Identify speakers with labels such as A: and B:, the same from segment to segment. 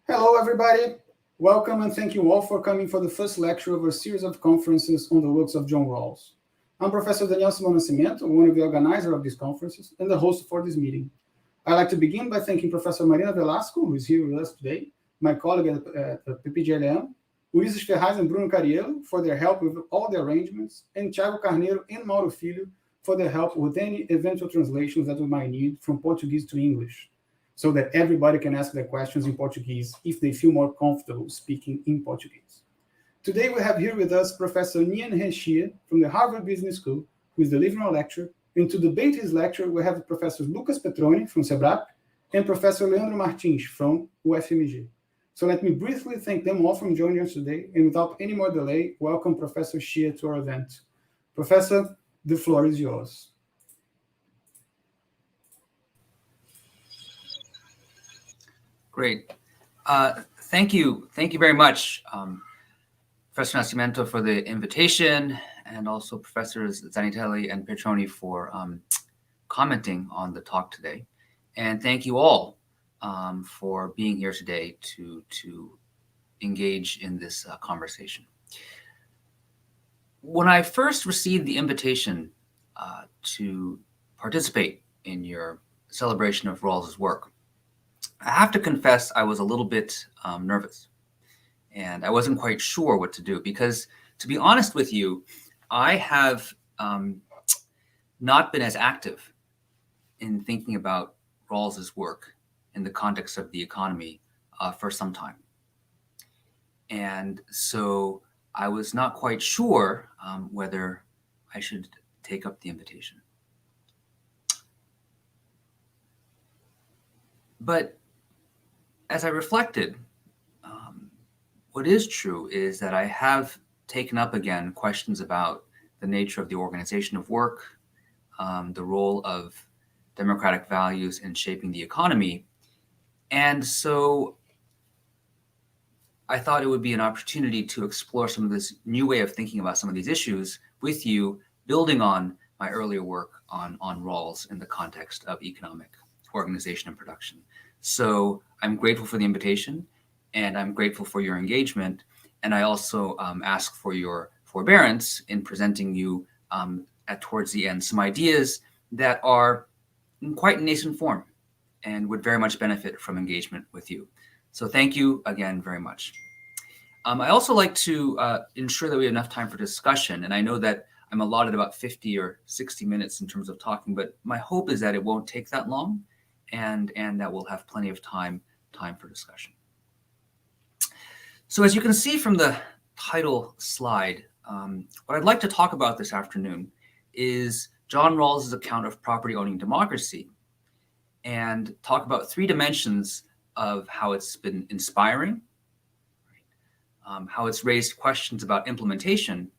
A: Hello, everybody. Welcome and thank you all for coming for the first lecture of a series of conferences on the works of John Rawls. I'm Professor Daniel Simão Nascimento, one of the organizers of these conferences and the host for this meeting. I'd like to begin by thanking Professor Marina Velasco, who is here with us today, my colleague at PPGLM, Ulisses Ferraz and Bruno Cariello for their help with all the arrangements, and Tiago Carneiro and Mauro Filho for their help with any eventual translations that we might need from Portuguese to English, so that everybody can ask their questions in Portuguese if they feel more comfortable speaking in Portuguese. Today we have here with us Professor Nien-he Hsieh from the Harvard Business School, who is delivering a lecture, and to debate his lecture we have Professor Lucas Petroni from SEBRAP and Professor Leandro Martins from UFMG. So let me briefly thank them all for joining us today, and without any more delay, welcome Professor Hsieh to our event. Professor, the floor is yours.
B: Great. Thank you. Thank you very much, Professor Nascimento, for the invitation, and also Professors Zanitelli and Petroni for commenting on the talk today. And thank you all for being here today to engage in this conversation. When I first received the invitation to participate in your celebration of Rawls's work, I have to confess I was a little bit nervous, and I wasn't quite sure what to do because, to be honest with you, I have not been as active in thinking about Rawls's work in the context of the economy for some time. And so I was not quite sure whether I should take up the invitation. But as I reflected, what is true is that I have taken up again questions about the nature of the organization of work, the role of democratic values in shaping the economy. And so I thought it would be an opportunity to explore some of this new way of thinking about some of these issues with you, building on my earlier work on Rawls in the context of economic organization and production. So I'm grateful for the invitation, and I'm grateful for your engagement. And I also ask for your forbearance in presenting you towards the end some ideas that are in quite nascent form and would very much benefit from engagement with you. So thank you again very much. I also like to ensure that we have enough time for discussion. And I know that I'm allotted about 50 or 60 minutes in terms of talking, but my hope is that it won't take that long, and that we'll have plenty of time for discussion. So as you can see from the title slide, what I'd like to talk about this afternoon is John Rawls' account of property-owning democracy, and talk about three dimensions of how it's been inspiring, how it's raised questions about implementation,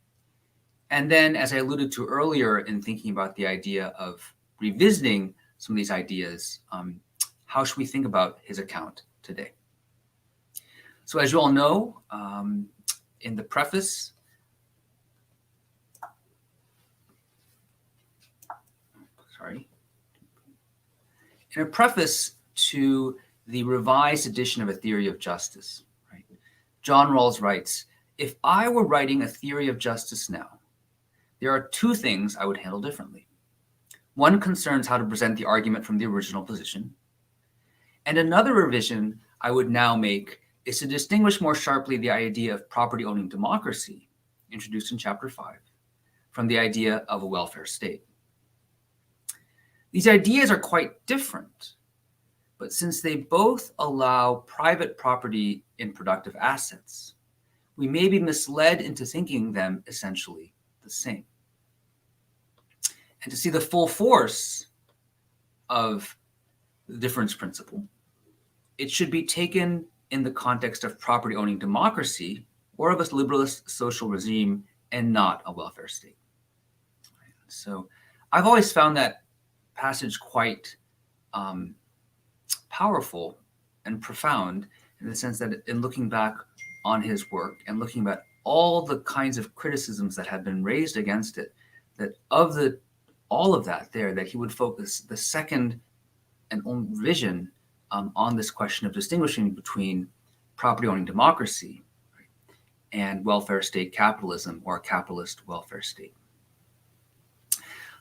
B: and then, as I alluded to earlier in thinking about the idea of revisiting some of these ideas, how should we think about his account today? So as you all know, in the preface, in a preface to the revised edition of A Theory of Justice, right, John Rawls writes, "If I were writing a theory of justice now, there are two things I would handle differently. One concerns how to present the argument from the original position, and another revision I would now make is to distinguish more sharply the idea of property-owning democracy, introduced in Chapter 5, from the idea of a welfare state. These ideas are quite different, but since they both allow private property in productive assets, we may be misled into thinking them essentially the same. And to see the full force of the difference principle, it should be taken in the context of property-owning democracy or of a liberalist social regime and not a welfare state." So I've always found that passage quite powerful and profound, in the sense that in looking back on his work and looking at all the kinds of criticisms that have been raised against it, that of all of that there, that he would focus the second and only vision on this question of distinguishing between property-owning democracy, right, and welfare state capitalism, or capitalist welfare state.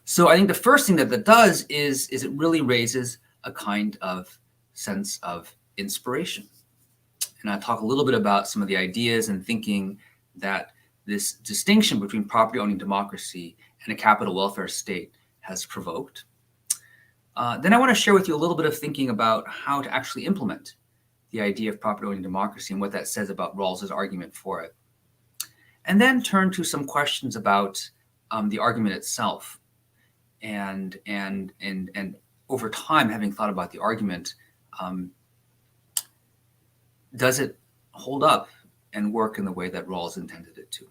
B: So I think the first thing that does is it really raises a kind of sense of inspiration. And I'll talk a little bit about some of the ideas and thinking that this distinction between property-owning democracy and a capital welfare state has provoked. Then I want to share with you a little bit of thinking about how to actually implement the idea of property-owning democracy and what that says about Rawls's argument for it. And then turn to some questions about the argument itself. And over time, having thought about the argument, does it hold up and work in the way that Rawls intended it to?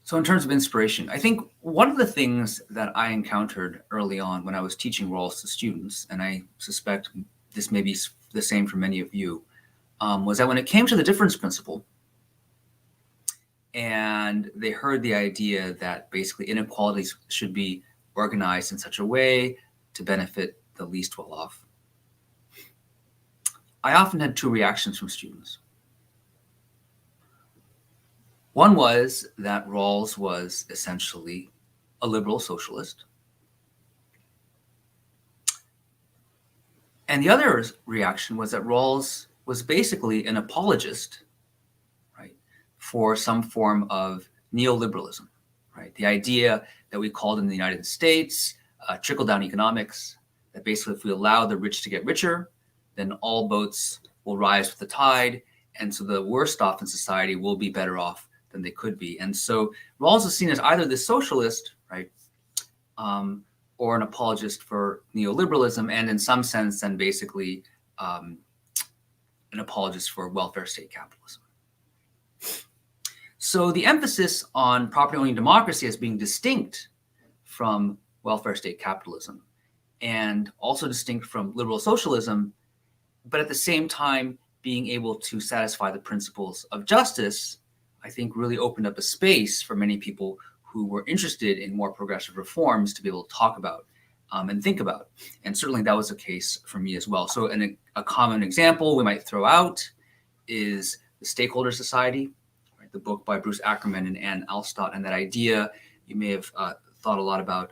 B: So in terms of inspiration, I think one of the things that I encountered early on when I was teaching Rawls to students, and I suspect this may be the same for many of you, was that when it came to the difference principle, and they heard the idea that basically inequalities should be organized in such a way to benefit the least well-off, I often had two reactions from students. One was that Rawls was essentially a liberal socialist. And the other reaction was that Rawls was basically an apologist, right, for some form of neoliberalism, right? The idea that we called in the United States trickle-down economics, that basically if we allow the rich to get richer, then all boats will rise with the tide, and so the worst off in society will be better off than they could be. And so Rawls is seen as either the socialist, right, or an apologist for neoliberalism, and in some sense, then basically an apologist for welfare state capitalism. So the emphasis on property-owning democracy as being distinct from welfare state capitalism, and also distinct from liberal socialism, but at the same time being able to satisfy the principles of justice, I think really opened up a space for many people who were interested in more progressive reforms to be able to talk about and think about. And certainly that was the case for me as well. So a common example we might throw out is the Stakeholder Society, right? The book by Bruce Ackerman and Anne Alstott, and that idea you may have thought a lot about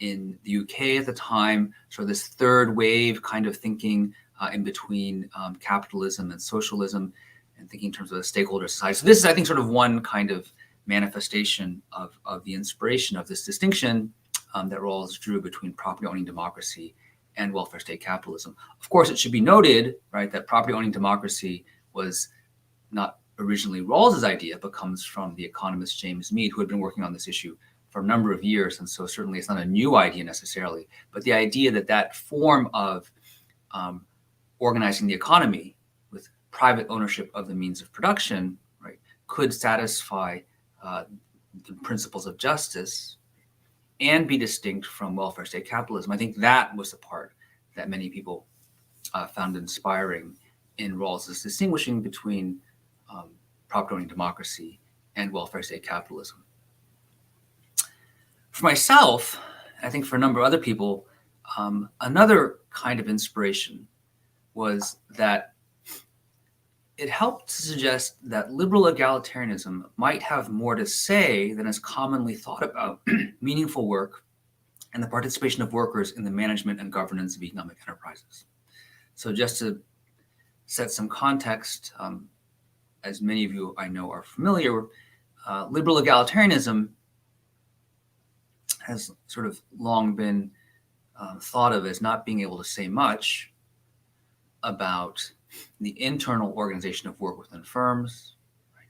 B: in the UK at the time, sort of this third wave kind of thinking in between capitalism and socialism, and thinking in terms of a stakeholder society. So this is, I think, sort of one kind of manifestation of the inspiration of this distinction that Rawls drew between property-owning democracy and welfare state capitalism. Of course, it should be noted, right, that property-owning democracy was not originally Rawls's idea, but comes from the economist James Mead, who had been working on this issue for a number of years. And so certainly it's not a new idea necessarily, but the idea that that form of organizing the economy with private ownership of the means of production, right, could satisfy the principles of justice and be distinct from welfare state capitalism. I think that was the part that many people found inspiring in Rawls' distinguishing between property-owning democracy and welfare state capitalism. For myself, I think for a number of other people, another kind of inspiration was that it helped to suggest that liberal egalitarianism might have more to say than is commonly thought about meaningful work and the participation of workers in the management and governance of economic enterprises. So just to set some context, as many of you I know are familiar, liberal egalitarianism has sort of long been thought of as not being able to say much about the internal organization of work within firms, right,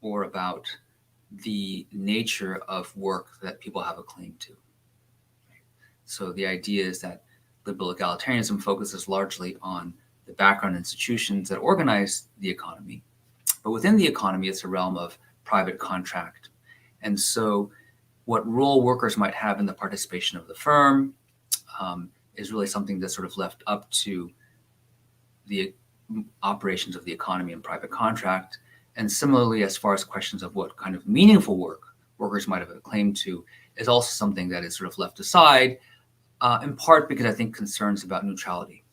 B: or about the nature of work that people have a claim to. Right? So the idea is that liberal egalitarianism focuses largely on the background institutions that organize the economy, but within the economy, it's a realm of private contract. And so what role workers might have in the participation of the firm is really something that's sort of left up to the operations of the economy and private contract. And similarly, as far as questions of what kind of meaningful work workers might have a claim to, is also something that is sort of left aside, in part because I think concerns about neutrality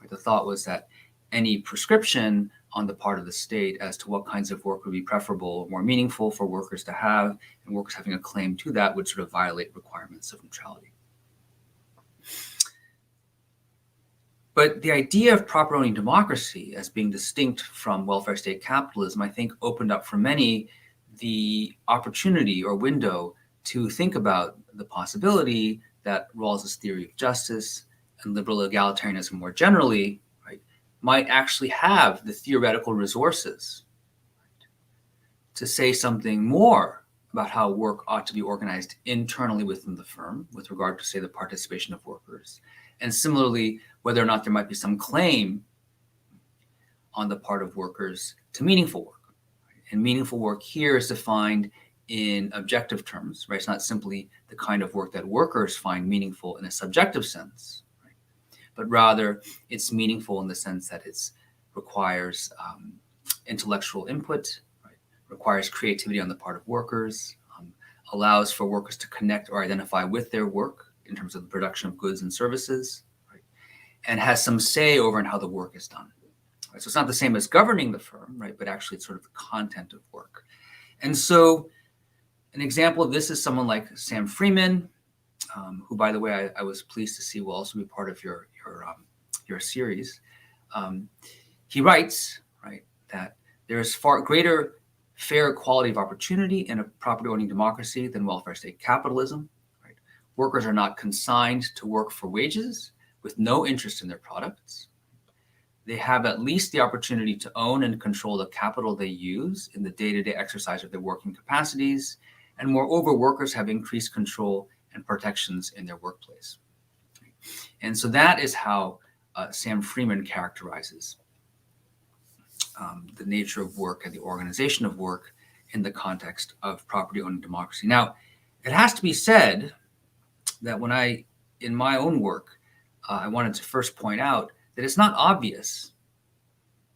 B: The thought was that any prescription on the part of the state as to what kinds of work would be preferable, more meaningful for workers to have, and workers having a claim to that would sort of violate requirements of neutrality. But the idea of property-owning democracy as being distinct from welfare state capitalism, I think, opened up for many the opportunity or window to think about the possibility that Rawls's theory of justice and liberal egalitarianism more generally, right, might actually have the theoretical resources, right, to say something more about how work ought to be organized internally within the firm with regard to, say, the participation of workers. And similarly, whether or not there might be some claim on the part of workers to meaningful work. And meaningful work here is defined in objective terms, right? It's not simply the kind of work that workers find meaningful in a subjective sense, right? But rather it's meaningful in the sense that it requires intellectual input, right? Requires creativity on the part of workers, allows for workers to connect or identify with their work in terms of the production of goods and services, right? And has some say over in how the work is done. Right? So it's not the same as governing the firm, right? But actually it's sort of the content of work. And so an example of this is someone like Sam Freeman, who, by the way, I was pleased to see will also be part of your series. He writes, right, that there is far greater fair equality of opportunity in a property-owning democracy than welfare state capitalism. Right? Workers are not consigned to work for wages with no interest in their products. They have at least the opportunity to own and control the capital they use in the day-to-day exercise of their working capacities. And moreover, workers have increased control and protections in their workplace. And so that is how Sam Freeman characterizes the nature of work and the organization of work in the context of property-owning democracy. Now, it has to be said that in my own work, I wanted to first point out that it's not obvious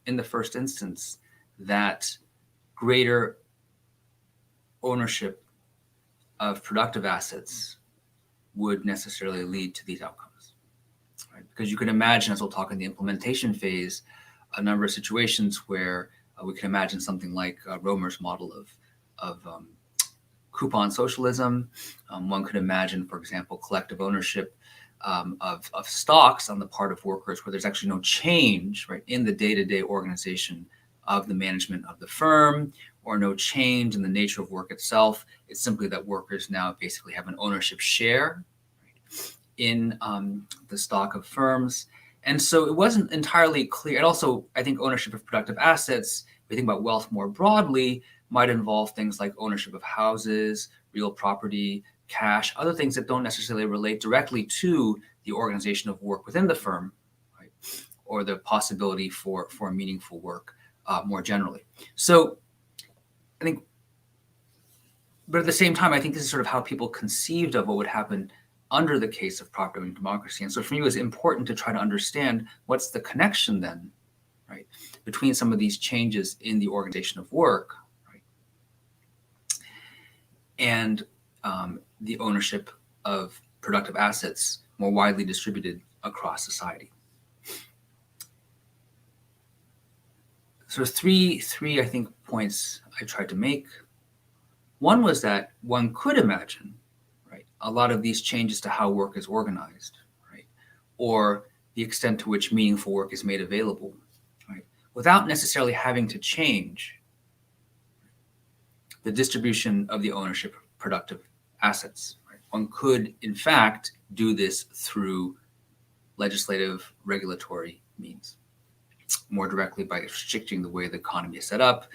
B: in the first instance that greater ownership of productive assets would necessarily lead to these outcomes. Right? Because you can imagine, as we'll talk in the implementation phase, a number of situations where we can imagine something like Romer's model of coupon socialism. One could imagine, for example, collective ownership of stocks on the part of workers where there's actually no change, right, in the day-to-day organization of the management of the firm, or no change in the nature of work itself. It's simply that workers now basically have an ownership share, right, in the stock of firms. And so it wasn't entirely clear. And also, I think ownership of productive assets, if we think about wealth more broadly, might involve things like ownership of houses, real property, cash, other things that don't necessarily relate directly to the organization of work within the firm, right, or the possibility for meaningful work more generally. So I think, but at the same time, I think this is sort of how people conceived of what would happen under the case of property-owning democracy. And so for me, it was important to try to understand what's the connection then, right, between some of these changes in the organization of work, right, and the ownership of productive assets more widely distributed across society. So three, I think, points I tried to make. One was that one could imagine, right, a lot of these changes to how work is organized, right, or the extent to which meaningful work is made available, right, without necessarily having to change the distribution of the ownership of productive assets. Right? One could, in fact, do this through legislative regulatory means, more directly by restricting the way the economy is set up.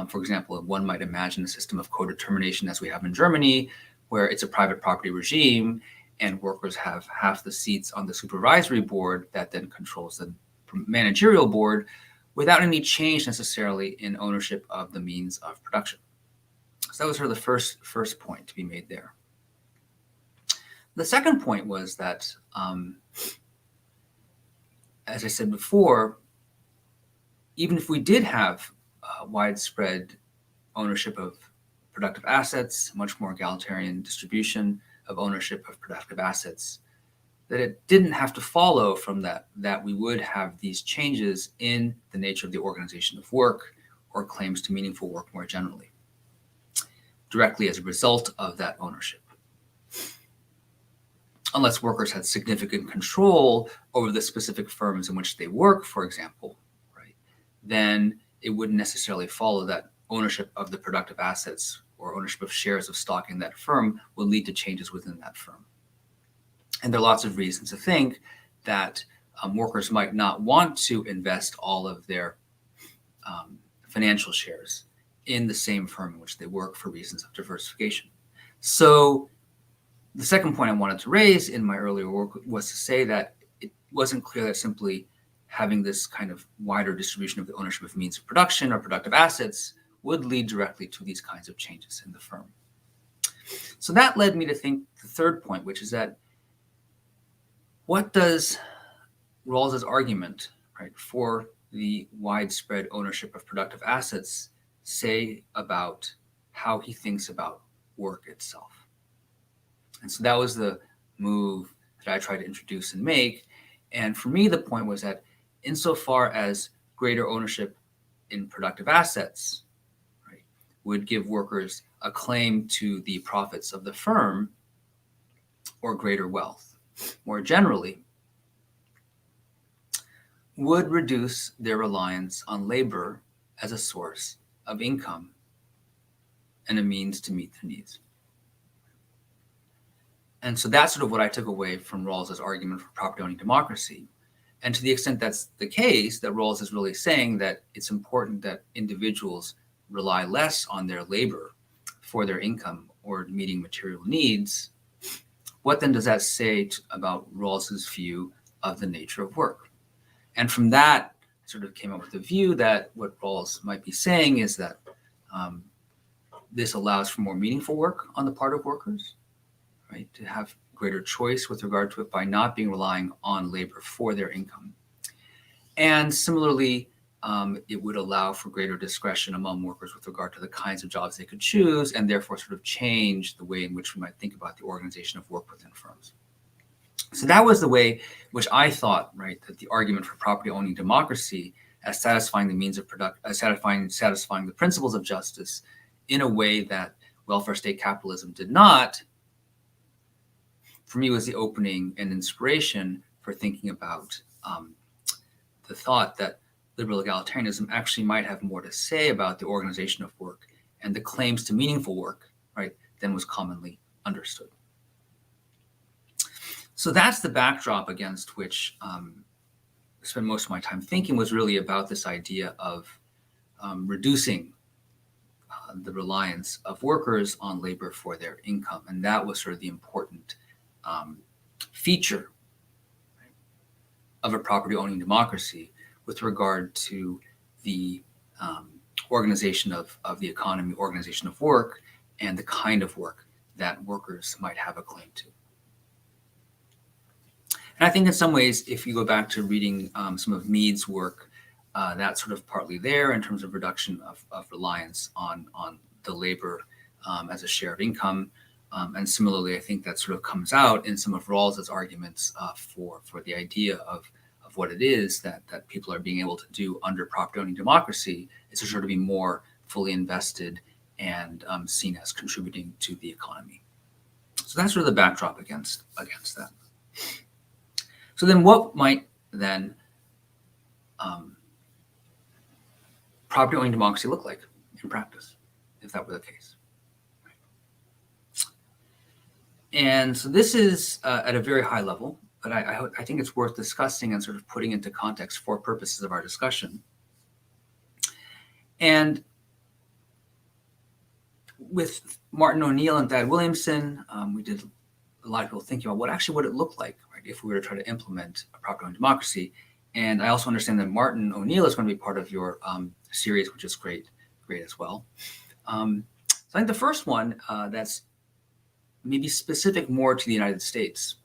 B: For example, one might imagine a system of co-determination as we have in Germany, where it's a private property regime and workers have half the seats on the supervisory board that then controls the managerial board without any change necessarily in ownership of the means of production. So that was sort of the first point to be made there. The second point was that, as I said before, even if we did have widespread ownership of productive assets, much more egalitarian distribution of ownership of productive assets, that it didn't have to follow from that we would have these changes in the nature of the organization of work or claims to meaningful work more generally, directly as a result of that ownership. Unless workers had significant control over the specific firms in which they work, for example, right, then it wouldn't necessarily follow that ownership of the productive assets or ownership of shares of stock in that firm will lead to changes within that firm. And there are lots of reasons to think that workers might not want to invest all of their financial shares in the same firm in which they work for reasons of diversification. So the second point I wanted to raise in my earlier work was to say that it wasn't clear that simply having this kind of wider distribution of the ownership of means of production or productive assets would lead directly to these kinds of changes in the firm. So that led me to think the third point, which is that what does Rawls's argument, right, for the widespread ownership of productive assets say about how he thinks about work itself? And so that was the move that I tried to introduce and make. And for me, the point was that insofar as greater ownership in productive assets, right, would give workers a claim to the profits of the firm or greater wealth, more generally, would reduce their reliance on labor as a source of income and a means to meet their needs. And so that's sort of what I took away from Rawls's argument for property owning democracy. And to the extent that's the case, that Rawls is really saying that it's important that individuals rely less on their labor for their income or meeting material needs, what then does that say about Rawls's view of the nature of work? And from that, I sort of came up with the view that what Rawls might be saying is that this allows for more meaningful work on the part of workers, right, to have greater choice with regard to it by not being relying on labor for their income. And similarly, it would allow for greater discretion among workers with regard to the kinds of jobs they could choose, and therefore sort of change the way in which we might think about the organization of work within firms. So that was the way which I thought, right, that the argument for property owning democracy as satisfying the means of satisfying the principles of justice in a way that welfare state capitalism did not, for me, was the opening and inspiration for thinking about the thought that liberal egalitarianism actually might have more to say about the organization of work and the claims to meaningful work, right, than was commonly understood. So that's the backdrop against which I spent most of my time thinking, was really about this idea of reducing the reliance of workers on labor for their income. And that was sort of the important feature of a property owning democracy with regard to the organization of the economy, organization of work, and the kind of work that workers might have a claim to. And I think in some ways, if you go back to reading some of Mead's work, that's sort of partly there in terms of reduction of reliance on the labor as a share of income. And similarly, I think that sort of comes out in some of Rawls's arguments for the idea of what it is that people are being able to do under property owning democracy, is to sort of be more fully invested and seen as contributing to the economy. So that's sort of the backdrop against that. So then what might then property owning democracy look like in practice, if that were the case? And so this is at a very high level, but I think it's worth discussing and sort of putting into context for purposes of our discussion. And with Martin ONeill and Thad Williamson, we did a lot of people thinking about what actually would it look like, right, if we were to try to implement a property owning democracy. And I also understand that Martin ONeill is going to be part of your series, which is great as well. So I think the first one that's maybe specific more to the United States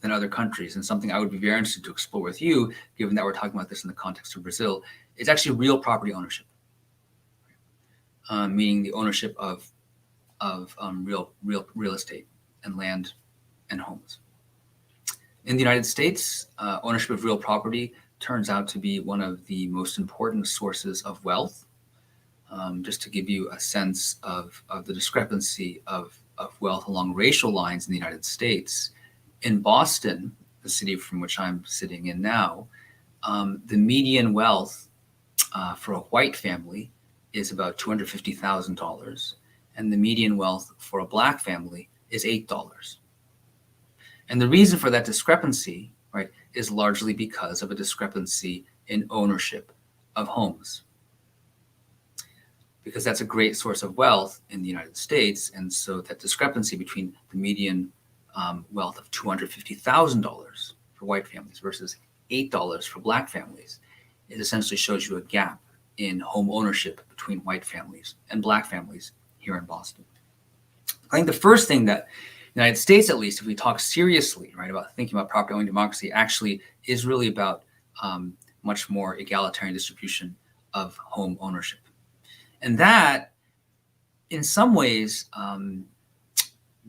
B: than other countries, and something I would be very interested to explore with you, given that we're talking about this in the context of Brazil, is actually real property ownership, meaning the ownership of real estate and land and homes. In the United States, ownership of real property turns out to be one of the most important sources of wealth. Just to give you a sense of the discrepancy of wealth along racial lines in the United States, in Boston, the city from which I'm sitting in now, the median wealth for a white family is about $250,000, and the median wealth for a black family is $8. And the reason for that discrepancy, right, is largely because of a discrepancy in ownership of homes. Because that's a great source of wealth in the United States, and so that discrepancy between the median wealth of $250,000 for white families versus $8 for black families, it essentially shows you a gap in home ownership between white families and black families here in Boston. I think the first thing that the United States, at least, if we talk seriously, right, about thinking about property owning democracy, actually is really about much more egalitarian distribution of home ownership. And that, in some ways,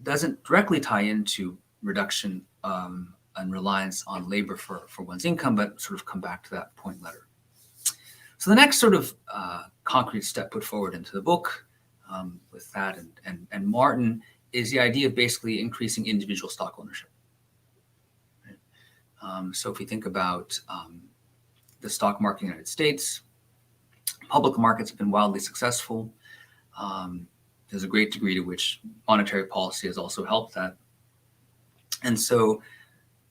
B: doesn't directly tie into reduction and reliance on labor for one's income, but sort of come back to that point later. So the next sort of concrete step put forward into the book with Thad and Martin is the idea of basically increasing individual stock ownership. Right? So if we think about the stock market in the United States, public markets have been wildly successful. There's a great degree to which monetary policy has also helped that. And so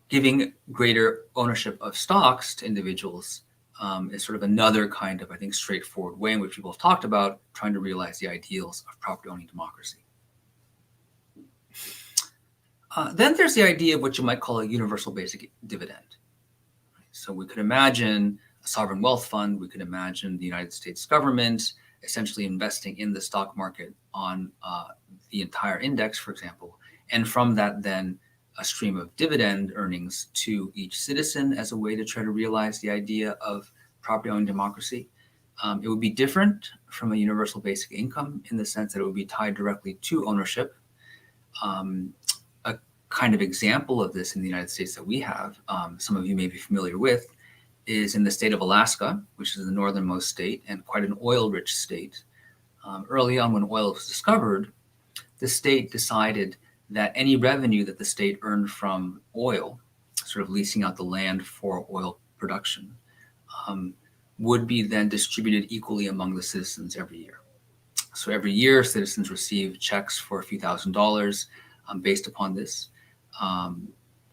B: giving greater ownership of stocks to individuals is sort of another kind of, I think, straightforward way in which people have talked about trying to realize the ideals of property owning democracy. Then there's the idea of what you might call a universal basic dividend. So we could imagine a sovereign wealth fund. We could imagine the United States government essentially investing in the stock market on the entire index, for example, and from that then a stream of dividend earnings to each citizen as a way to try to realize the idea of property owning democracy. It would be different from a universal basic income in the sense that it would be tied directly to ownership. A kind of example of this in the United States that we have, some of you may be familiar with, is in the state of Alaska, which is the northernmost state and quite an oil-rich state. Early on when oil was discovered, the state decided that any revenue that the state earned from oil, sort of leasing out the land for oil production, would be then distributed equally among the citizens every year. So every year, citizens receive checks for a few $1,000s based upon this.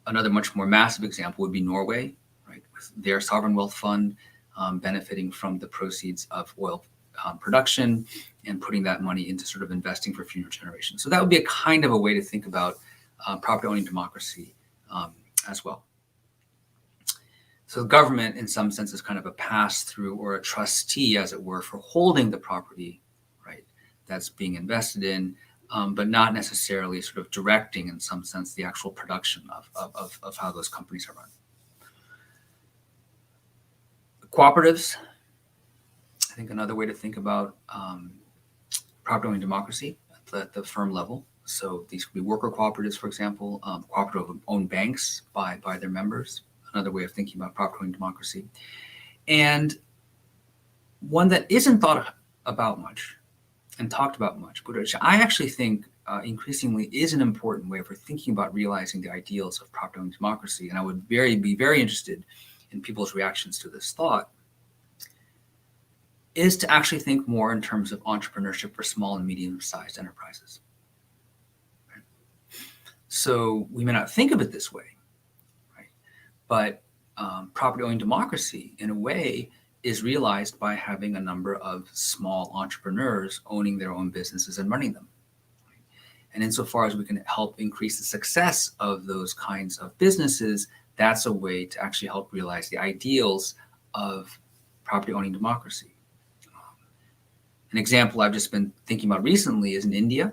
B: Another much more massive example would be Norway, right, with their sovereign wealth fund benefiting from the proceeds of oil production and putting that money into sort of investing for future generations. So that would be a kind of a way to think about property owning democracy as well. So the government, in some sense, is kind of a pass-through or a trustee, as it were, for holding the property, right, that's being invested in, but not necessarily sort of directing, in some sense, the actual production of how those companies are run. Cooperatives, I think another way to think about property owning democracy at the firm level. So these could be worker cooperatives, for example, cooperative-owned banks by their members, another way of thinking about property owning democracy. And one that isn't thought about much and talked about much, but which I actually think increasingly is an important way for thinking about realizing the ideals of property owning democracy. And I would be very interested in people's reactions to this thought, is to actually think more in terms of entrepreneurship for small and medium-sized enterprises. Right? So we may not think of it this way, right? But property owning democracy, in a way, is realized by having a number of small entrepreneurs owning their own businesses and running them. Right? And insofar as we can help increase the success of those kinds of businesses, that's a way to actually help realize the ideals of property owning democracy. An example I've just been thinking about recently is in India.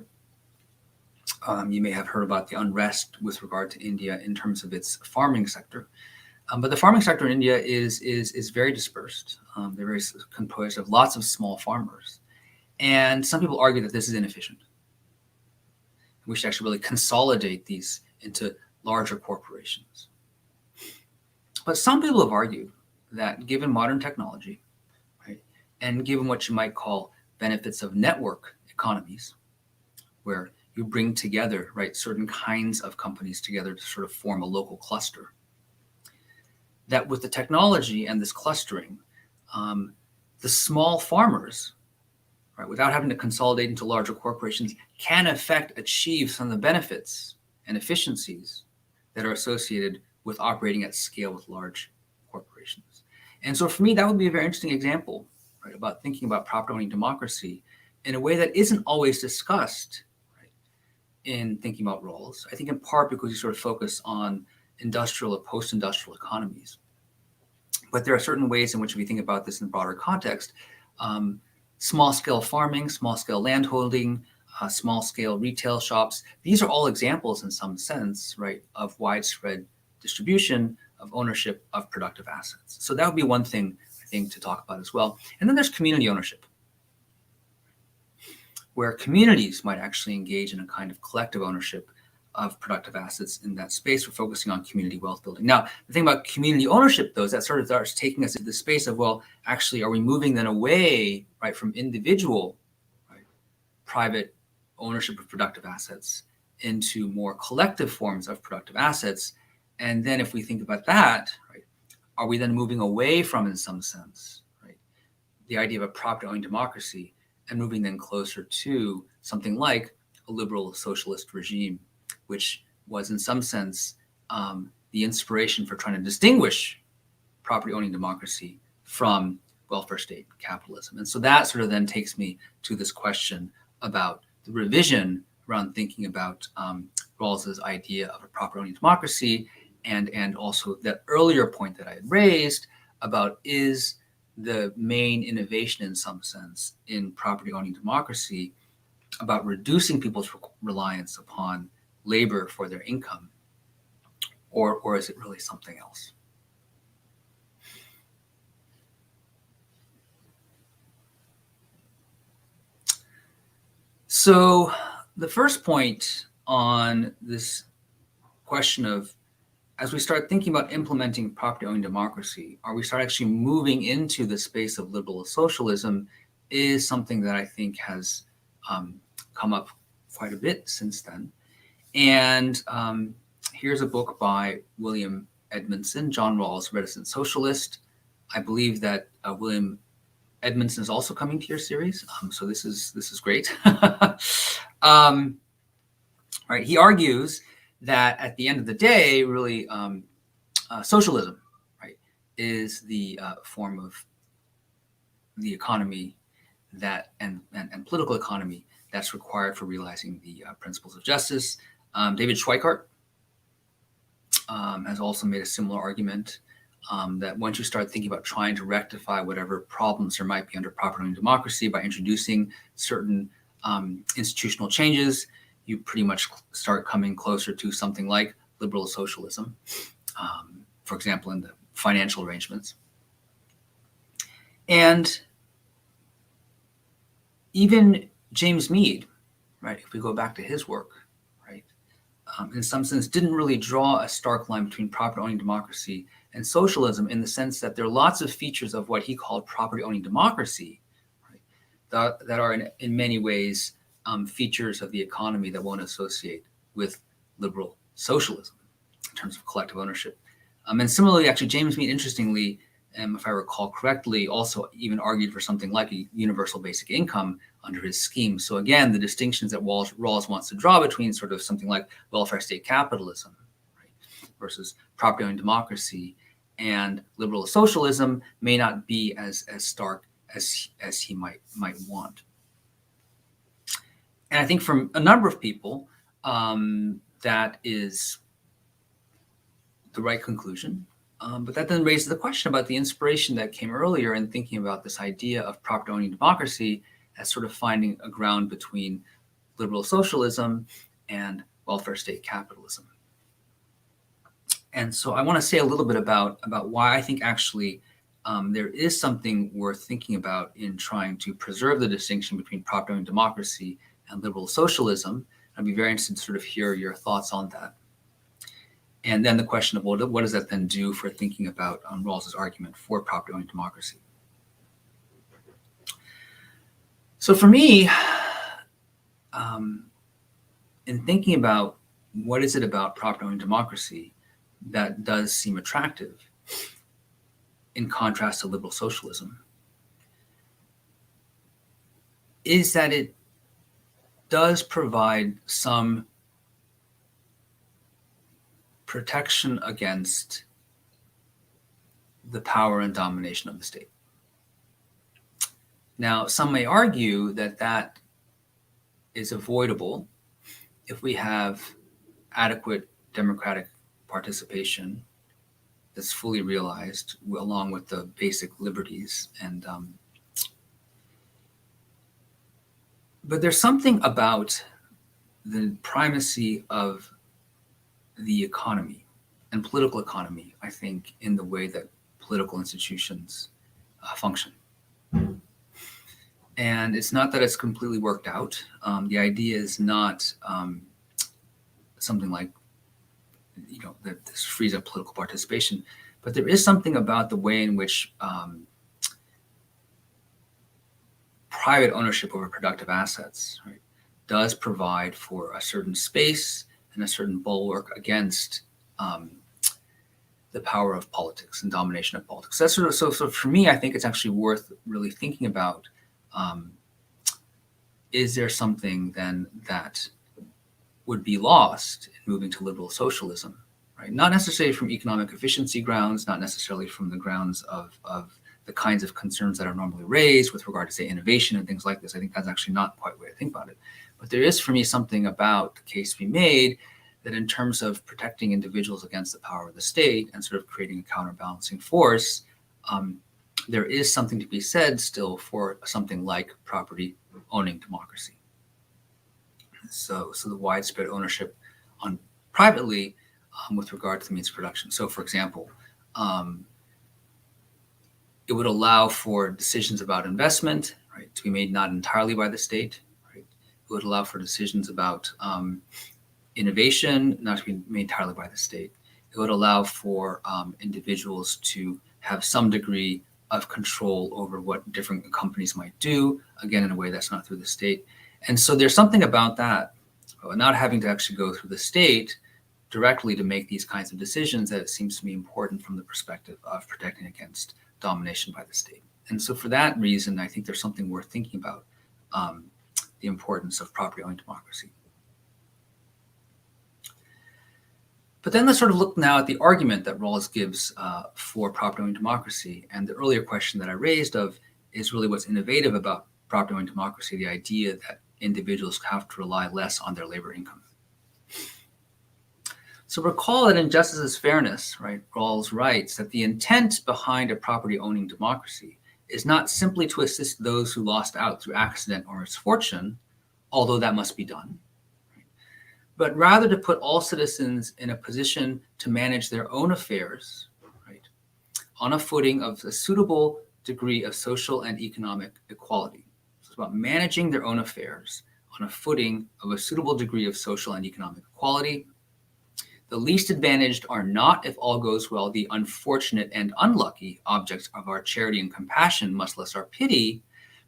B: You may have heard about the unrest with regard to India in terms of its farming sector. But the farming sector in India is very dispersed. They're very composed of lots of small farmers. And some people argue that this is inefficient. We should actually really consolidate these into larger corporations. But some people have argued that given modern technology, right, and given what you might call benefits of network economies, where you bring together, right, certain kinds of companies together to sort of form a local cluster, that with the technology and this clustering, the small farmers, right, without having to consolidate into larger corporations, can in fact achieve some of the benefits and efficiencies that are associated with operating at scale with large corporations. And so for me, that would be a very interesting example, right, about thinking about property-owning democracy in a way that isn't always discussed, right, in thinking about Rawls. I think in part because you sort of focus on industrial or post-industrial economies. But there are certain ways in which we think about this in the broader context. Small-scale farming, small-scale landholding, small-scale retail shops. These are all examples in some sense, right, of widespread distribution of ownership of productive assets. So that would be one thing, I think, to talk about as well. And then there's community ownership, where communities might actually engage in a kind of collective ownership of productive assets in that space. We're focusing on community wealth building. Now, the thing about community ownership, though, is that sort of starts taking us into the space of, well, actually, are we moving then away, right, from individual, right, private ownership of productive assets into more collective forms of productive assets? And then if we think about that, right, are we then moving away from, in some sense, right, the idea of a property-owning democracy and moving then closer to something like a liberal socialist regime, which was in some sense the inspiration for trying to distinguish property-owning democracy from welfare state capitalism. And so that sort of then takes me to this question about the revision around thinking about Rawls's idea of a property-owning democracy, and also that earlier point that I had raised about, is the main innovation in some sense in property-owning democracy about reducing people's reliance upon labor for their income, or is it really something else? So the first point on this question of, as we start thinking about implementing property-owning democracy, are we start actually moving into the space of liberal socialism, is something that I think has come up quite a bit since then. And here's a book by William Edmondson, John Rawls, Reticent Socialist. I believe that William Edmondson is also coming to your series, so this is great. Right, he argues that at the end of the day, really, socialism, right, is the form of the economy that and political economy that's required for realizing the principles of justice. David Schweikart has also made a similar argument that once you start thinking about trying to rectify whatever problems there might be under property-owning democracy by introducing certain institutional changes, you pretty much start coming closer to something like liberal socialism, for example, in the financial arrangements. And even James Mead, right, if we go back to his work, right, in some sense didn't really draw a stark line between property-owning democracy and socialism, in the sense that there are lots of features of what he called property-owning democracy, right, that are in many ways features of the economy that won't associate with liberal socialism in terms of collective ownership. And similarly, actually, James Mead, interestingly, if I recall correctly, also even argued for something like a universal basic income under his scheme. So again, the distinctions that Rawls wants to draw between sort of something like welfare state capitalism, right, versus property-owning democracy and liberal socialism may not be as stark as he might want. And I think from a number of people, that is the right conclusion. But that then raises the question about the inspiration that came earlier in thinking about this idea of property-owning democracy as sort of finding a ground between liberal socialism and welfare state capitalism. And so I want to say a little bit about why I think actually there is something worth thinking about in trying to preserve the distinction between property-owning democracy and liberal socialism. I'd be very interested to sort of hear your thoughts on that. And then the question of, well, what does that then do for thinking about Rawls's argument for property-owning democracy? So for me, in thinking about what is it about property-owning democracy that does seem attractive in contrast to liberal socialism, is that it does provide some protection against the power and domination of the state. Now, some may argue that that is avoidable if we have adequate democratic participation that's fully realized along with the basic liberties. And but there's something about the primacy of the economy and political economy, I think, in the way that political institutions function. And it's not that it's completely worked out. The idea is not something like, that this frees up political participation, but there is something about the way in which private ownership over productive assets, right, does provide for a certain space and a certain bulwark against the power of politics and domination of politics. That's sort of, so for me, I think it's actually worth really thinking about. Is there something then that would be lost in moving to liberal socialism, right? Not necessarily from economic efficiency grounds, not necessarily from the grounds of the kinds of concerns that are normally raised with regard to, say, innovation and things like this. I think that's actually not quite the way to think about it. But there is, for me, something about the case to be made that in terms of protecting individuals against the power of the state and sort of creating a counterbalancing force, there is something to be said still for something like property owning democracy. So the widespread ownership on privately with regard to the means of production. So for example, it would allow for decisions about investment, right, to be made not entirely by the state, right? It would allow for decisions about innovation not to be made entirely by the state. It would allow for individuals to have some degree of control over what different companies might do, again, in a way that's not through the state. And so there's something about that, not having to actually go through the state directly to make these kinds of decisions, that it seems to me important from the perspective of protecting against domination by the state. And so for that reason, I think there's something worth thinking about, the importance of property-owning democracy. But then let's sort of look now at the argument that Rawls gives for property-owning democracy. And the earlier question that I raised is really what's innovative about property-owning democracy, the idea that individuals have to rely less on their labor income. So recall that in Justice is Fairness, right, Rawls writes that the intent behind a property-owning democracy is not simply to assist those who lost out through accident or misfortune, although that must be done, but rather to put all citizens in a position to manage their own affairs, right, on a footing of a suitable degree of social and economic equality. So it's about managing their own affairs on a footing of a suitable degree of social and economic equality. The least advantaged are not, if all goes well, the unfortunate and unlucky objects of our charity and compassion, much less our pity,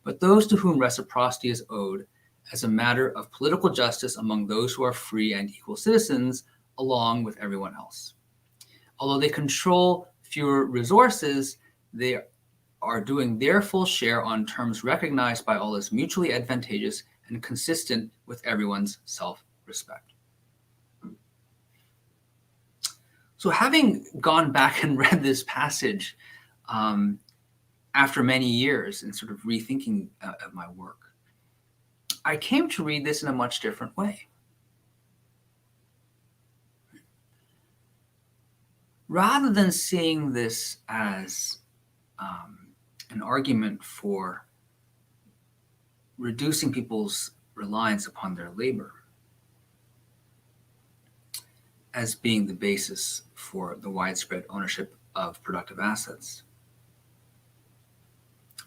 B: but those to whom reciprocity is owed as a matter of political justice among those who are free and equal citizens, along with everyone else. Although they control fewer resources, they are doing their full share on terms recognized by all as mutually advantageous and consistent with everyone's self-respect. So having gone back and read this passage after many years and sort of rethinking of my work, I came to read this in a much different way. Rather than seeing this as an argument for reducing people's reliance upon their labor as being the basis for the widespread ownership of productive assets,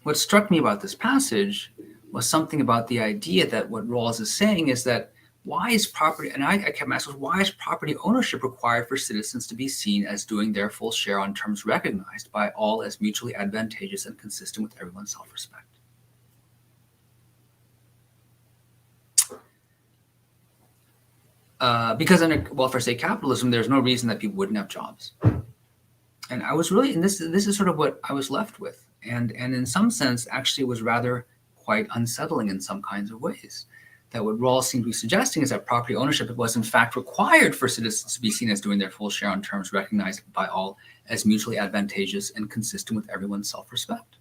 B: what struck me about this passage was something about the idea that what Rawls is saying is that why is property, and I kept asking, why is property ownership required for citizens to be seen as doing their full share on terms recognized by all as mutually advantageous and consistent with everyone's self-respect? Because in a welfare state capitalism, there's no reason that people wouldn't have jobs. And I was really, and this is sort of what I was left with. And in some sense, actually, it was rather quite unsettling in some kinds of ways. That what Rawls seemed to be suggesting is that property ownership was in fact required for citizens to be seen as doing their full share on terms recognized by all as mutually advantageous and consistent with everyone's self-respect.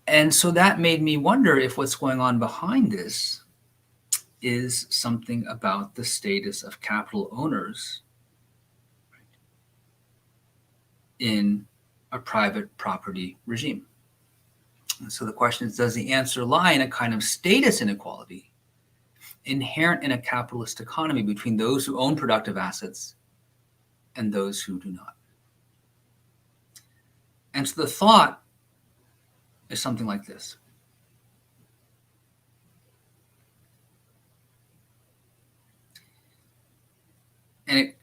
B: And so that made me wonder if what's going on behind this is something about the status of capital owners in a private property regime. And so the question is, does the answer lie in a kind of status inequality inherent in a capitalist economy between those who own productive assets and those who do not? And so the thought is something like this. And it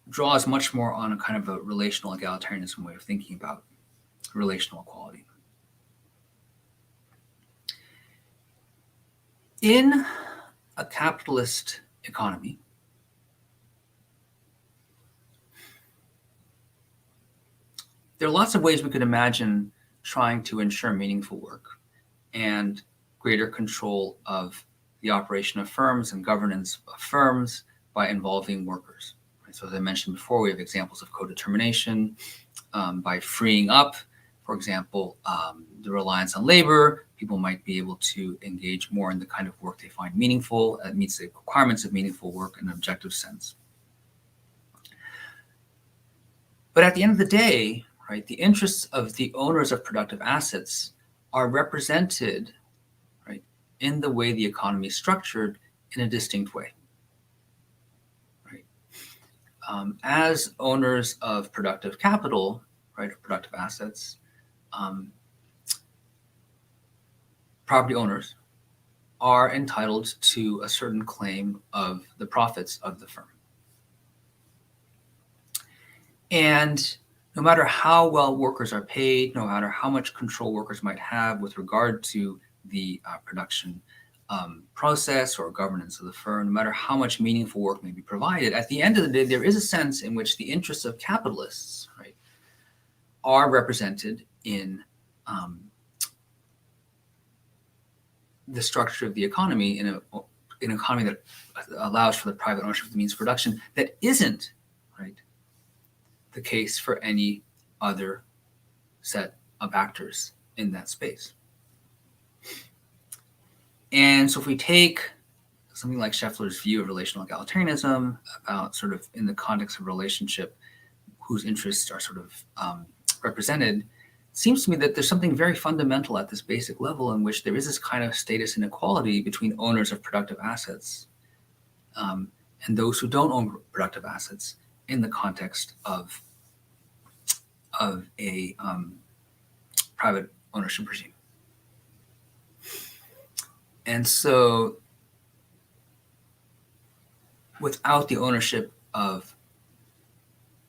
B: draws much more on a kind of a relational egalitarianism way of thinking about relational equality. In a capitalist economy, there are lots of ways we could imagine trying to ensure meaningful work and greater control of the operation of firms and governance of firms by involving workers. So as I mentioned before, we have examples of co-determination by freeing up, for example, the reliance on labor. People might be able to engage more in the kind of work they find meaningful, that meets the requirements of meaningful work in an objective sense. But at the end of the day, right, the interests of the owners of productive assets are represented, right, in the way the economy is structured in a distinct way. Right? As owners of productive capital, right, or productive assets, property owners are entitled to a certain claim of the profits of the firm. And no matter how well workers are paid, no matter how much control workers might have with regard to the production process or governance of the firm, no matter how much meaningful work may be provided, at the end of the day, there is a sense in which the interests of capitalists, right, are represented in the structure of the economy in an economy that allows for the private ownership of the means of production that isn't, right, the case for any other set of actors in that space. And so if we take something like Scheffler's view of relational egalitarianism about sort of in the context of relationship whose interests are sort of represented, seems to me that there's something very fundamental at this basic level in which there is this kind of status inequality between owners of productive assets and those who don't own productive assets in the context of a private ownership regime. And so without the ownership of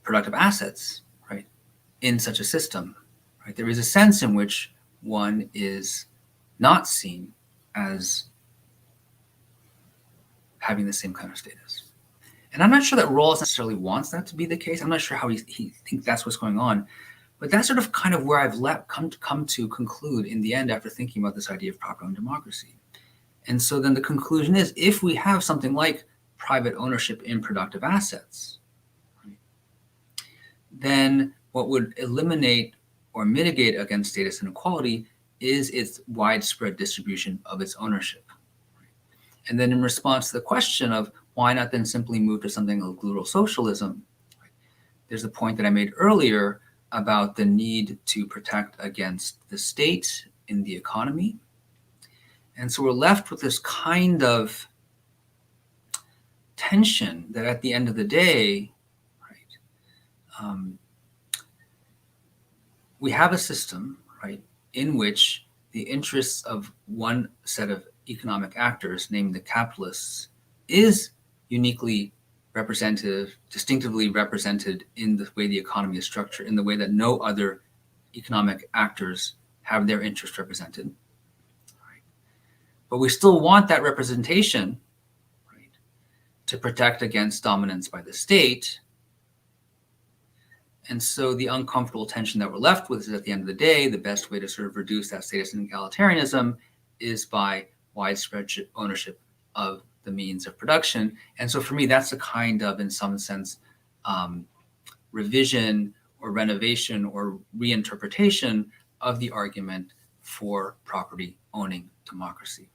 B: productive assets, right, in such a system, right, there is a sense in which one is not seen as having the same kind of status. And I'm not sure that Rawls necessarily wants that to be the case. I'm not sure how he thinks that's what's going on. But that's sort of kind of where I've come to conclude in the end after thinking about this idea of property-owned democracy. And so then the conclusion is, if we have something like private ownership in productive assets, right, then what would eliminate or mitigate against status inequality is its widespread distribution of its ownership. Right? And then in response to the question of why not then simply move to something like liberal socialism, right, there's the point that I made earlier about the need to protect against the state in the economy. And so we're left with this kind of tension that at the end of the day, right, we have a system, right, in which the interests of one set of economic actors, namely the capitalists, is uniquely representative, distinctively represented in the way the economy is structured, in the way that no other economic actors have their interest represented. Right? But we still want that representation, right, to protect against dominance by the state. And so the uncomfortable tension that we're left with is, at the end of the day, the best way to sort of reduce that status and egalitarianism is by widespread ownership of the means of production. And so for me, that's a kind of, in some sense, revision or renovation or reinterpretation of the argument for property owning democracy.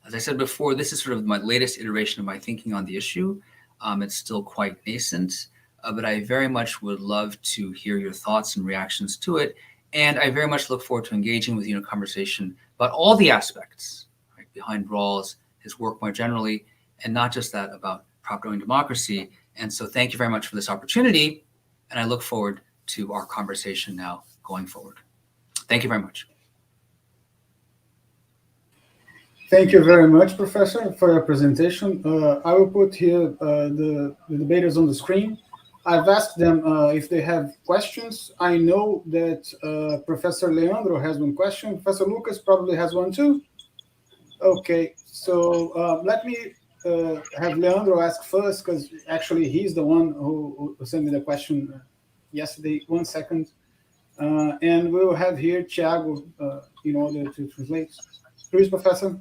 B: As I said before, this is sort of my latest iteration of my thinking on the issue. It's still quite nascent, but I very much would love to hear your thoughts and reactions to it. And I very much look forward to engaging with you in a conversation about all the aspects, right, behind Rawls, his work more generally, and not just that about property owning democracy. And so thank you very much for this opportunity. And I look forward to our conversation now going forward. Thank you very much.
A: Thank you very much, Professor, for your presentation. I will put here the debaters on the screen. I've asked them if they have questions. I know that Professor Leandro has one question. Professor Lucas probably has one too. Okay, so let me have Leandro ask first, because actually he's the one who sent me the question yesterday. 1 second. And we'll have here Tiago in order to translate. Please, Professor.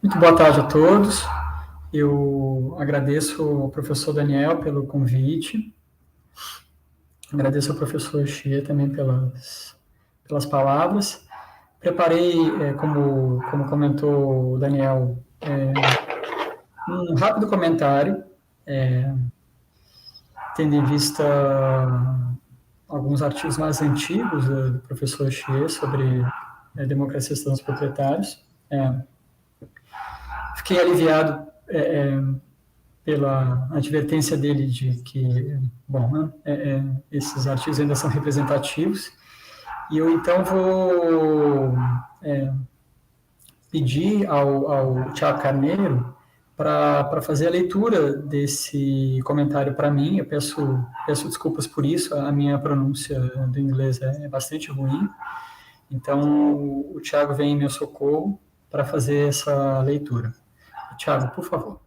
C: Muito boa tarde a todos. Eu agradeço ao professor Daniel pelo convite. Agradeço ao professor Hsieh também pelas palavras. Preparei, como comentou o Daniel, um rápido comentário, tendo em vista alguns artigos mais antigos do professor Hsieh sobre a democracia dos cidadãos proprietários. Fiquei aliviado pela advertência dele de que, esses artigos ainda são representativos. E eu, então, vou pedir ao Tiago Carneiro para fazer a leitura desse comentário para mim. Eu peço desculpas por isso, a minha pronúncia do inglês é bastante ruim. Então, o Tiago vem em meu socorro para fazer essa leitura. Tiago, por favor.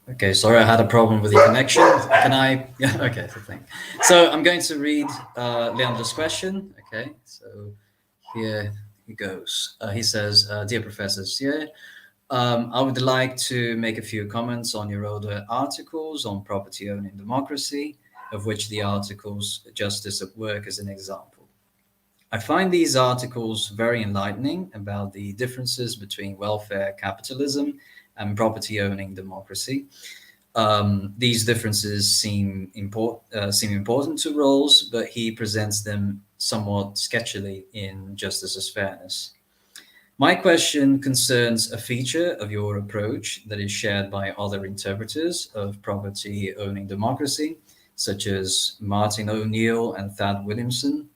D: Okay, sorry, I had a problem with the connection. Can I? Okay, thanks. So I'm going to read Leonardos' question. Okay, so here he goes. He says, "Dear Professor Hsieh, I would like to make a few comments on your older articles on property owning democracy, of which the articles Justice at Work is an example. I find these articles very enlightening about the differences between welfare capitalism and property owning democracy. These differences seem important to Rawls, but he presents them somewhat sketchily in Justice as Fairness. My question concerns a feature of your approach that is shared by other interpreters of property owning democracy, such as Martin ONeill and Thad Williamson.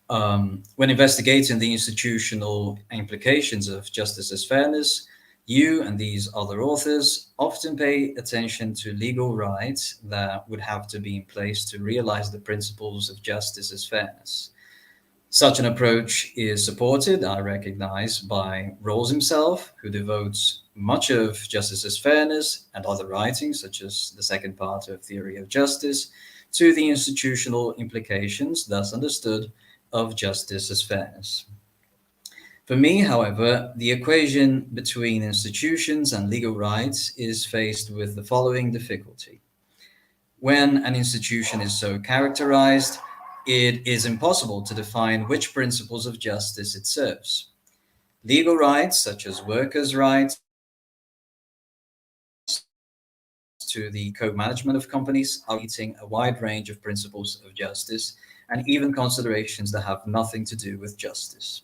D: When investigating the institutional implications of Justice as Fairness, you and these other authors often pay attention to legal rights that would have to be in place to realize the principles of justice as fairness. Such an approach is supported, I recognize, by Rawls himself, who devotes much of Justice as Fairness and other writings, such as the second part of Theory of Justice, to the institutional implications, thus understood, of justice as fairness. For me, however, the equation between institutions and legal rights is faced with the following difficulty. When an institution is so characterized, it is impossible to define which principles of justice it serves. Legal rights, such as workers' rights to the co-management of companies, are meeting a wide range of principles of justice and even considerations that have nothing to do with justice.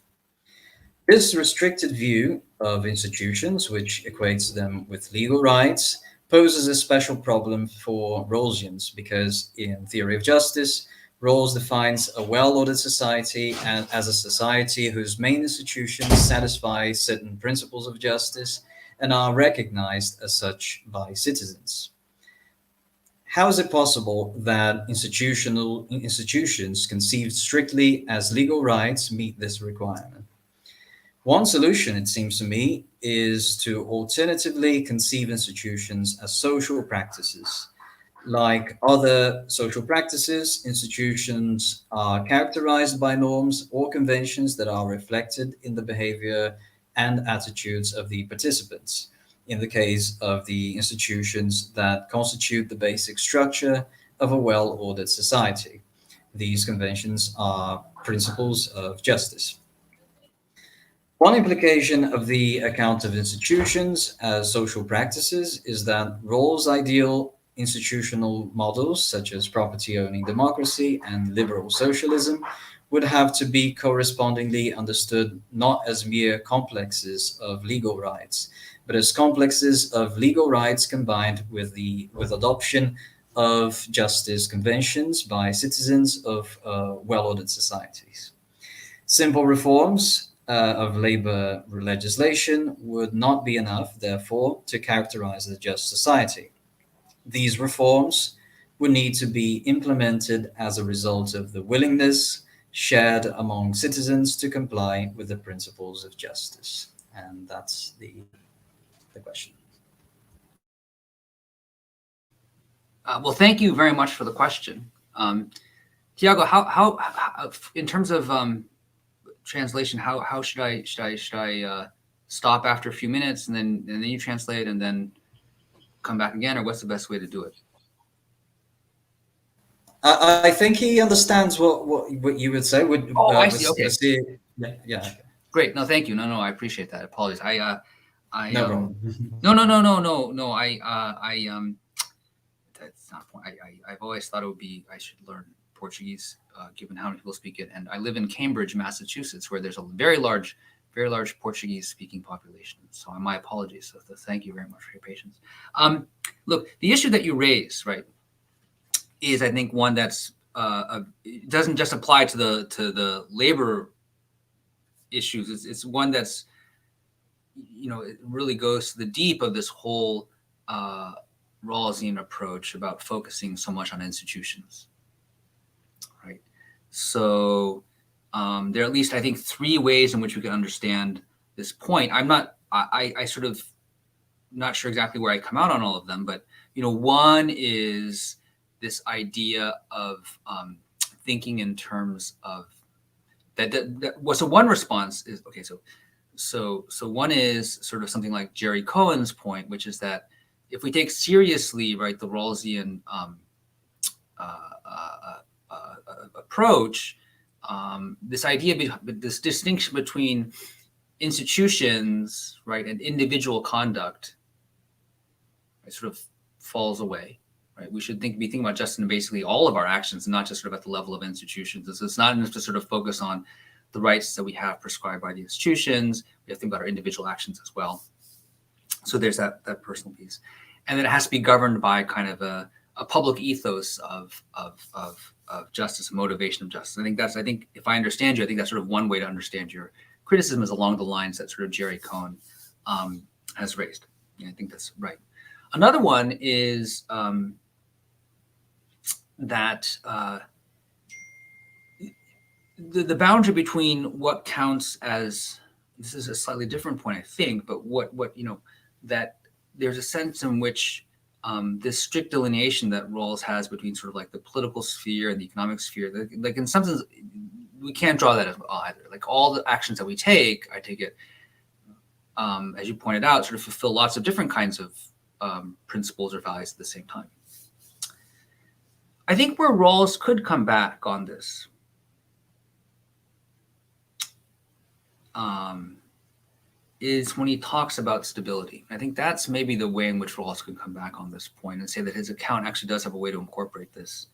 D: This restricted view of institutions, which equates them with legal rights, poses a special problem for Rawlsians because in theory of justice, Rawls defines a well-ordered society as a society whose main institutions satisfy certain principles of justice and are recognized as such by citizens. How is it possible that institutions conceived strictly as legal rights meet this requirement? One solution, it seems to me, is to alternatively conceive institutions as social practices. Like other social practices, institutions are characterized by norms or conventions that are reflected in the behavior and attitudes of the participants. In the case of the institutions that constitute the basic structure of a well-ordered society, these conventions are principles of justice. One implication of the account of institutions as social practices is that Rawls' ideal institutional models, such as property-owning democracy and liberal socialism, would have to be correspondingly understood not as mere complexes of legal rights, but as complexes of legal rights combined with adoption of justice conventions by citizens of well-ordered societies. Simple reforms of labor legislation would not be enough, therefore, to characterize a just society. These reforms would need to be implemented as a result of the willingness shared among citizens to comply with the principles of justice. And that's the question.
B: Well, thank you very much for the question. Tiago, how in terms of translation, how should I stop after a few minutes and then you translate and then come back again, or what's the best way to do it?
D: I think he understands what you would say.
B: I see. Okay.
D: Yeah. Okay.
B: Great. No, thank you. No, I appreciate that. Apologies.
D: No problem.
B: No. That's not a point. I've always thought I should learn Portuguese, given how many people speak it. And I live in Cambridge, Massachusetts, where there's a very large Portuguese-speaking population. So my apologies. So thank you very much for your patience. Look, the issue that you raise, right, is I think one that's it doesn't just apply to the labor issues. It's one that's, it really goes to the deep of this whole Rawlsian approach about focusing so much on institutions. So there are at least, I think, three ways in which we can understand this point. I sort of not sure exactly where I come out on all of them, but, one is this idea of thinking in terms of so one response is, okay, so one is sort of something like Jerry Cohen's point, which is that if we take seriously, right, the Rawlsian approach, this idea, this distinction between institutions, right, and individual conduct, right, sort of falls away, right? We should be thinking about justice in basically all of our actions, and not just sort of at the level of institutions. It's not enough to sort of focus on the rights that we have prescribed by the institutions. We have to think about our individual actions as well. So there's that personal piece, and then it has to be governed by kind of a public ethos of justice, motivation of justice. I think if I understand you, I think that's sort of one way to understand your criticism is along the lines that sort of Jerry Cohen has raised. Yeah, I think that's right. Another one is that the boundary between what counts as, this is a slightly different point, I think, but what that there's a sense in which this strict delineation that Rawls has between sort of like the political sphere and the economic sphere, like in some sense, we can't draw that as well either. Like all the actions that we take, I take it, as you pointed out, sort of fulfill lots of different kinds of principles or values at the same time. I think where Rawls could come back on this is when he talks about stability. I think that's maybe the way in which Rawls could come back on this point and say that his account actually does have a way to incorporate this,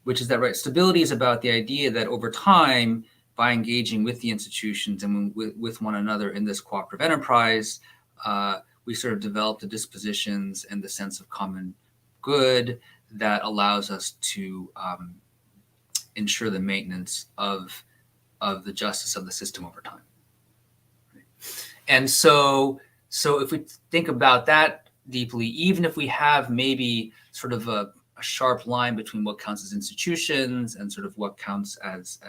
B: which is that, right, stability is about the idea that over time, by engaging with the institutions and with one another in this cooperative enterprise, we sort of develop the dispositions and the sense of common good that allows us to ensure the maintenance of the justice of the system over time. And so if we think about that deeply, even if we have maybe sort of a sharp line between what counts as institutions and sort of what counts as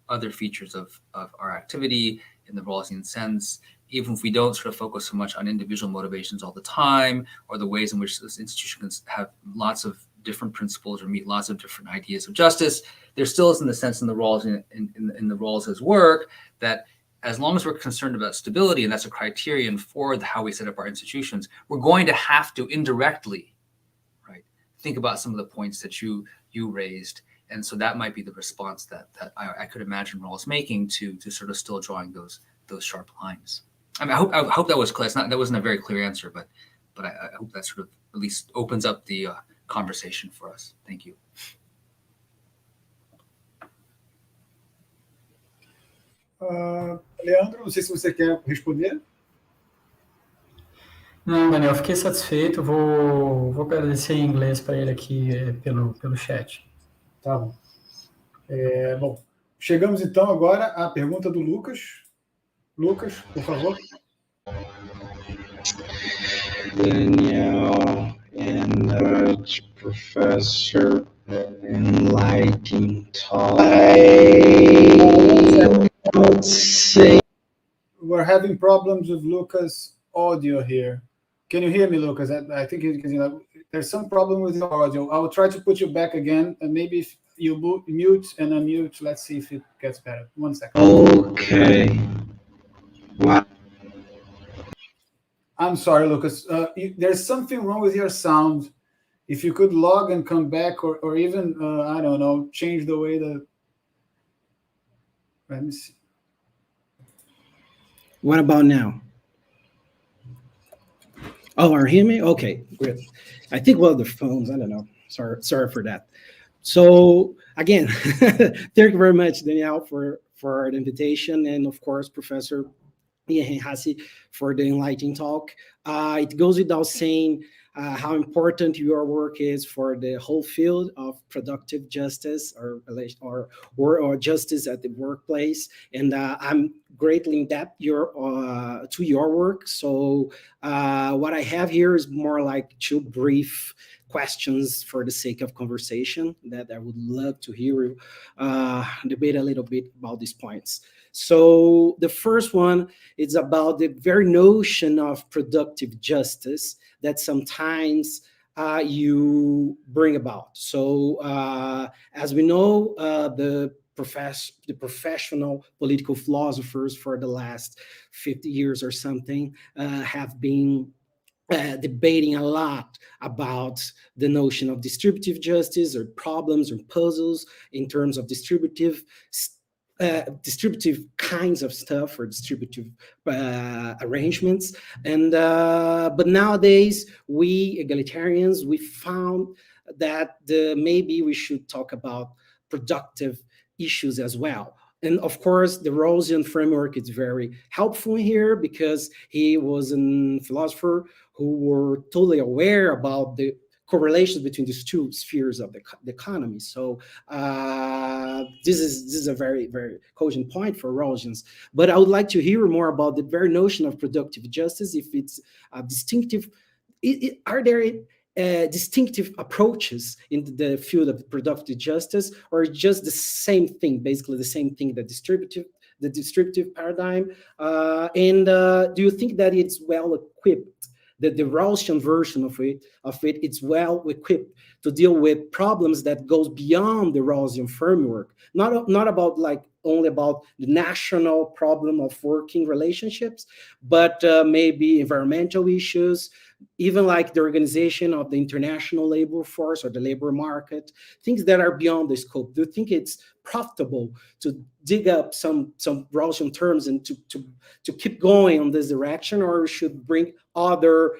B: other features of our activity in the Rawlsian sense, even if we don't sort of focus so much on individual motivations all the time, or the ways in which this institution can have lots of different principles or meet lots of different ideas of justice, there still isn't the sense in the Rawls's work that as long as we're concerned about stability, and that's a criterion for how we set up our institutions, we're going to have to indirectly, right, think about some of the points that you raised. And so that might be the response that I could imagine Rawls making to sort of still drawing those sharp lines. I mean, I hope that was clear. That wasn't a very clear answer, but I hope that sort of at least opens up the conversation for us. Thank you.
A: Leandro, não sei se você quer responder.
C: Não, Daniel, fiquei satisfeito. Vou agradecer em inglês para ele aqui pelo chat.
A: Tá bom. Bom, chegamos então agora à pergunta do Lucas. Lucas, por favor.
E: Daniel and Professor Enlightening Talk. I would say
A: We're having problems with Lucas' audio here. Can you hear me, Lucas? I think there's some problem with your audio. I will try to put you back again, and maybe if you mute and unmute, let's see if it gets better. 1 second.
E: okay. What?
A: I'm sorry, Lucas. There's something wrong with your sound. If you could log and come back, or even, I don't know, change the way that... Let me see.
E: What about now? Oh, are you hearing me? Okay, great. I think one of the phones, I don't know. Sorry for that. So again, thank you very much, Danielle, for the invitation, and of course, Professor Nien-he Hsieh for the enlightening talk. It goes without saying how important your work is for the whole field of productive justice or justice at the workplace, and I'm greatly indebted to your work. So what I have here is more like 2 brief questions for the sake of conversation that I would love to hear you debate a little bit about these points. So the first one is about the very notion of productive justice that sometimes you bring about. So as we know, the professional political philosophers for the last 50 years or something have been debating a lot about the notion of distributive justice or problems or puzzles in terms of distributive kinds of stuff or distributive arrangements. And but nowadays, we egalitarians, we found that maybe we should talk about productive issues as well. And of course, the Rawlsian framework is very helpful here because he was a philosopher who were totally aware about the correlations between these 2 spheres of the economy. So this is a very, very cogent point for Rawlsians. But I would like to hear more about the very notion of productive justice, if it's distinctive. Are there distinctive approaches in the field of productive justice, or just the same thing, basically the same thing, the distributive paradigm? And do you think that it's well equipped, that the Rawlsian version of it it's well equipped to deal with problems that goes beyond the Rawlsian framework, not about only about the national problem of working relationships, but maybe environmental issues, even like the organization of the international labor force or the labor market, things that are beyond the scope. Do you think it's profitable to dig up some Rawlsian terms and to keep going on this direction, or we should bring other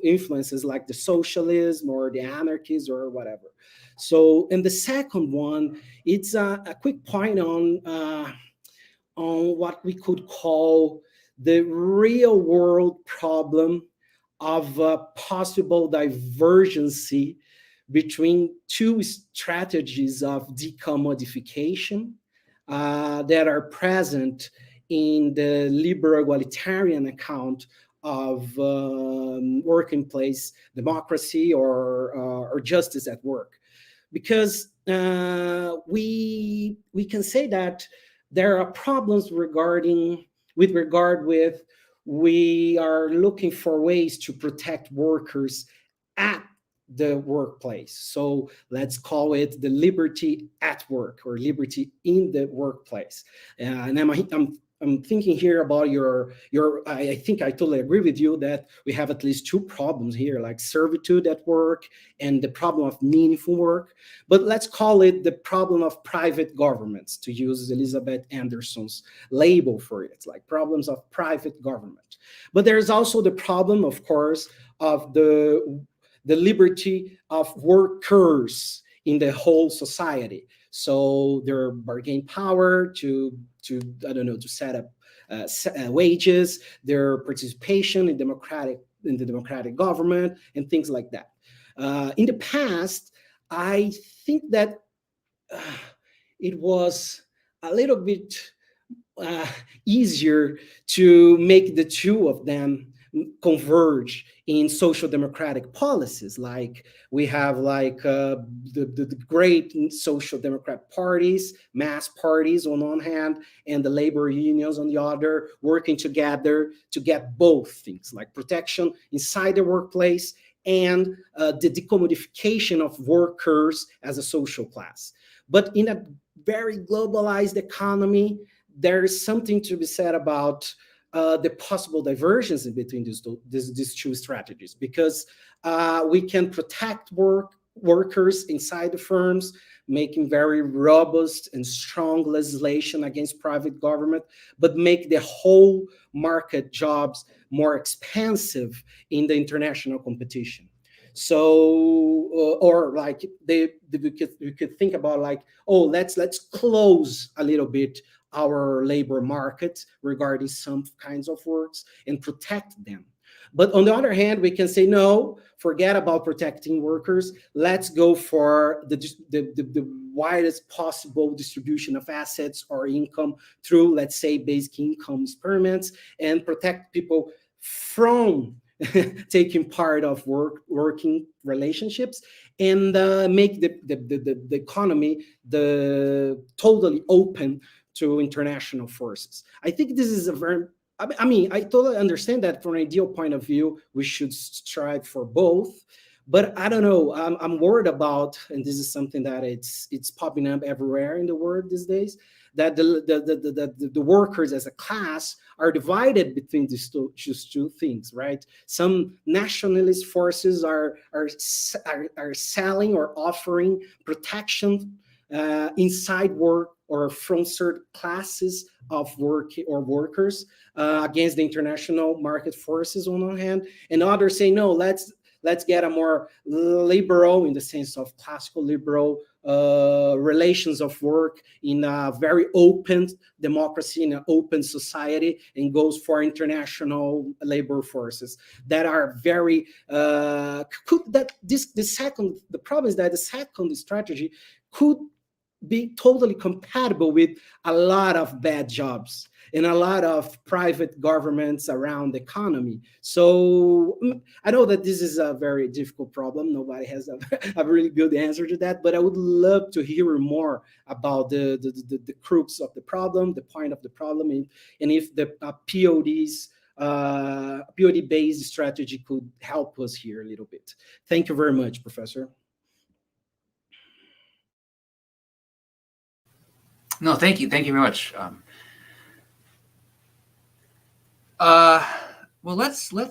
E: influences like the socialism or the anarchies or whatever? So, and the second one, it's a quick point on what we could call the real world problem of possible divergency between two strategies of decommodification that are present in the liberal egalitarian account of working place democracy or justice at work. Because we can say that there are problems with we are looking for ways to protect workers at the workplace. So let's call it the liberty at work or liberty in the workplace. And I'm thinking here about your. I think I totally agree with you that we have at least two problems here, like servitude at work and the problem of meaningful work. But let's call it the problem of private governments, to use Elizabeth Anderson's label for it, like problems of private government. But there's also the problem, of course, of the liberty of workers in the whole society. So their bargaining power to set up wages, their participation in the democratic government, and things like that. In the past, I think that it was a little bit easier to make the two of them converge in social democratic policies. Like we have the great social democrat parties, mass parties on one hand, and the labor unions on the other, working together to get both things, like protection inside the workplace and the decommodification of workers as a social class. But in a very globalized economy, there is something to be said about the possible divergence in between these two strategies, because we can protect workers inside the firms, making very robust and strong legislation against private government, but make the whole market jobs more expensive in the international competition. So, or like we could think about like, oh, let's close a little bit our labor market regarding some kinds of works and protect them. But on the other hand, we can say, no, forget about protecting workers. Let's go for the widest possible distribution of assets or income through, let's say, basic income experiments, and protect people from taking part of working relationships, and make the economy totally open to international forces. I think this is I totally understand that from an ideal point of view, we should strive for both. But I don't know, I'm worried about, and this is something that it's popping up everywhere in the world these days, that the workers as a class are divided between these two things, right? Some nationalist forces are selling or offering protection inside work or from certain classes of workers against the international market forces on one hand, and others say, no, let's get a more liberal, in the sense of classical liberal relations of work in a very open democracy, in an open society, and goes for international labor forces that are very the problem is that the second strategy could be totally compatible with a lot of bad jobs and a lot of private governments around the economy. So I know that this is a very difficult problem. Nobody has a really good answer to that, but I would love to hear more about the crux of the problem, the point of the problem, and if the POD-based strategy could help us here a little bit. Thank you very much, Professor.
B: No, thank you very much. Well, let's they're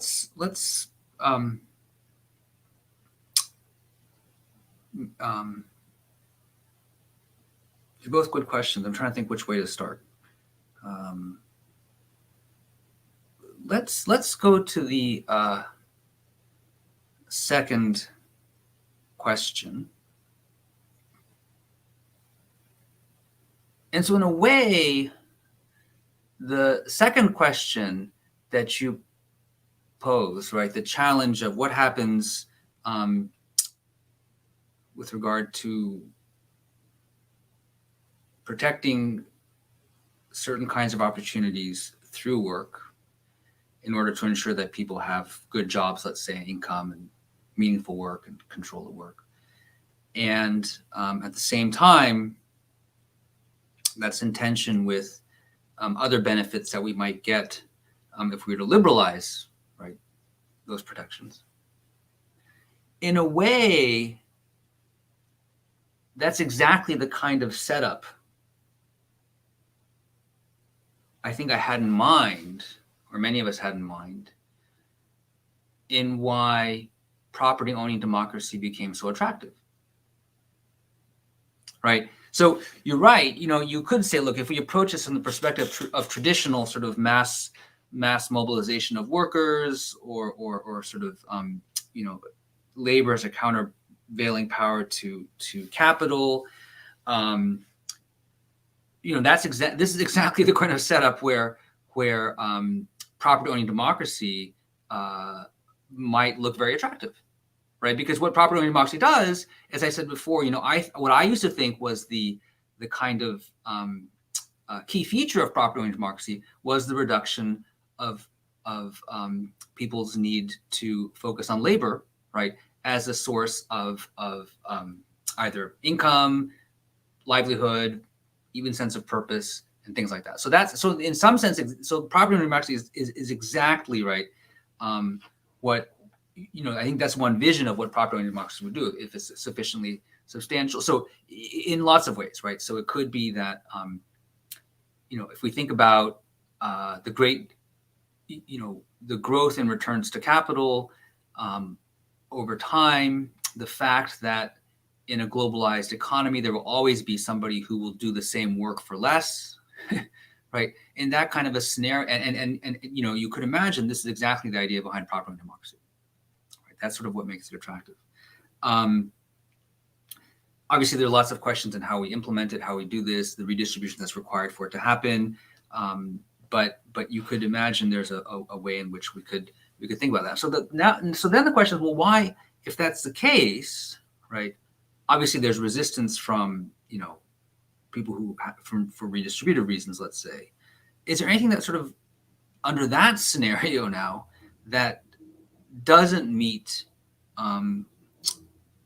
B: both good questions. I'm trying to think which way to start. Let's go to the second question. And so in a way, the second question that you pose, right, the challenge of what happens with regard to protecting certain kinds of opportunities through work in order to ensure that people have good jobs, let's say, income and meaningful work and control of work. And at the same time, that's in tension with other benefits that we might get if we were to liberalize, right, those protections. In a way, that's exactly the kind of setup I think I had in mind, or many of us had in mind, in why property owning democracy became so attractive, right? So you're right. You could say, look, if we approach this from the perspective of traditional sort of mass mobilization of workers, or sort of labor as a countervailing power to capital, this is exactly the kind of setup where property owning democracy might look very attractive, right? Because what property owning democracy does, as I said before, what I used to think was the kind of key feature of property owning democracy was the reduction of people's need to focus on labor, right, as a source of either income, livelihood, even sense of purpose, and things like that. So in some sense, property owning democracy is exactly right. What I think that's one vision of what property owning democracy would do if it's sufficiently substantial. So in lots of ways, right? So it could be that if we think about the great, the growth in returns to capital over time, the fact that in a globalized economy, there will always be somebody who will do the same work for less, right? In that kind of a scenario, and you could imagine this is exactly the idea behind property owning democracy. Right? That's sort of what makes it attractive. Obviously, there are lots of questions on how we implement it, how we do this, the redistribution that's required for it to happen. But you could imagine there's a way in which we could think about that. So then the question is, well, why, if that's the case, right? Obviously, there's resistance from people who for redistributive reasons, let's say. Is there anything that sort of under that scenario now that doesn't meet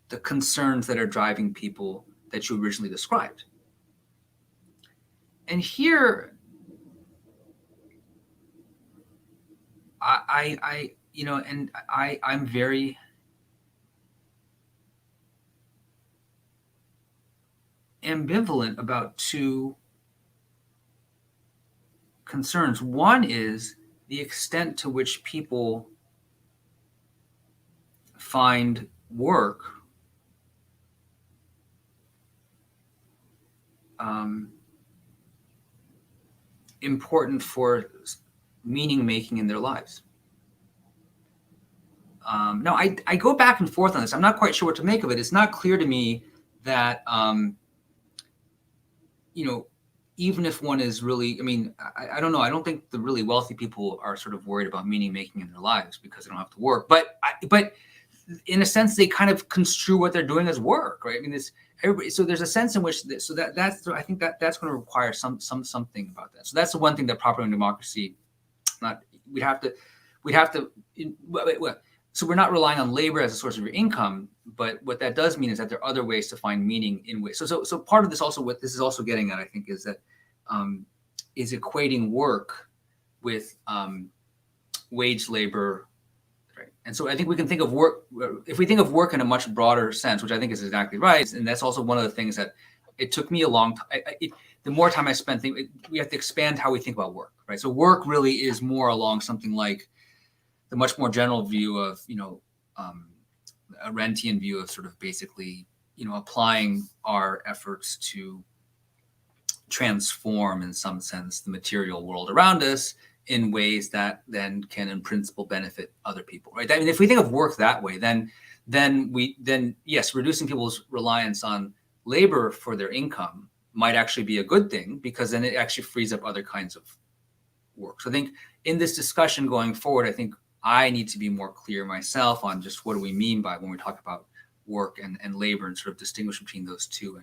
B: the concerns that are driving people that you originally described? And here, I'm very ambivalent about two concerns. One is the extent to which people find work important for meaning making in their lives. Now, I go back and forth on this. I'm not quite sure what to make of it. It's not clear to me that even if one is really, I don't know. I don't think the really wealthy people are sort of worried about meaning making in their lives because they don't have to work. But in a sense, they kind of construe what they're doing as work, right? Everybody. So there's a sense in which that's I think that's going to require something about that. So that's the one thing that property owning democracy, we'd have to. So we're not relying on labor as a source of your income, but what that does mean is that there are other ways to find meaning in ways. So part of this also, what this is also getting at, I think, is that is equating work with wage labor, right? And so I think we can think of work, if we think of work in a much broader sense, which I think is exactly right, and that's also one of the things that it took me a long time. The more time I spent thinking, we have to expand how we think about work, right? So work really is more along something like the much more general view of, a Rentian view of sort of basically, applying our efforts to transform in some sense the material world around us in ways that then can in principle benefit other people, right? I mean, if we think of work that way, then yes, reducing people's reliance on labor for their income might actually be a good thing, because then it actually frees up other kinds of work. So I think in this discussion going forward, I think I need to be more clear myself on just what do we mean by when we talk about work and labor, and sort of distinguish between those two,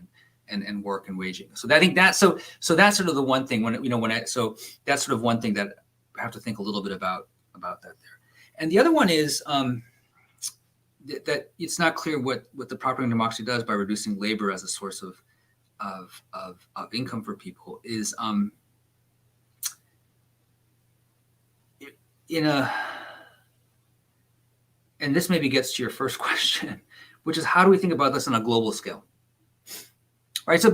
B: and work and waging. So I think that's so that's sort of the one thing so that's sort of one thing that I have to think a little bit about that there. And the other one is that it's not clear what the propagating democracy does by reducing labor as a source of income for people is and this maybe gets to your first question, which is how do we think about this on a global scale? Right. So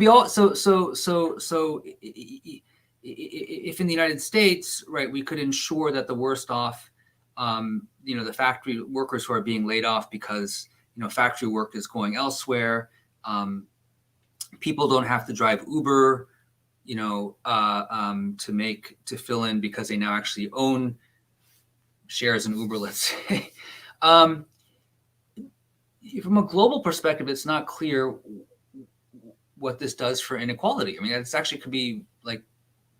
B: if in the United States, right, we could ensure that the worst off, the factory workers who are being laid off because factory work is going elsewhere, people don't have to drive Uber, to fill in because they now actually own shares in Uber, let's say. From a global perspective, it's not clear what this does for inequality. I mean, it's actually could be like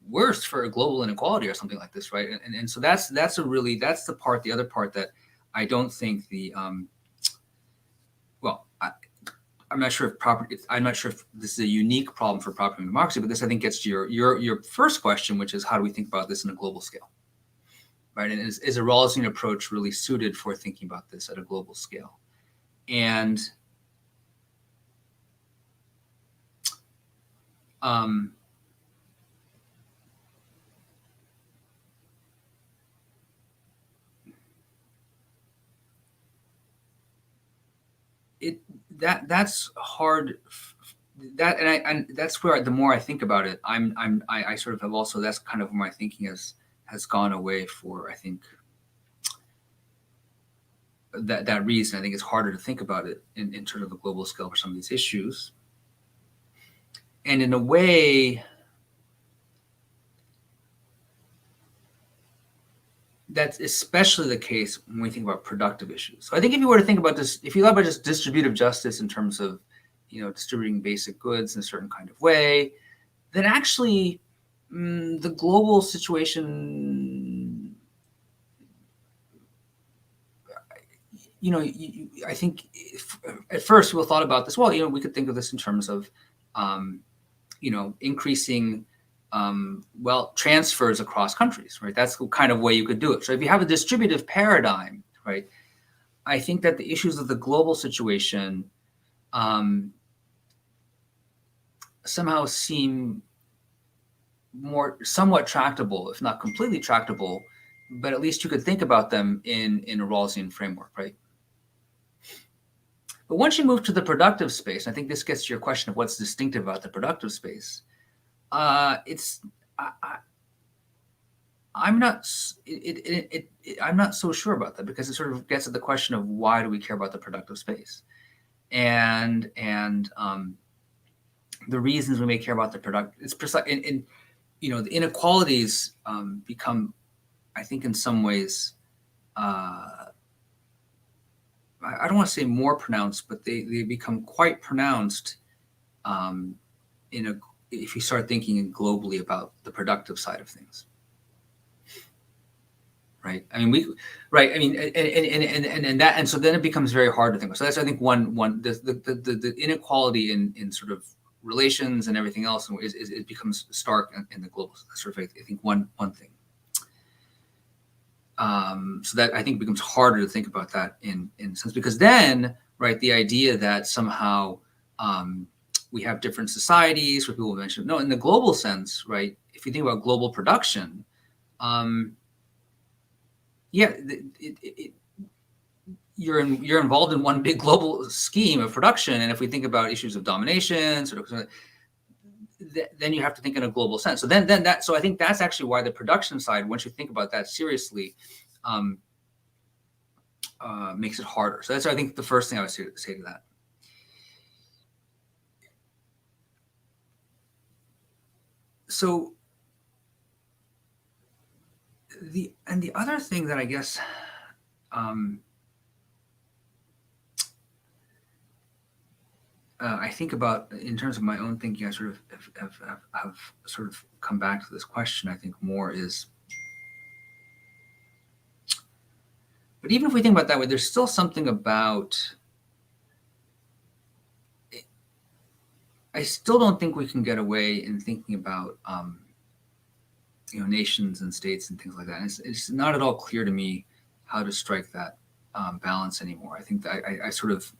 B: worse for a global inequality or something like this, right? And so that's the other part that I don't think I'm not sure if this is a unique problem for property and democracy, but this I think gets to your first question, which is how do we think about this in a global scale, right? And is a Rawlsian approach really suited for thinking about this at a global scale? And that's hard. And that's where the more I think about it, I sort of have also, that's kind of where my thinking has gone away for, I think, that reason. I think it's harder to think about it in terms of a global scale for some of these issues. And in a way, that's especially the case when we think about productive issues. So I think if you were to think about this, if you thought about just distributive justice in terms of, distributing basic goods in a certain kind of way, then actually the global situation, I think at first people thought about this, well, we could think of this in terms of, increasing transfers across countries, right? That's the kind of way you could do it. So if you have a distributive paradigm, right, I think that the issues of the global situation somehow seem somewhat tractable, if not completely tractable, but at least you could think about them in a Rawlsian framework, right? But once you move to the productive space, I think this gets to your question of what's distinctive about the productive space. I'm not so sure about that, because it sort of gets at the question of why do we care about the productive space, and the reasons we may care about the productive. It's precise, and the inequalities become, I think, in some ways, I don't want to say more pronounced, but they become quite pronounced if you start thinking globally about the productive side of things, right? I mean, and so then it becomes very hard to think about. So that's, I think, the inequality in sort of relations and everything else it becomes stark in the global. That's sort of, I think, one thing. So that, I think, becomes harder to think about that in a sense, because then, right, the idea that somehow we have different societies, where people mention, no, in the global sense, right, if you think about global production, you're involved in one big global scheme of production, and if we think about issues of domination, then you have to think in a global sense. So so I think that's actually why the production side, once you think about that seriously, makes it harder. So that's, I think, the first thing I would say to that. So the other thing that I guess I think about, in terms of my own thinking, I sort of have sort of come back to this question. I think more is, but even if we think about it that way, there's still something about, I still don't think we can get away in thinking about, nations and states and things like that. And it's not at all clear to me how to strike that balance anymore. I think that I'm sort of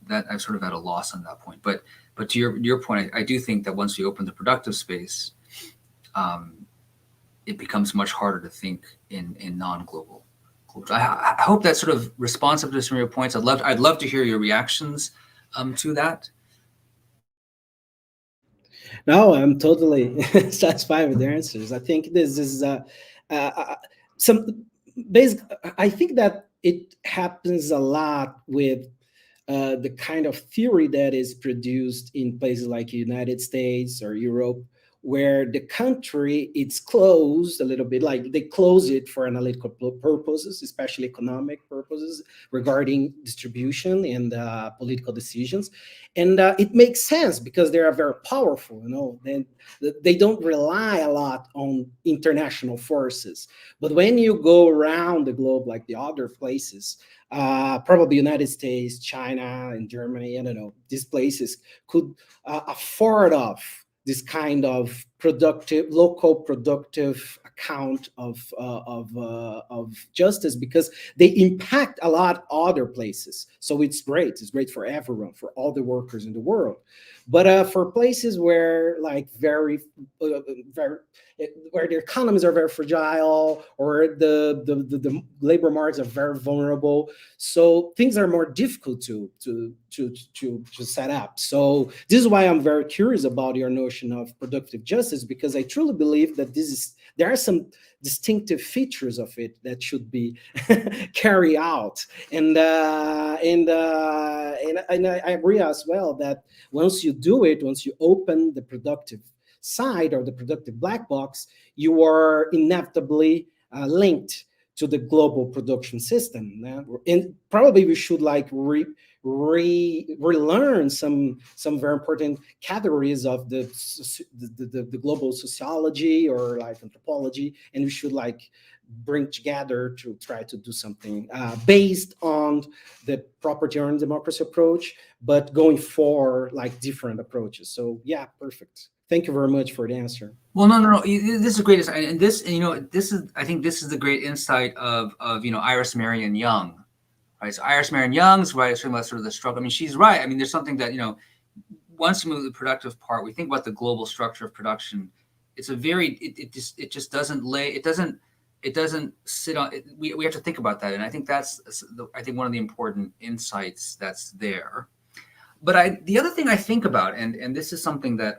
B: at a loss on that point. But to your point, I do think that once we open the productive space, it becomes much harder to think in non-global. I hope that's sort of responsive to some of your points. I'd love to hear your reactions to that.
E: No, I'm totally satisfied with their answers. I think this is some basic. I think that it happens a lot with the kind of theory that is produced in places like United States or Europe, where the country it's closed a little bit, like they close it for analytical purposes, especially economic purposes regarding distribution and political decisions. And it makes sense because they are very powerful, and they don't rely a lot on international forces. But when you go around the globe, like the other places, probably United States, China, and Germany, I don't know, these places could afford off this kind of local productive account of justice, because they impact a lot other places. So it's great. It's great for everyone, for all the workers in the world. But for places where like very where the economies are very fragile, or the labor markets are very vulnerable, so things are more difficult to set up. So this is why I'm very curious about your notion of productive justice, because I truly believe that there are some distinctive features of it that should be carried out. And I agree as well that once you do it, once you open the productive side or the productive black box, you are inevitably linked to the global production system. And probably we should like relearn some very important categories of the global sociology or like anthropology, and we should like bring together to try to do something based on the property-oriented democracy approach, but going for like different approaches. So yeah, perfect. Thank you very much for the answer.
B: Well, no. This is a great insight, and I think this is the great insight of Iris Marion Young, right? So Iris Marion Young's right, talking about sort of the struggle. I mean, she's right. I mean, there's something that once you move to the productive part, we think about the global structure of production. It's a very it just doesn't sit on. We have to think about that, and I think that's one of the important insights that's there. But the other thing I think about, and this is something that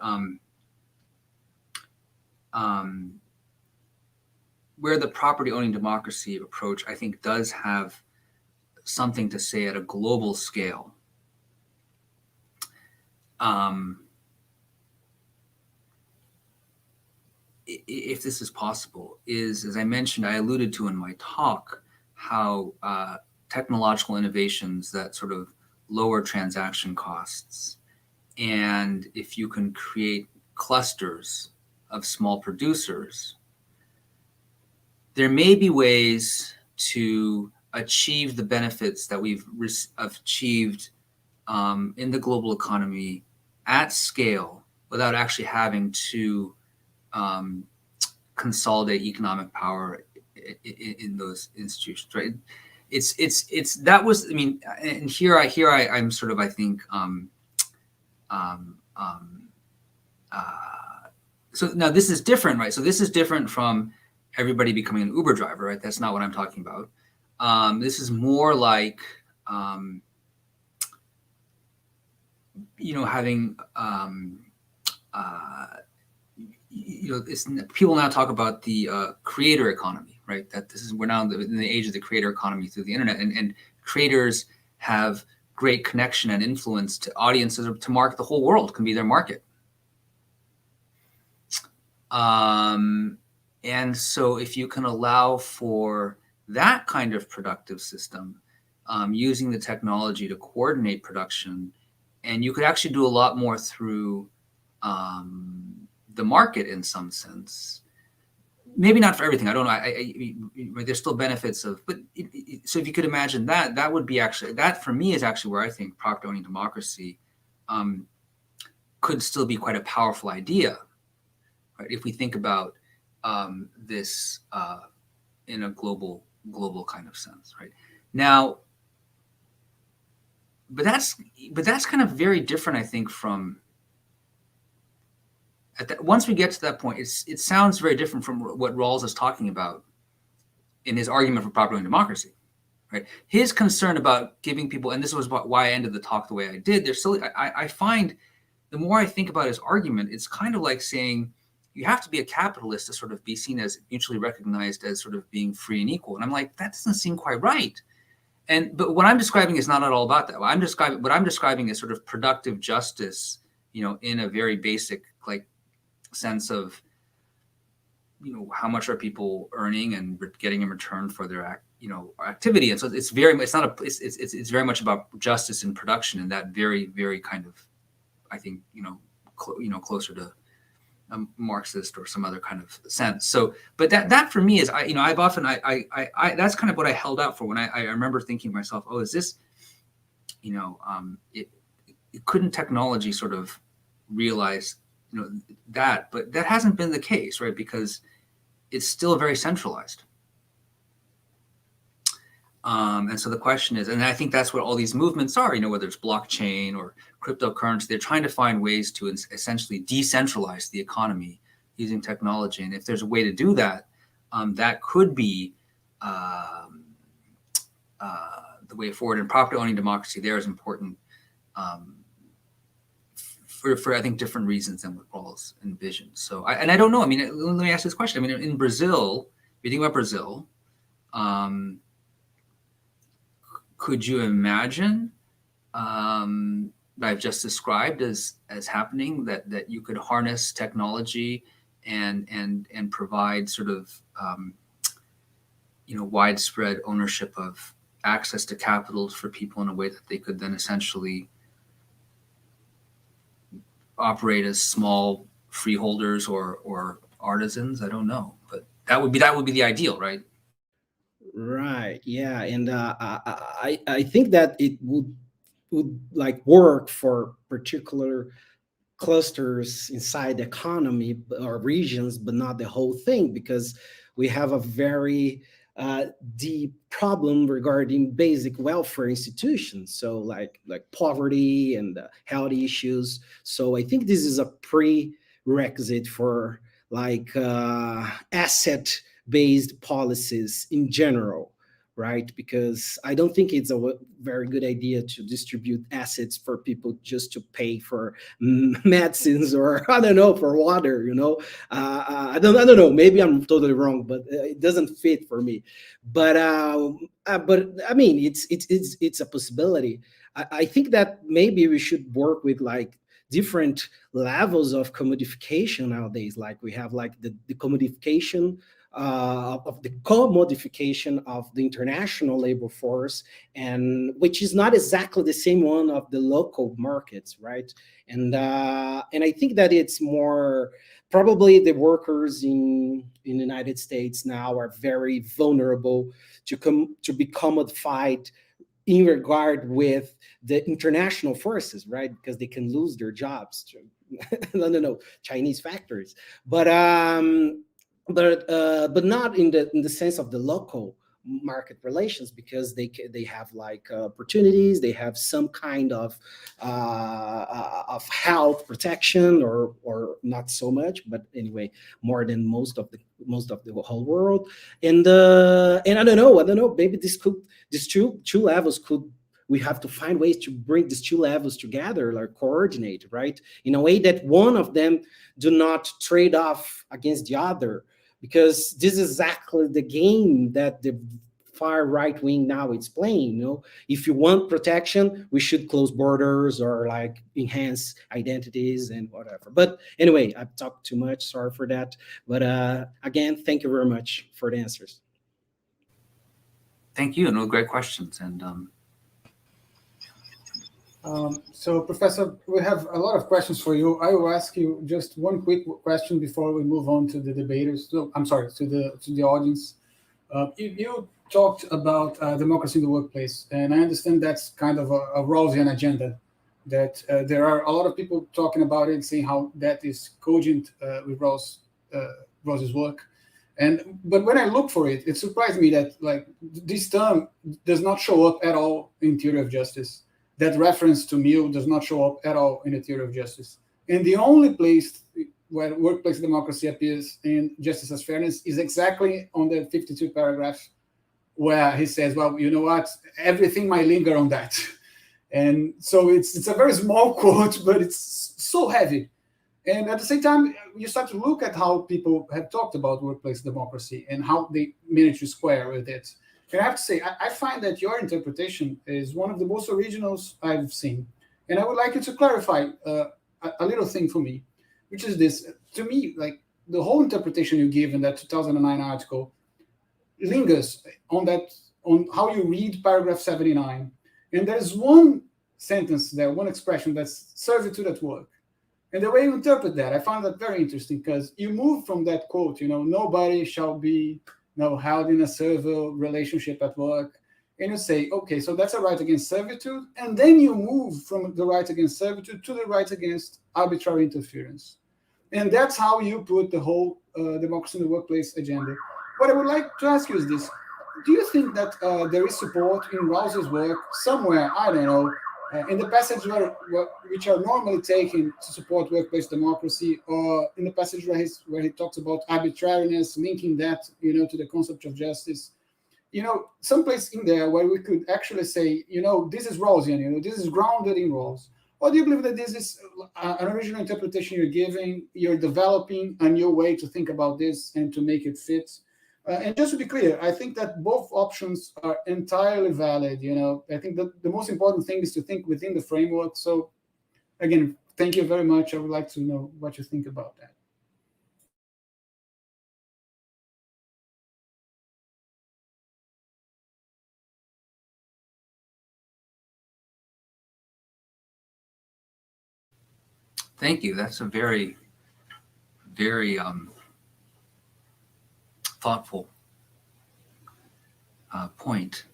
B: where the property-owning democracy approach, I think, does have something to say at a global scale. If this is possible, is, as I mentioned, I alluded to in my talk, how technological innovations that sort of lower transaction costs, and if you can create clusters of small producers, there may be ways to achieve the benefits that we've achieved in the global economy at scale without actually having to consolidate economic power in those institutions, right? It's that was, I mean, and here I'm sort of, I think, so now this is different, right? So this is different from everybody becoming an Uber driver, right? That's not what I'm talking about. This is more like, having, people now talk about the creator economy, right? That we're now in the age of the creator economy through the internet, and creators have great connection and influence to audiences, or to market the whole world, can be their market. And so if you can allow for that kind of productive system, using the technology to coordinate production And you could actually do a lot more through the market in some sense. Maybe not for everything. I don't know. There's still benefits of, but so if you could imagine that, that would be actually, that for me is actually where I think property owning democracy could still be quite a powerful idea, right? If we think about this in a global kind of sense, right? Now, but that's kind of very different, I think, from once we get to that point, it sounds very different from what Rawls is talking about in his argument for property owning democracy, right? His concern about giving people, and this was why I ended the talk the way I did. There's still, I find, the more I think about his argument, it's kind of like saying you have to be a capitalist to sort of be seen as mutually recognized as sort of being free and equal. And I'm like, that doesn't seem quite right. But what I'm describing is not at all about that. What I'm describing is sort of productive justice, in a very basic sense of, how much are people earning and getting in return for their activity. And so it's very much about justice in production, and that very, very kind of, I think, closer to a Marxist or some other kind of sense. So, but that for me is, I've often, that's kind of what I held out for when I remember thinking to myself, oh, is this, couldn't technology sort of realize, that, but that hasn't been the case, right? Because it's still very centralized. And so the question is, and I think that's what all these movements are, whether it's blockchain or cryptocurrency, they're trying to find ways to essentially decentralize the economy using technology. And if there's a way to do that, that could be the way forward. And property owning democracy there is important for I think different reasons than what Rawls envisioned. So, I don't know. I mean, let me ask this question. I mean, in Brazil, if you think about Brazil, could you imagine that I've just described as happening, that you could harness technology and provide sort of widespread ownership of access to capital for people in a way that they could then essentially operate as small freeholders or artisans? I don't know, but that would be the ideal, right?
E: Right. Yeah. And I think that it would work for particular clusters inside the economy or regions, but not the whole thing, because we have a very deep problem regarding basic welfare institutions. So like poverty and health issues. So I think this is a prerequisite for asset-based policies in general, right? Because I don't think it's a very good idea to distribute assets for people just to pay for medicines or, I don't know, for water, I don't know, maybe I'm totally wrong, but it doesn't fit for me. But I mean, it's a possibility. I think that maybe we should work with different levels of commodification nowadays. Like we have the commodification of the commodification of the international labor force, and which is not exactly the same one of the local markets, right? And I think that it's more probably the workers in the United States now are very vulnerable to be commodified in regard with the international forces, right? Because they can lose their jobs to no, Chinese factories, but not in the sense of the local market relations, because they have opportunities, they have some kind of health protection, or not so much, but anyway, more than most of the whole world. And I don't know, maybe these two levels we have to find ways to bring these two levels together, coordinate, right? In a way that one of them do not trade off against the other, because this is exactly the game that the far right wing now is playing. If you want protection, we should close borders or enhance identities and whatever. But anyway, I've talked too much. Sorry for that. But again, thank you very much for the answers.
B: Thank you. No, great questions. And
A: So, Professor, we have a lot of questions for you. I will ask you just one quick question before we move on to the debaters. So, I'm sorry, to the audience. You talked about democracy in the workplace, and I understand that's kind of a Rawlsian agenda. That there are a lot of people talking about it, saying how that is cogent with Rawls's work. But when I look for it, it surprised me that like this term does not show up at all in theory of justice. That reference to Mill does not show up at all in the theory of justice. And the only place where workplace democracy appears in Justice as Fairness is exactly on the 52 paragraph where he says, well, you know what, everything might linger on that. And so it's a very small quote, but it's so heavy. And at the same time, you start to look at how people have talked about workplace democracy and how they manage to square with it. And I have to say, I find that your interpretation is one of the most originals I've seen. And I would like you to clarify a little thing for me, which is this. To me, like the whole interpretation you give in that 2009 article lingers on how you read paragraph 79. And there's one sentence there, one expression that's servitude at work. And the way you interpret that, I found that very interesting because you move from that quote, nobody shall be held in a servile relationship at work. And you say, okay, so that's a right against servitude. And then you move from the right against servitude to the right against arbitrary interference. And that's how you put the whole democracy in the workplace agenda. What I would like to ask you is this. Do you think that there is support in Rawls's work somewhere, I don't know, in the passage which are normally taken to support workplace democracy, or in the passage where he talks about arbitrariness, linking that, to the concept of justice, someplace in there where we could actually say, this is Rawlsian, this is grounded in Rawls? Or do you believe that this is an original interpretation you're developing a new way to think about this and to make it fit? And just to be clear, I think that both options are entirely valid. I think that the most important thing is to think within the framework. So again, thank you very much. I would like to know what you think about that.
B: Thank you. That's a very, very thoughtful point.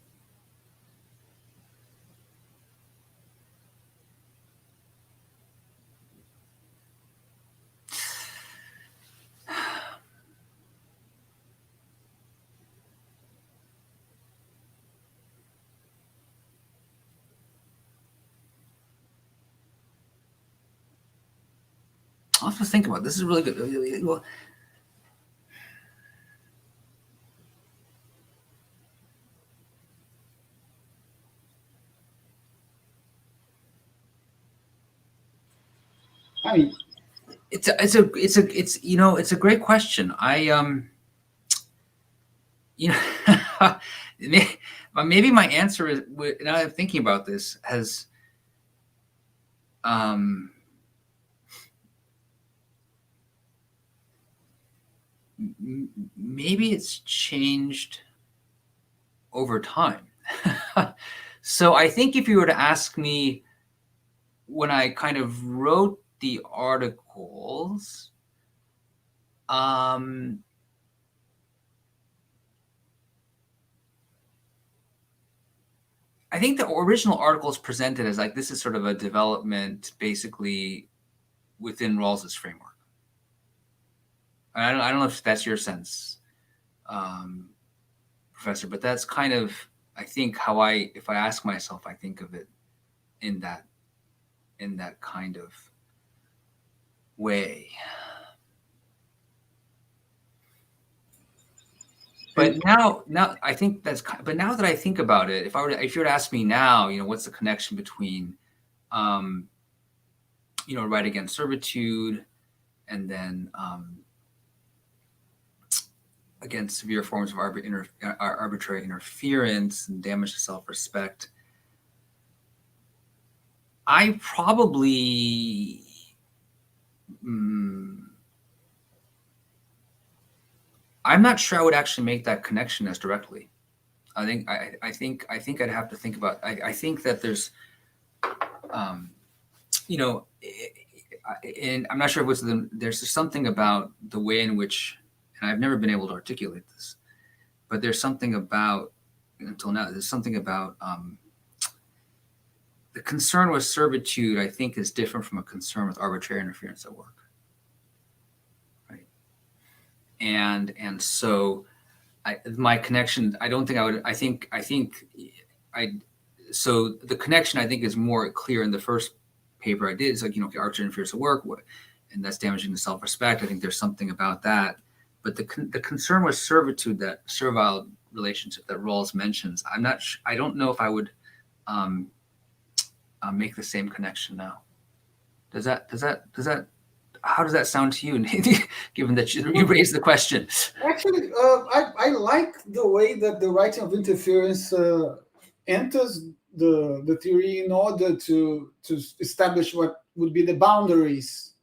B: I'll have to think about it. This is really good. Well,
A: I mean,
B: it's a great question. Maybe my answer is, now that I'm thinking about this, has maybe it's changed over time. So I think if you were to ask me when I kind of wrote the articles, I think the original articles presented as like, this is sort of a development basically within Rawls's framework. I don't know if that's your sense, Professor, but that's kind of, I think, how if I ask myself, I think of it in that kind of way. But now I think but now that I think about it, if you were to ask me now, what's the connection between, right against servitude and then, against severe forms of arbitrary interference and damage to self-respect, I probably I'm not sure I would actually make that connection as directly. I think I'd have to think about. I think that there's you know, and I'm not sure if it's there's something about the way in which, and I've never been able to articulate this, but there's something about, until now, there's something about the concern with servitude, I think, is different from a concern with arbitrary interference at work. Right. And so my connection, I don't think I would, so the connection I think is more clear in the first paper I did. It's like, you know, arbitrary interference at work, and that's damaging to self-respect. I think there's something about that. But the concern with servitude, that servile relationship that Rawls mentions, I don't know if I would make the same connection now. How does that sound to you, given that you raised the question?
A: Actually, I like the way that the writing of interference enters the theory in order to establish what would be the boundaries,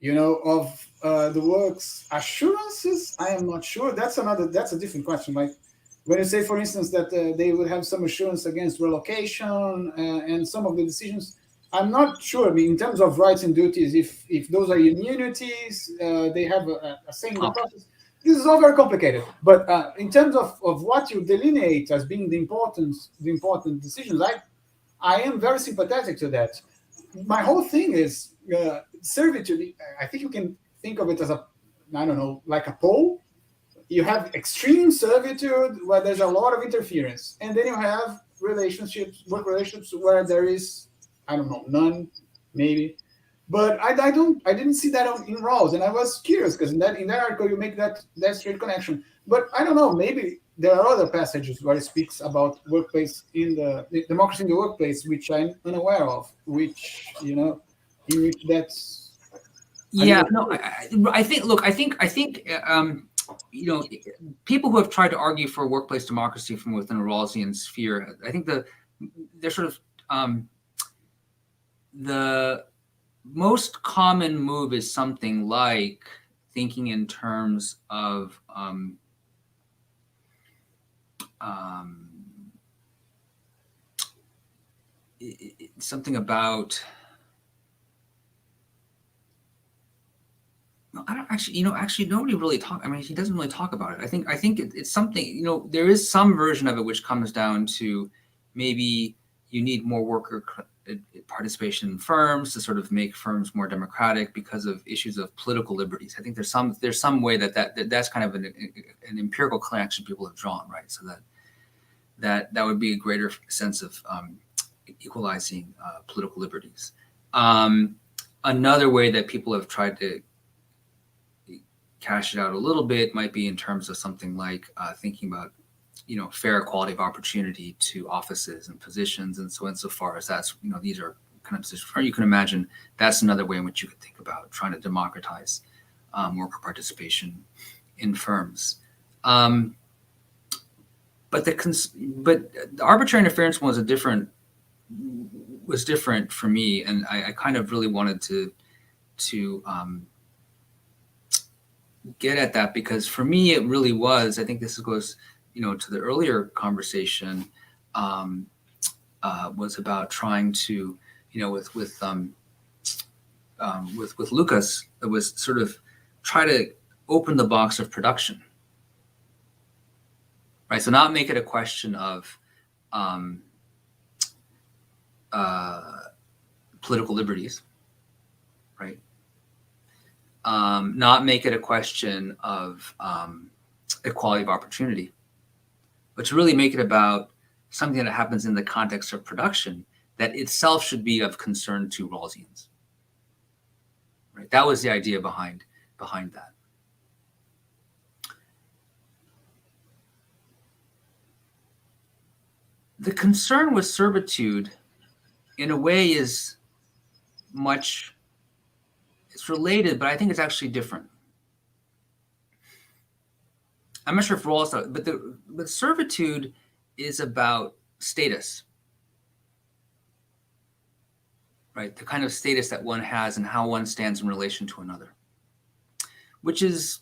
A: you know, of the work's assurances. I am not sure. That's a different question. Like when you say, for instance, that they would have some assurance against relocation and some of the decisions, I'm not sure. I mean, in terms of rights and duties, if those are immunities, they have a say in the process. This is all very complicated. But in terms of what you delineate as being the important decisions, I am very sympathetic to that. My whole thing is servitude. I think you can think of it as like a pole. You have extreme servitude where there's a lot of interference, and then you have work relationships where there is, none, maybe. But I didn't see that in Rawls, and I was curious because in that article you make that straight connection. But I don't know, maybe there are other passages where it speaks about workplace in the democracy in the workplace, which I'm unaware of, which, you know, in which that's.
B: I think you know, people who have tried to argue for workplace democracy from within a Rawlsian sphere, I think they're sort of the most common move is something like thinking in terms of something about. No, I don't actually nobody really talk. I mean, he doesn't really talk about it. I think it's something, you know, there is some version of it which comes down to maybe you need more worker participation in firms to sort of make firms more democratic because of issues of political liberties. I think there's some way that's kind of an empirical connection people have drawn, right? So that would be a greater sense of equalizing political liberties. Another way that people have tried to cash it out a little bit might be in terms of something like thinking about, you know, fair equality of opportunity to offices and positions, and so insofar as that's, you know, these are kind of positions. You can imagine that's another way in which you could think about trying to democratize worker participation in firms. But the arbitrary interference one was different for me, and I kind of really wanted to get at that, because for me it really was, I think this goes, you know, to the earlier conversation, was about trying to, you know, with Lucas, it was sort of try to open the box of production, right? So not make it a question of political liberties, right? Not make it a question of equality of opportunity, but to really make it about something that happens in the context of production that itself should be of concern to Rawlsians. Right? That was the idea behind that. The concern with servitude, in a way, is it's related, but I think it's actually different. I'm not sure if Rawls thought, but servitude is about status, right? The kind of status that one has and how one stands in relation to another, which is,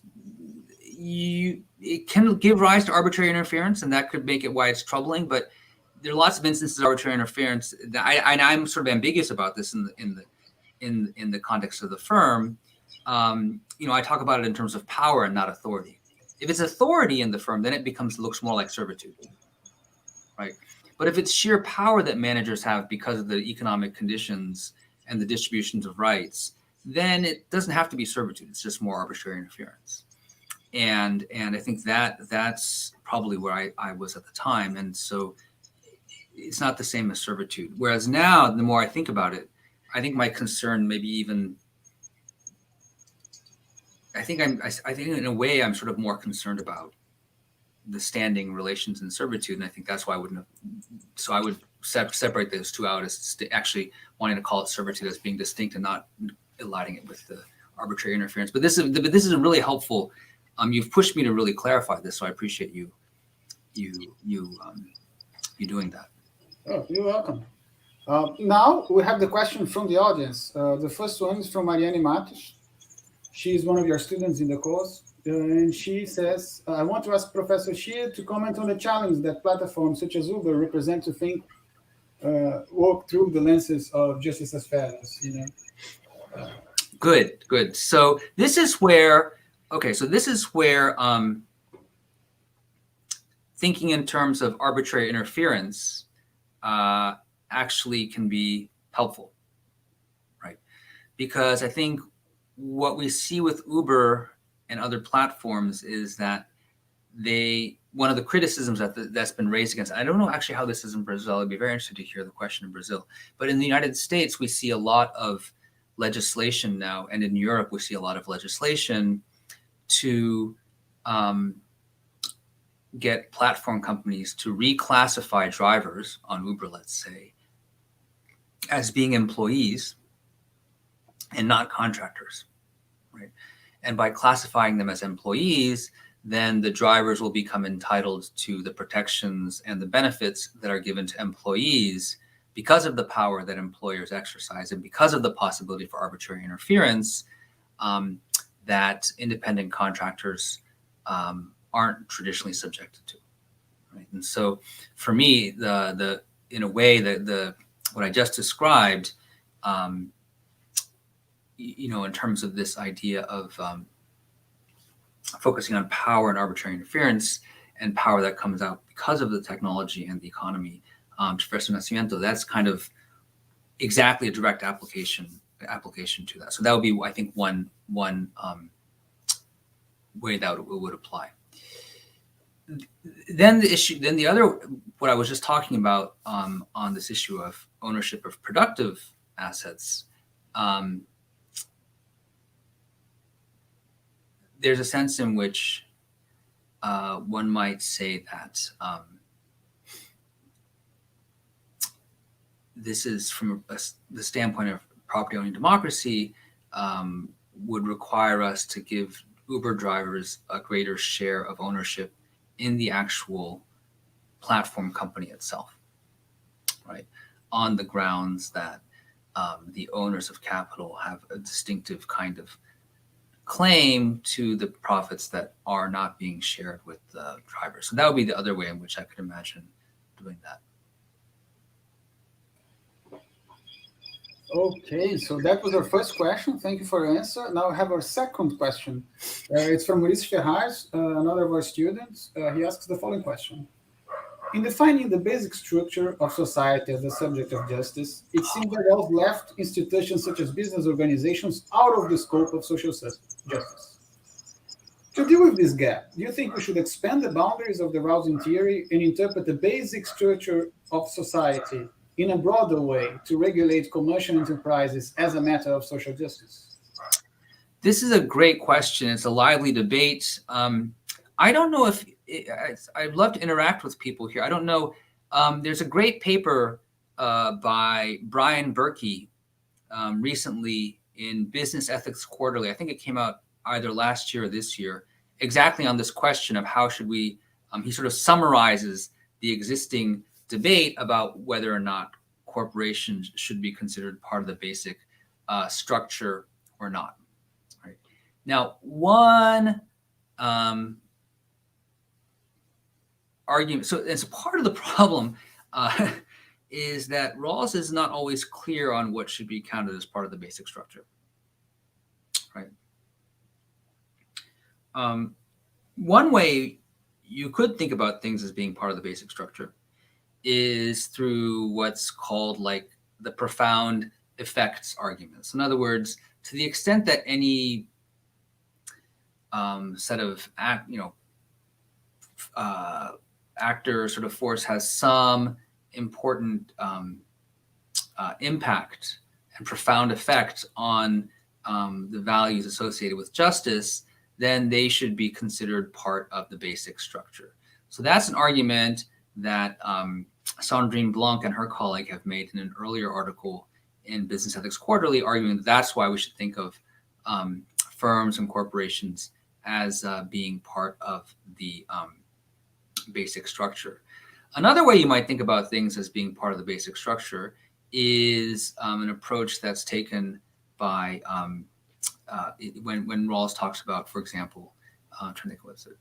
B: it can give rise to arbitrary interference, and that could make it why it's troubling. But there are lots of instances of arbitrary interference. I'm sort of ambiguous about this in the context of the firm. I talk about it in terms of power and not authority. If it's authority in the firm, then it looks more like servitude, right? But if it's sheer power that managers have because of the economic conditions and the distributions of rights, then it doesn't have to be servitude. It's just more arbitrary interference. And I think that's probably where I was at the time. And so it's not the same as servitude. Whereas now, the more I think about it, I think my concern maybe even, I think in a way I'm sort of more concerned about the standing relations in servitude. And I think that's why I would separate those two out as actually wanting to call it servitude as being distinct and not aligning it with the arbitrary interference. But this is really helpful. You've pushed me to really clarify this, so I appreciate you doing that.
A: Oh, you're welcome. Now we have the question from the audience. The first one is from Mariane Matos. She's one of your students in the course, and she says, I want to ask Professor Hsieh to comment on the challenge that platforms such as Uber represent to think, walk through the lenses of justice as fairness,
B: Good. So this is where thinking in terms of arbitrary interference actually can be helpful, right? Because I think what we see with Uber and other platforms is that one of the criticisms that's been raised against, I don't know actually how this is in Brazil. I'd be very interested to hear the question in Brazil. But in the United States, we see a lot of legislation now, and in Europe, we see a lot of legislation to get platform companies to reclassify drivers on Uber, let's say, as being employees and not contractors, right? And by classifying them as employees, then the drivers will become entitled to the protections and the benefits that are given to employees because of the power that employers exercise and because of the possibility for arbitrary interference that independent contractors aren't traditionally subjected to, right? And so, for me, in a way, what I just described, in terms of this idea of focusing on power and arbitrary interference and power that comes out because of the technology and the economy, to Professor Nascimento, that's kind of exactly a direct application to that. So that would be, I think, one way that it would apply. Then the other, what I was just talking about on this issue of ownership of productive assets, there's a sense in which one might say that this is from the standpoint of property owning democracy, would require us to give Uber drivers a greater share of ownership in the actual platform company itself, right? On the grounds that the owners of capital have a distinctive kind of claim to the profits that are not being shared with the drivers. So that would be the other way in which I could imagine doing that.
A: Okay, so that was our first question. Thank you for your answer. Now I have our second question. It's from Maurice Ferraz, another of our students. He asks the following question. In defining the basic structure of society as the subject of justice, it seems that Rawls left institutions such as business organizations out of the scope of social justice. To deal with this gap, do you think we should expand the boundaries of the Rawlsian theory and interpret the basic structure of society in a broader way to regulate commercial enterprises as a matter of social justice?
B: This is a great question. It's a lively debate. I don't know if I'd love to interact with people here. I don't know. There's a great paper by Brian Berkey recently in Business Ethics Quarterly. I think it came out either last year or this year, exactly on this question of how should we, he sort of summarizes the existing debate about whether or not corporations should be considered part of the basic structure or not. Right? Now, one argument, so it's part of the problem is that Rawls is not always clear on what should be counted as part of the basic structure, right? One way you could think about things as being part of the basic structure is through what's called like the profound effects arguments. In other words, to the extent that any set of actor sort of force has some important impact and profound effect on the values associated with justice, then they should be considered part of the basic structure. So that's an argument that Sandrine Blanc and her colleague have made in an earlier article in Business Ethics Quarterly, arguing that that's why we should think of firms and corporations as being part of the basic structure. Another way you might think about things as being part of the basic structure is an approach that's taken by when Rawls talks about, for example, I'm trying to think what's it.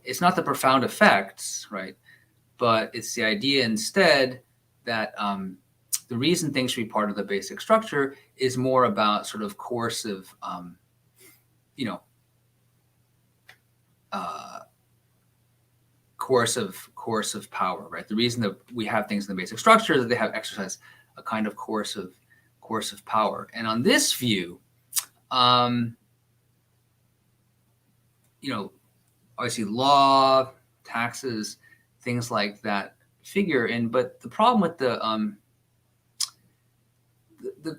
B: It's not the profound effects, right? But it's the idea instead that the reason things should be part of the basic structure is more about sort of coercive, coercive power, right? The reason that we have things in the basic structure is that they have exercised a kind of coercive power. And on this view, obviously law, taxes, things like that figure in. But the problem with the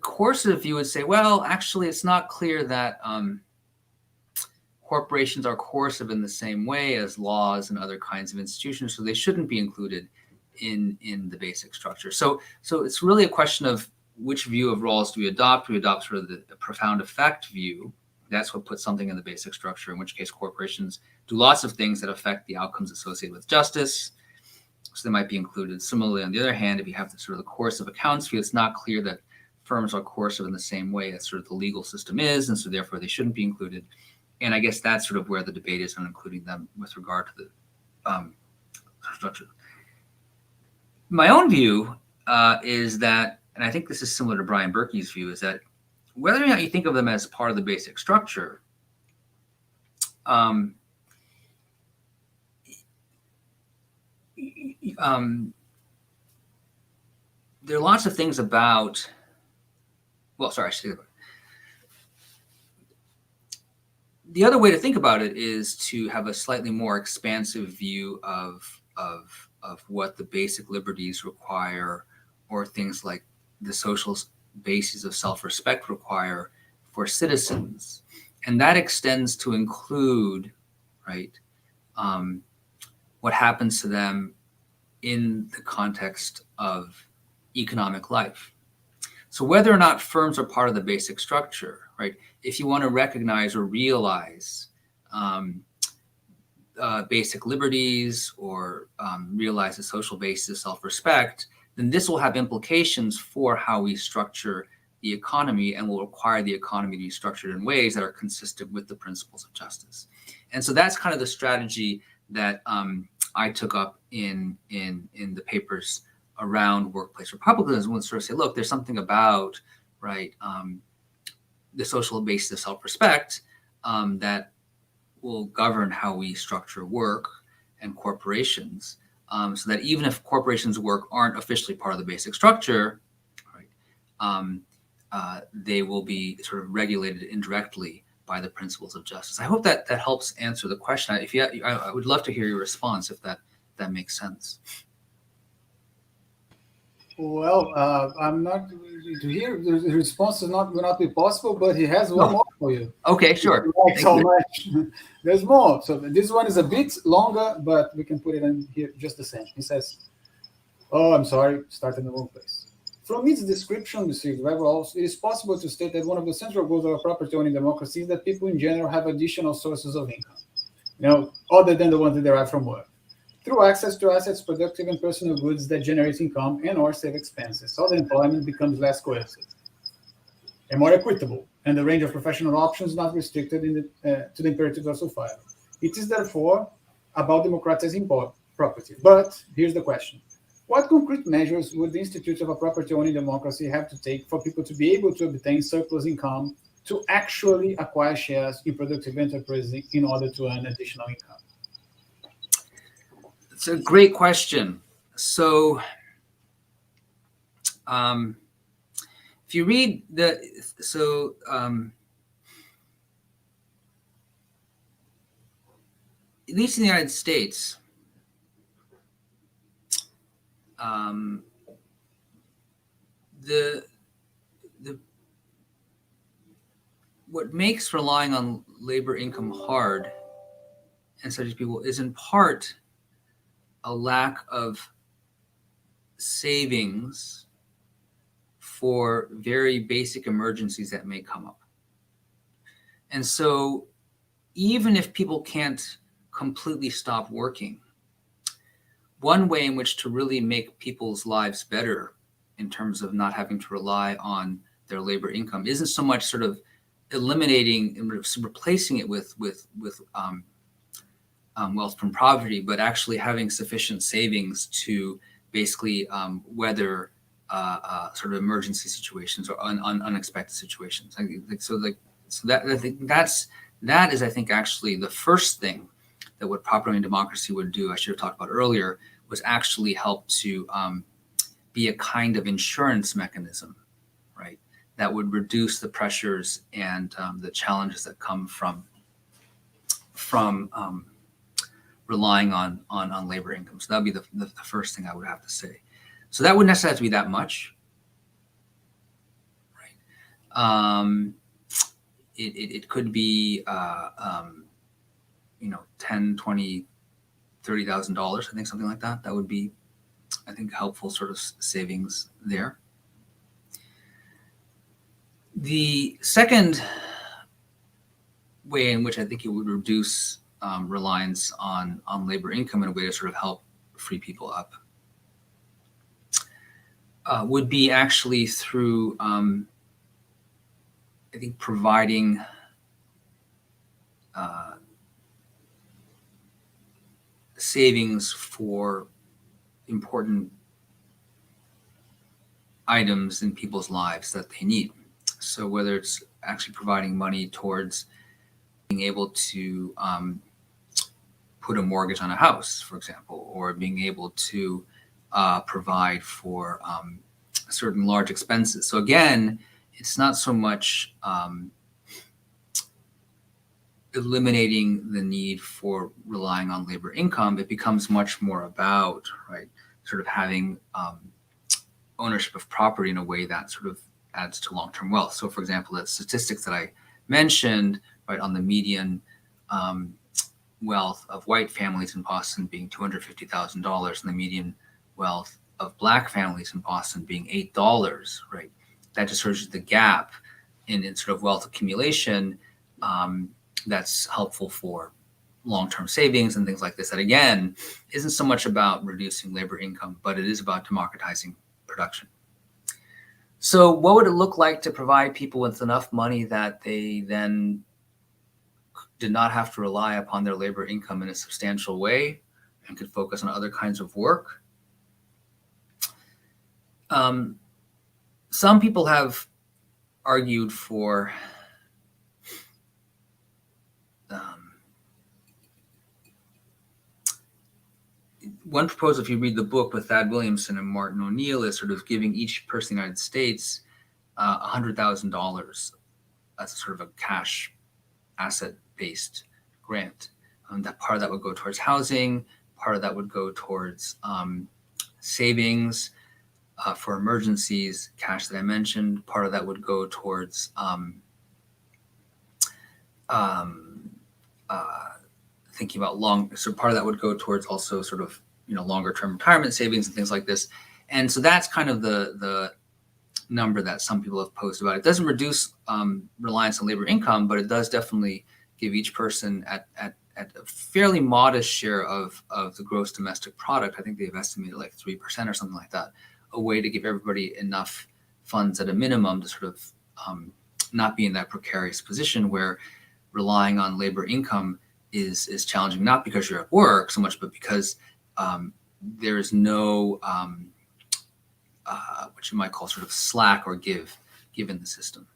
B: coercive view would say, well, actually, it's not clear that corporations are coercive in the same way as laws and other kinds of institutions, so they shouldn't be included in the basic structure. So it's really a question of which view of Rawls do we adopt? We adopt sort of the profound effect view. That's what puts something in the basic structure, in which case corporations do lots of things that affect the outcomes associated with justice, so they might be included. Similarly, on the other hand, if you have the sort of the coercive accounts view, it's not clear that firms are coercive in the same way as sort of the legal system is, and so therefore they shouldn't be included. And I guess that's sort of where the debate is on including them with regard to the structure. My own view is that, and I think this is similar to Brian Berkey's view, is that whether or not you think of them as part of the basic structure, there are lots of things about, the other way to think about it is to have a slightly more expansive view of what the basic liberties require, or things like the social bases of self-respect require for citizens. And that extends to include, right, what happens to them in the context of economic life. So whether or not firms are part of the basic structure, right, if you want to recognize or realize basic liberties or realize the social basis of self-respect, then this will have implications for how we structure the economy, and will require the economy to be structured in ways that are consistent with the principles of justice. And so that's kind of the strategy that I took up in the papers around workplace republicanism, would sort of say, look, there's something about, right, the social basis of self-respect that will govern how we structure work and corporations, so that even if corporations' work aren't officially part of the basic structure, right, they will be sort of regulated indirectly by the principles of justice. I hope that helps answer the question. I would love to hear your response if that makes sense.
A: Well, I'm not to hear. The response will not be possible, but he has one more for you.
B: Okay, sure.
A: So much. There's more. So this one is a bit longer, but we can put it in here just the same. He says, "Oh, I'm sorry, started in the wrong place." From its description received by Rawls, it is possible to state that one of the central goals of a property-owning democracy is that people in general have additional sources of income, other than the ones that derive from work, through access to assets, productive and personal goods that generate income and or save expenses, so that employment becomes less coercive and more equitable, and the range of professional options not restricted to the imperatives of survival. It is therefore about democratizing property. But here's the question. What concrete measures would the Institute of a Property-Owning Democracy have to take for people to be able to obtain surplus income to actually acquire shares in productive enterprises in order to earn additional income?
B: It's a great question. So if you read at least in the United States, what makes relying on labor income hard and such as people is in part a lack of savings for very basic emergencies that may come up. And so even if people can't completely stop working, one way in which to really make people's lives better in terms of not having to rely on their labor income isn't so much sort of eliminating and replacing it with wealth from poverty, but actually having sufficient savings to basically weather sort of emergency situations or unexpected situations. That is, I think, actually the first thing that what property democracy would do, I should have talked about earlier, was actually help to be a kind of insurance mechanism, right? That would reduce the pressures and the challenges that come from relying on labor income. So that would be the first thing I would have to say. So that wouldn't necessarily have to be that much, right? It could be, $10,000, $20,000, $30,000, I think, something like that. That would be, I think, helpful sort of savings there. The second way in which I think it would reduce reliance on labor income in a way to sort of help free people up would be actually through, I think, providing savings for important items in people's lives that they need. So whether it's actually providing money towards being able to put a mortgage on a house, for example, or being able to provide for certain large expenses. So again, it's not so much eliminating the need for relying on labor income. It becomes much more about, right, sort of having ownership of property in a way that sort of adds to long-term wealth. So for example, the statistics that I mentioned, right, on the median wealth of white families in Boston being $250,000 and the median wealth of Black families in Boston being $8, right? That just shows you the gap in sort of wealth accumulation that's helpful for long-term savings and things like this. That again, isn't so much about reducing labor income, but it is about democratizing production. So what would it look like to provide people with enough money that they then did not have to rely upon their labor income in a substantial way and could focus on other kinds of work? Some people have argued for one proposal, if you read the book with Thad Williamson and Martin ONeill, is sort of giving each person in the United States $100,000 as a sort of a cash asset-based grant. That part of that would go towards housing, part of that would go towards savings for emergencies, cash that I mentioned, part of that would go towards thinking about so part of that would go towards also sort of, longer term retirement savings and things like this. And so that's kind of the number that some people have posed about. It doesn't reduce reliance on labor income, but it does definitely give each person at a fairly modest share of the gross domestic product. I think they've estimated like 3% or something like that, a way to give everybody enough funds at a minimum to sort of not be in that precarious position where relying on labor income is challenging, not because you're at work so much, but because there is no what you might call sort of slack or give in the system.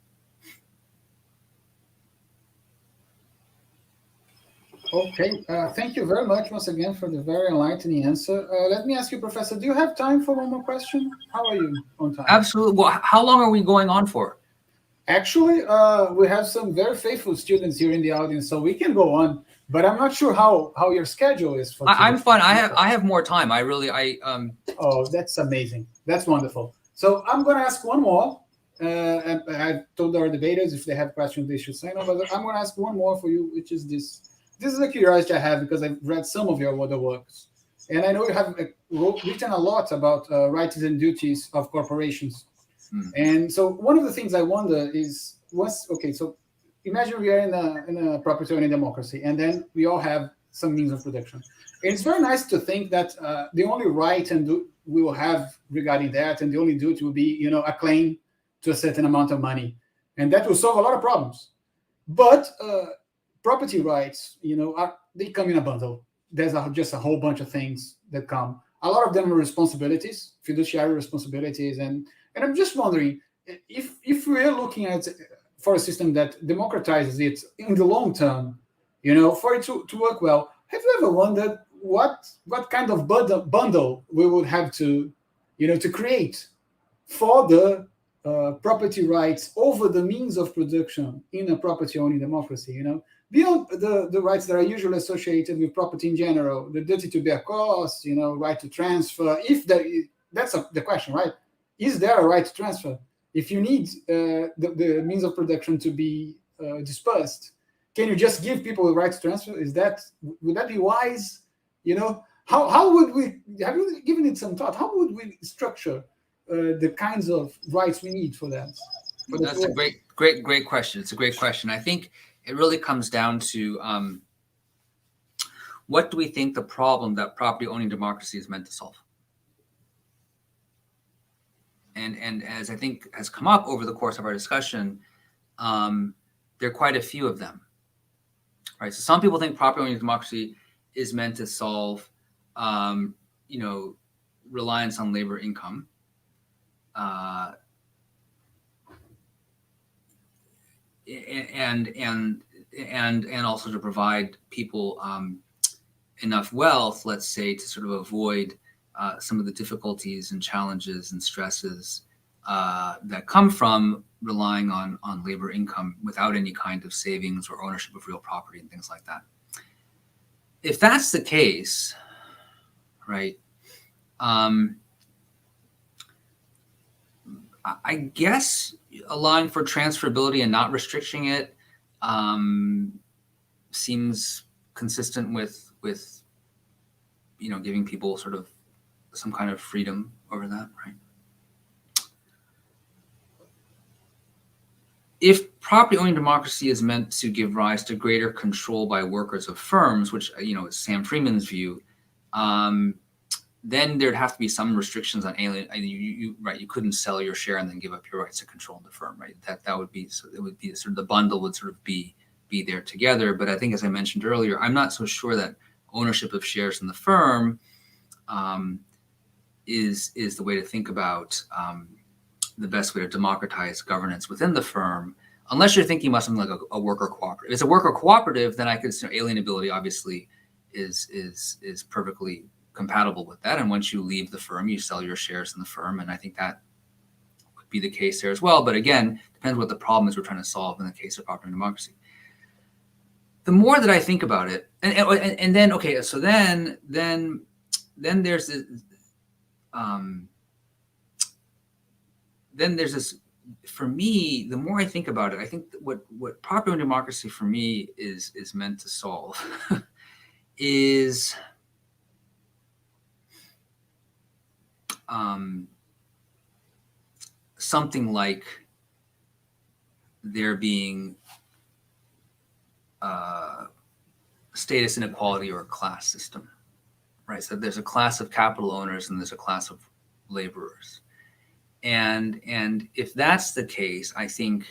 A: Okay, thank you very much once again for the very enlightening answer. Let me ask you, Professor, do you have time for one more question? How are you on time?
B: Absolutely. Well, how long are we going on for?
A: Actually, we have some very faithful students here in the audience, so we can go on. But I'm not sure how your schedule is for today.
B: I'm fine. I have more time.
A: Oh, that's amazing. That's wonderful. So I'm going to ask one more. And I told our debaters if they have questions, they should say no. But I'm going to ask one more for you, which is this. This is a curiosity I have because I've read some of your other works. And I know you have written a lot about rights and duties of corporations. And so one of the things I wonder is, so imagine we are in a property owning democracy, and then we all have some means of production. And it's very nice to think that the only right we will have regarding that, and the only duty will be, a claim to a certain amount of money. And that will solve a lot of problems. But property rights, they come in a bundle. There's just a whole bunch of things that come. A lot of them are responsibilities, fiduciary responsibilities, and I'm just wondering if we're looking for a system that democratizes it in the long term, for it to work well. Have you ever wondered what kind of bundle we would have to create for the property rights over the means of production in a property-owning democracy? Beyond the rights that are usually associated with property in general, the duty to bear costs, right to transfer. That's the question, right? Is there a right to transfer? If you need the means of production to be dispersed, can you just give people the right to transfer? Would that be wise? How would we? Have you given it some thought? How would we structure the kinds of rights we need for that?
B: That's a great question. It's a great question. I think it really comes down to what do we think the problem that property owning democracy is meant to solve? And as I think has come up over the course of our discussion, there are quite a few of them, right? So some people think property owning democracy is meant to solve, reliance on labor income, and also to provide people enough wealth, let's say, to sort of avoid some of the difficulties and challenges and stresses that come from relying on labor income without any kind of savings or ownership of real property and things like that. If that's the case, right, I guess allowing for transferability and not restricting it seems consistent with giving people sort of some kind of freedom over that, right? If property owning democracy is meant to give rise to greater control by workers of firms, which is Sam Freeman's view, then there'd have to be some restrictions on alien. You couldn't sell your share and then give up your rights to control the firm, right? That would be, so it would be sort of the bundle would sort of be there together. But I think, as I mentioned earlier, I'm not so sure that ownership of shares in the firm is the way to think about the best way to democratize governance within the firm, unless you're thinking about something like a worker cooperative. If it's a worker cooperative, then I could alienability obviously is perfectly compatible with that. And once you leave the firm, you sell your shares in the firm, and I think that would be the case there as well. But again, depends what the problem is we're trying to solve in the case of property democracy. The more that I think about it, and then okay, so then there's this. Then there's this, for me, the more I think about it, I think that what property democracy for me is meant to solve is something like there being status inequality or a class system, right? So there's a class of capital owners and there's a class of laborers. And if that's the case, I think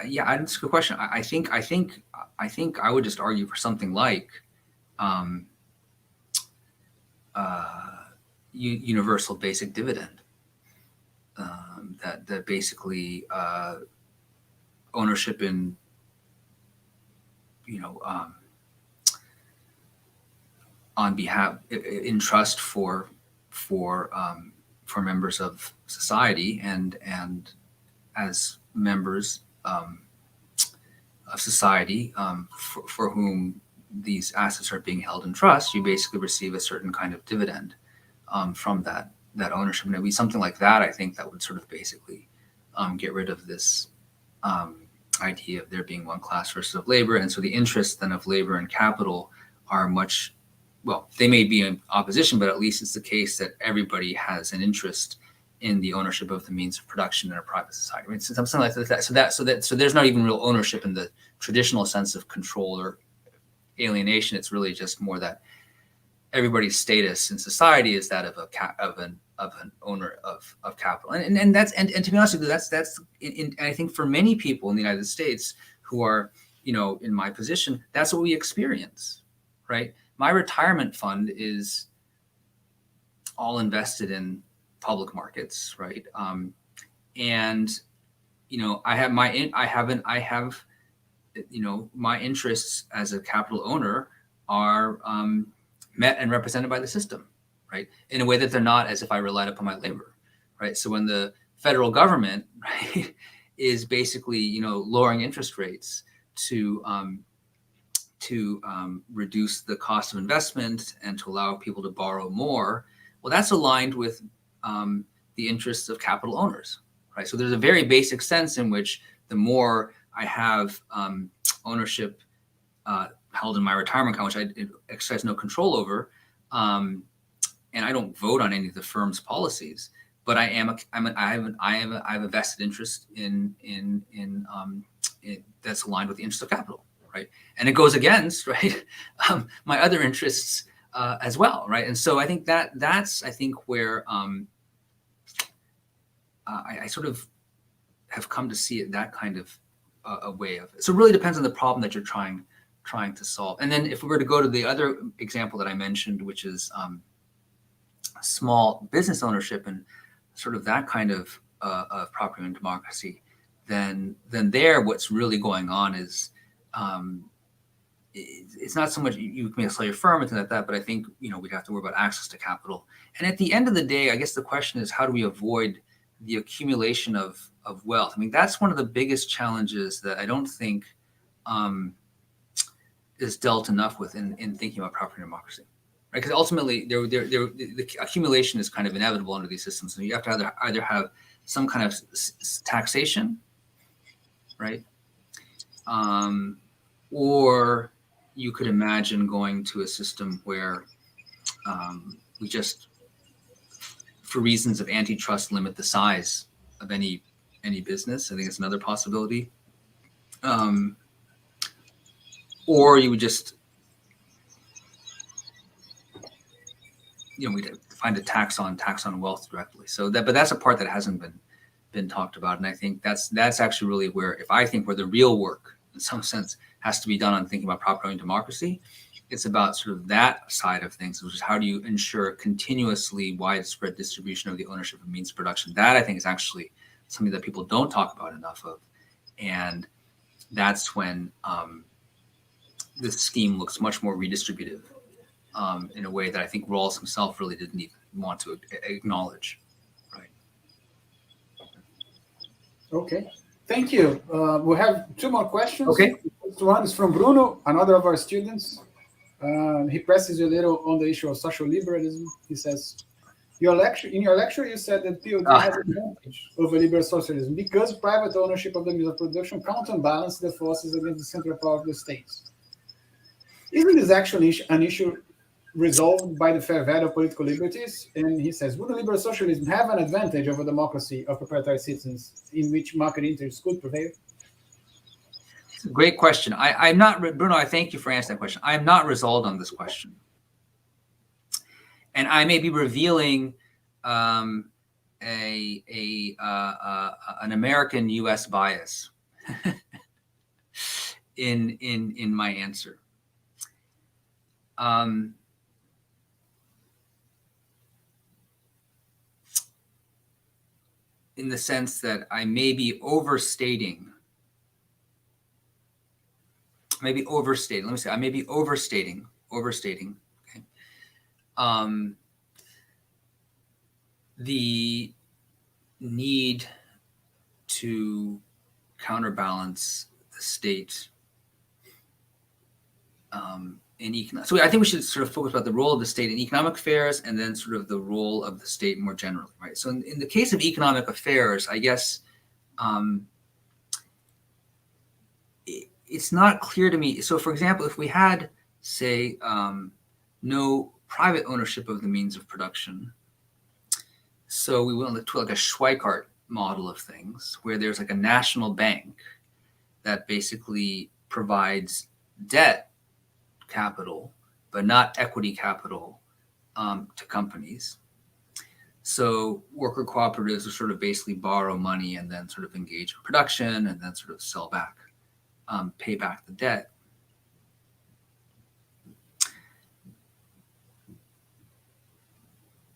B: Yeah, that's a good question. I think I would just argue for something like universal basic dividend. That basically ownership in on behalf in trust for members of society and as members of society for whom these assets are being held in trust, you basically receive a certain kind of dividend from that ownership. And it'd be something like that, I think, that would sort of basically get rid of this idea of there being one class versus of labor. And so the interests then of labor and capital are much, well, they may be in opposition, but at least it's the case that everybody has an interest in the ownership of the means of production in a private society. I mean, something like that. So there's not even real ownership in the traditional sense of control or alienation. It's really just more that everybody's status in society is that of an owner of capital, and to be honest with you, that's I think for many people in the United States who are in my position, that's what we experience, right? My retirement fund is all invested in public markets, right? And I have my interests as a capital owner are met and represented by the system, right? In a way that they're not as if I relied upon my labor, right? So when the federal government, right, is basically lowering interest rates to reduce the cost of investment and to allow people to borrow more, well, that's aligned with the interests of capital owners, right? So there's a very basic sense in which the more I have ownership held in my retirement account, which I exercise no control over, and I don't vote on any of the firm's policies, but I have a vested interest in that's aligned with the interest of capital, right? And it goes against, right, my other interests as well, right? And so I think that's where I sort of have come to see it that kind of a way of it. So it really depends on the problem that you're trying to solve. And then if we were to go to the other example that I mentioned, which is small business ownership and sort of that kind of property and democracy, then there what's really going on is it's not so much you may sell your firm and things like that, but I think we'd have to worry about access to capital. And at the end of the day, I guess the question is, how do we avoid the accumulation of wealth? I mean, that's one of the biggest challenges that I don't think is dealt enough with in thinking about property and democracy, right? Because ultimately, the accumulation is kind of inevitable under these systems. So you have to either have some kind of taxation, right? Or you could imagine going to a system where we just, for reasons of antitrust, limit the size of any business. I think it's another possibility. Or you would just, we'd find a tax on wealth directly. So but that's a part that hasn't been talked about, and I think that's actually really where the real work, in some sense, has to be done on thinking about property and democracy. It's about sort of that side of things, which is how do you ensure continuously widespread distribution of the ownership of means of production. That I think is actually something that people don't talk about enough of, and that's when this scheme looks much more redistributive in a way that I think Rawls himself really didn't even want to acknowledge. Right.
A: Okay. Thank you. We have two more questions.
B: Okay.
A: The first one is from Bruno, another of our students. He presses you a little on the issue of social liberalism. He says, in your lecture, you said that POD has an advantage over liberal socialism because private ownership of the means of production counterbalance the forces against the central power of the states. Isn't this actually an issue resolved by the fair value of political liberties? And he says, would liberal socialism have an advantage over democracy of proprietary citizens in which market interests could prevail?
B: It's a great question. I'm not, Bruno, I thank you for answering that question. I am not resolved on this question. And I may be revealing an American U.S. bias in my answer. In the sense that I may be overstating. Let me say, I may be overstating. Okay. The need to counterbalance the state in economic. So I think we should sort of focus about the role of the state in economic affairs, and then sort of the role of the state more generally, right? So in the case of economic affairs, I guess it's not clear to me. So for example, if we had, say, no private ownership of the means of production, so we went to like a Schweikart model of things, where there's like a national bank that basically provides debt capital, but not equity capital to companies. So worker cooperatives will sort of basically borrow money and then sort of engage in production and then sort of sell back, pay back the debt.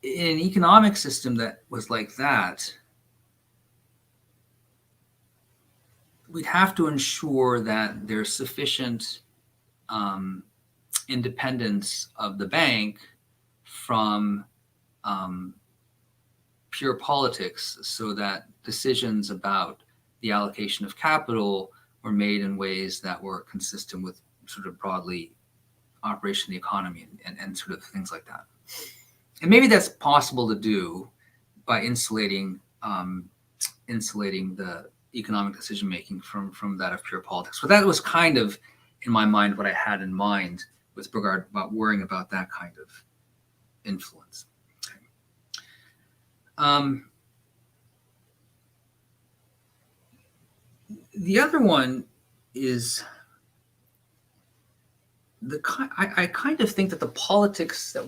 B: In an economic system that was like that, we'd have to ensure that there's sufficient independence of the bank from pure politics, so that decisions about the allocation of capital were made in ways that were consistent with sort of broadly operation of the economy and sort of things like that. And maybe that's possible to do by insulating the economic decision-making from that of pure politics. But that was kind of, in my mind, what I had in mind with regard about worrying about that kind of influence. The other one is I kind of think that the politics that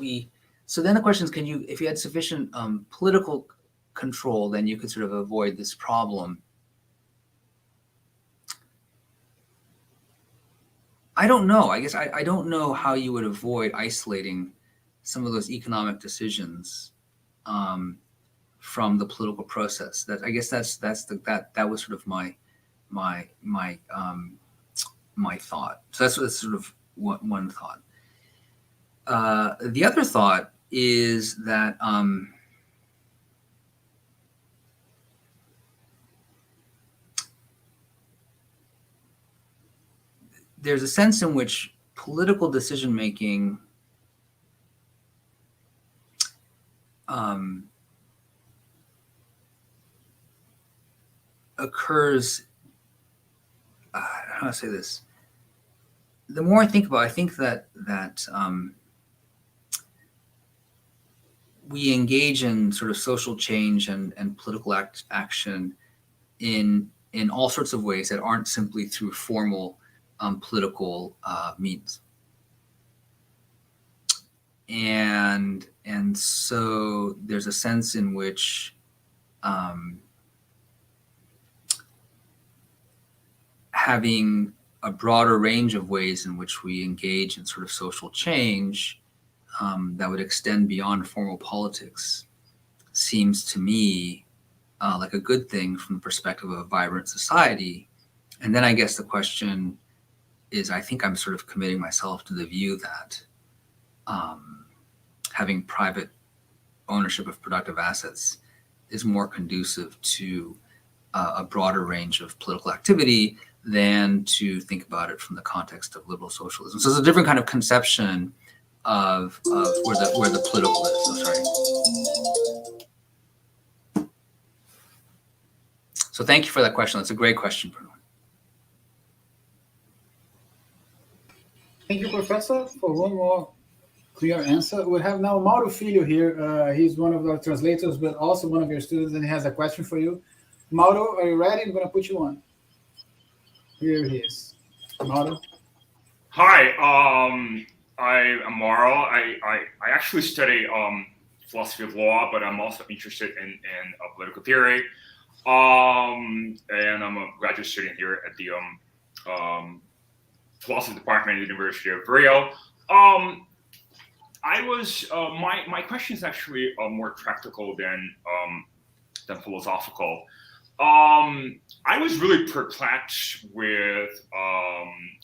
B: so then the question is, if you had sufficient political control, then you could sort of avoid this problem. I don't know. I guess I don't know how you would avoid isolating some of those economic decisions from the political process. That I guess that was sort of my thought. So that's sort of one thought. The other thought is that there's a sense in which political decision-making occurs, how do I say this? The more I think about it, I think that we engage in sort of social change and political action in all sorts of ways that aren't simply through formal political means. And so there's a sense in which having a broader range of ways in which we engage in sort of social change that would extend beyond formal politics seems to me like a good thing from the perspective of a vibrant society. And then I guess the question is, I think I'm sort of committing myself to the view that having private ownership of productive assets is more conducive to a broader range of political activity than to think about it from the context of liberal socialism. So it's a different kind of conception of where the political is. So sorry. So thank you for that question. That's a great question, Bruno.
A: Thank you, Professor, for one more clear answer. We have now Mauro Filho here. He's one of our translators, but also one of your students, and he has a question for you. Mauro, are you ready? I'm going to put you on. Here he is. Mauro.
F: Hi, I am Mauro. I actually study philosophy of law, but I'm also interested in political theory. And I'm a graduate student here at the philosophy department at the University of Rio. I was my question is actually more practical than philosophical. I was really perplexed with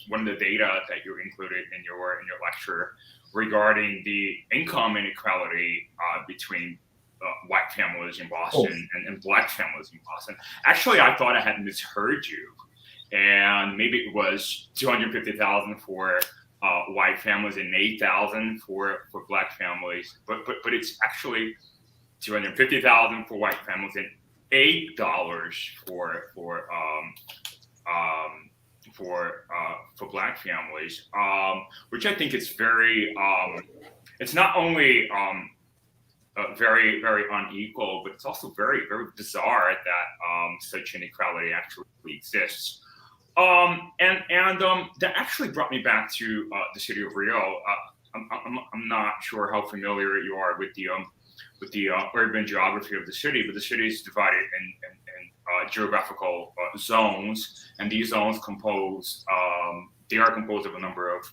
F: one of the data that you included in your lecture regarding the income inequality between white families in Boston and black families in Boston. Actually, I thought I had misheard you, and maybe it was 250,000 for white families and 8,000 for black families, but it's actually 250,000 for white families and $8 for black families, which I think is very. It's not only very unequal, but it's also very bizarre that such inequality actually exists. And that actually brought me back to the city of Rio. I'm not sure how familiar you are with the urban geography of the city, but the city is divided in geographical zones, and these zones they are composed of a number of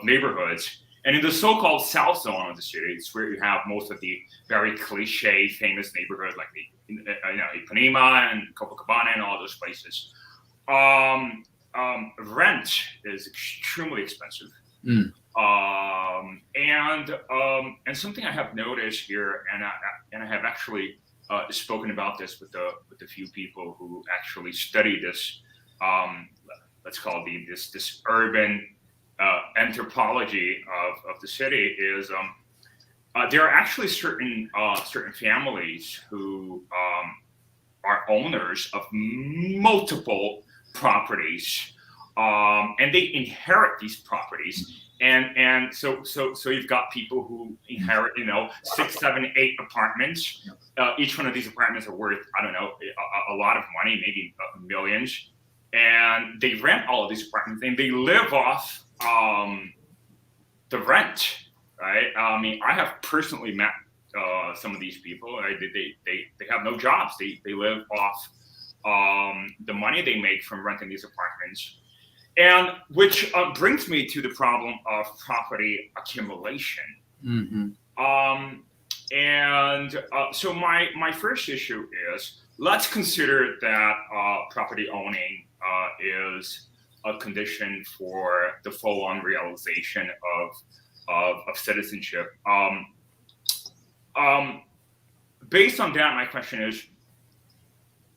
F: neighborhoods. And in the so-called South Zone of the city, it's where you have most of the very cliche, famous neighborhoods like Ipanema and Copacabana and all those places. Rent is extremely expensive. And something I have noticed here, and I have actually spoken about this with a few people who actually study this. Let's call it this urban anthropology of the city. Is there are actually certain families who are owners of multiple properties, and they inherit these properties. And so you've got people who inherit, 6, 7, 8 apartments. Each one of these apartments are worth, I don't know, a lot of money, maybe millions. And they rent all of these apartments, and they live off the rent, right? I mean, I have personally met some of these people. Right? They have no jobs. They live off the money they make from renting these apartments. And which brings me to the problem of property accumulation. So my first issue is, let's consider that property owning is a condition for the full-on realization of citizenship. Based on that, my question is,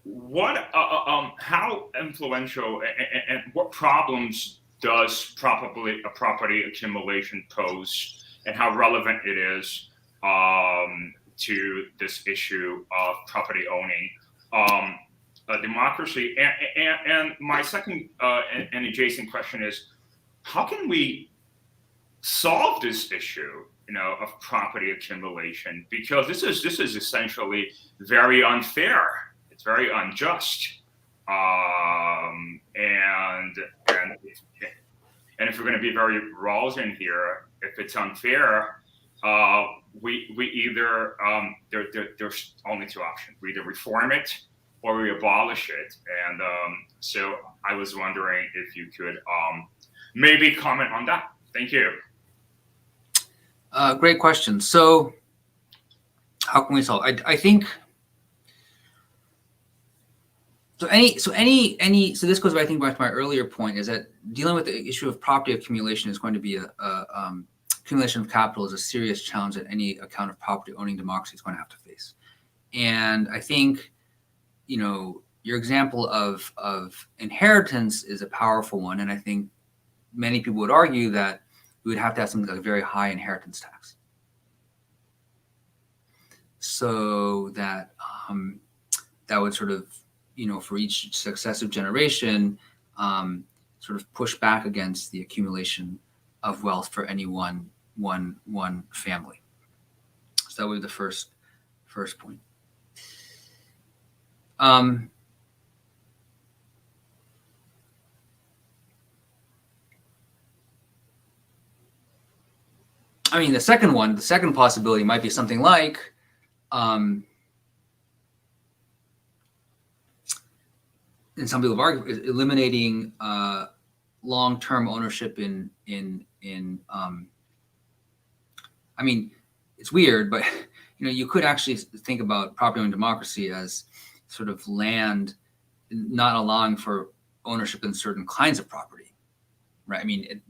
F: how influential and what problems does property accumulation pose, and how relevant it is to this issue of property owning, democracy? And my second and adjacent question is, how can we solve this issue, of property accumulation? Because this is essentially very unfair. It's very unjust, and if we're going to be very Rawlsian here, if it's unfair, we either there's only two options: we either reform it or we abolish it. And so I was wondering if you could maybe comment on that. Thank you.
B: Great question. So how can we solve? I think. So this goes, I think, back to my earlier point, is that dealing with the issue of property accumulation is going to be accumulation of capital is a serious challenge that any account of property owning democracy is going to have to face. And I think, your example of inheritance is a powerful one. And I think many people would argue that we would have to have something like a very high inheritance tax, so that that would sort of, for each successive generation, sort of push back against the accumulation of wealth for any one family. So that would be the first point. The second possibility might be something like, and some people have argued, is eliminating long-term ownership in I mean, it's weird, but you could actually think about property owning democracy as sort of land not allowing for ownership in certain kinds of property, right? I mean,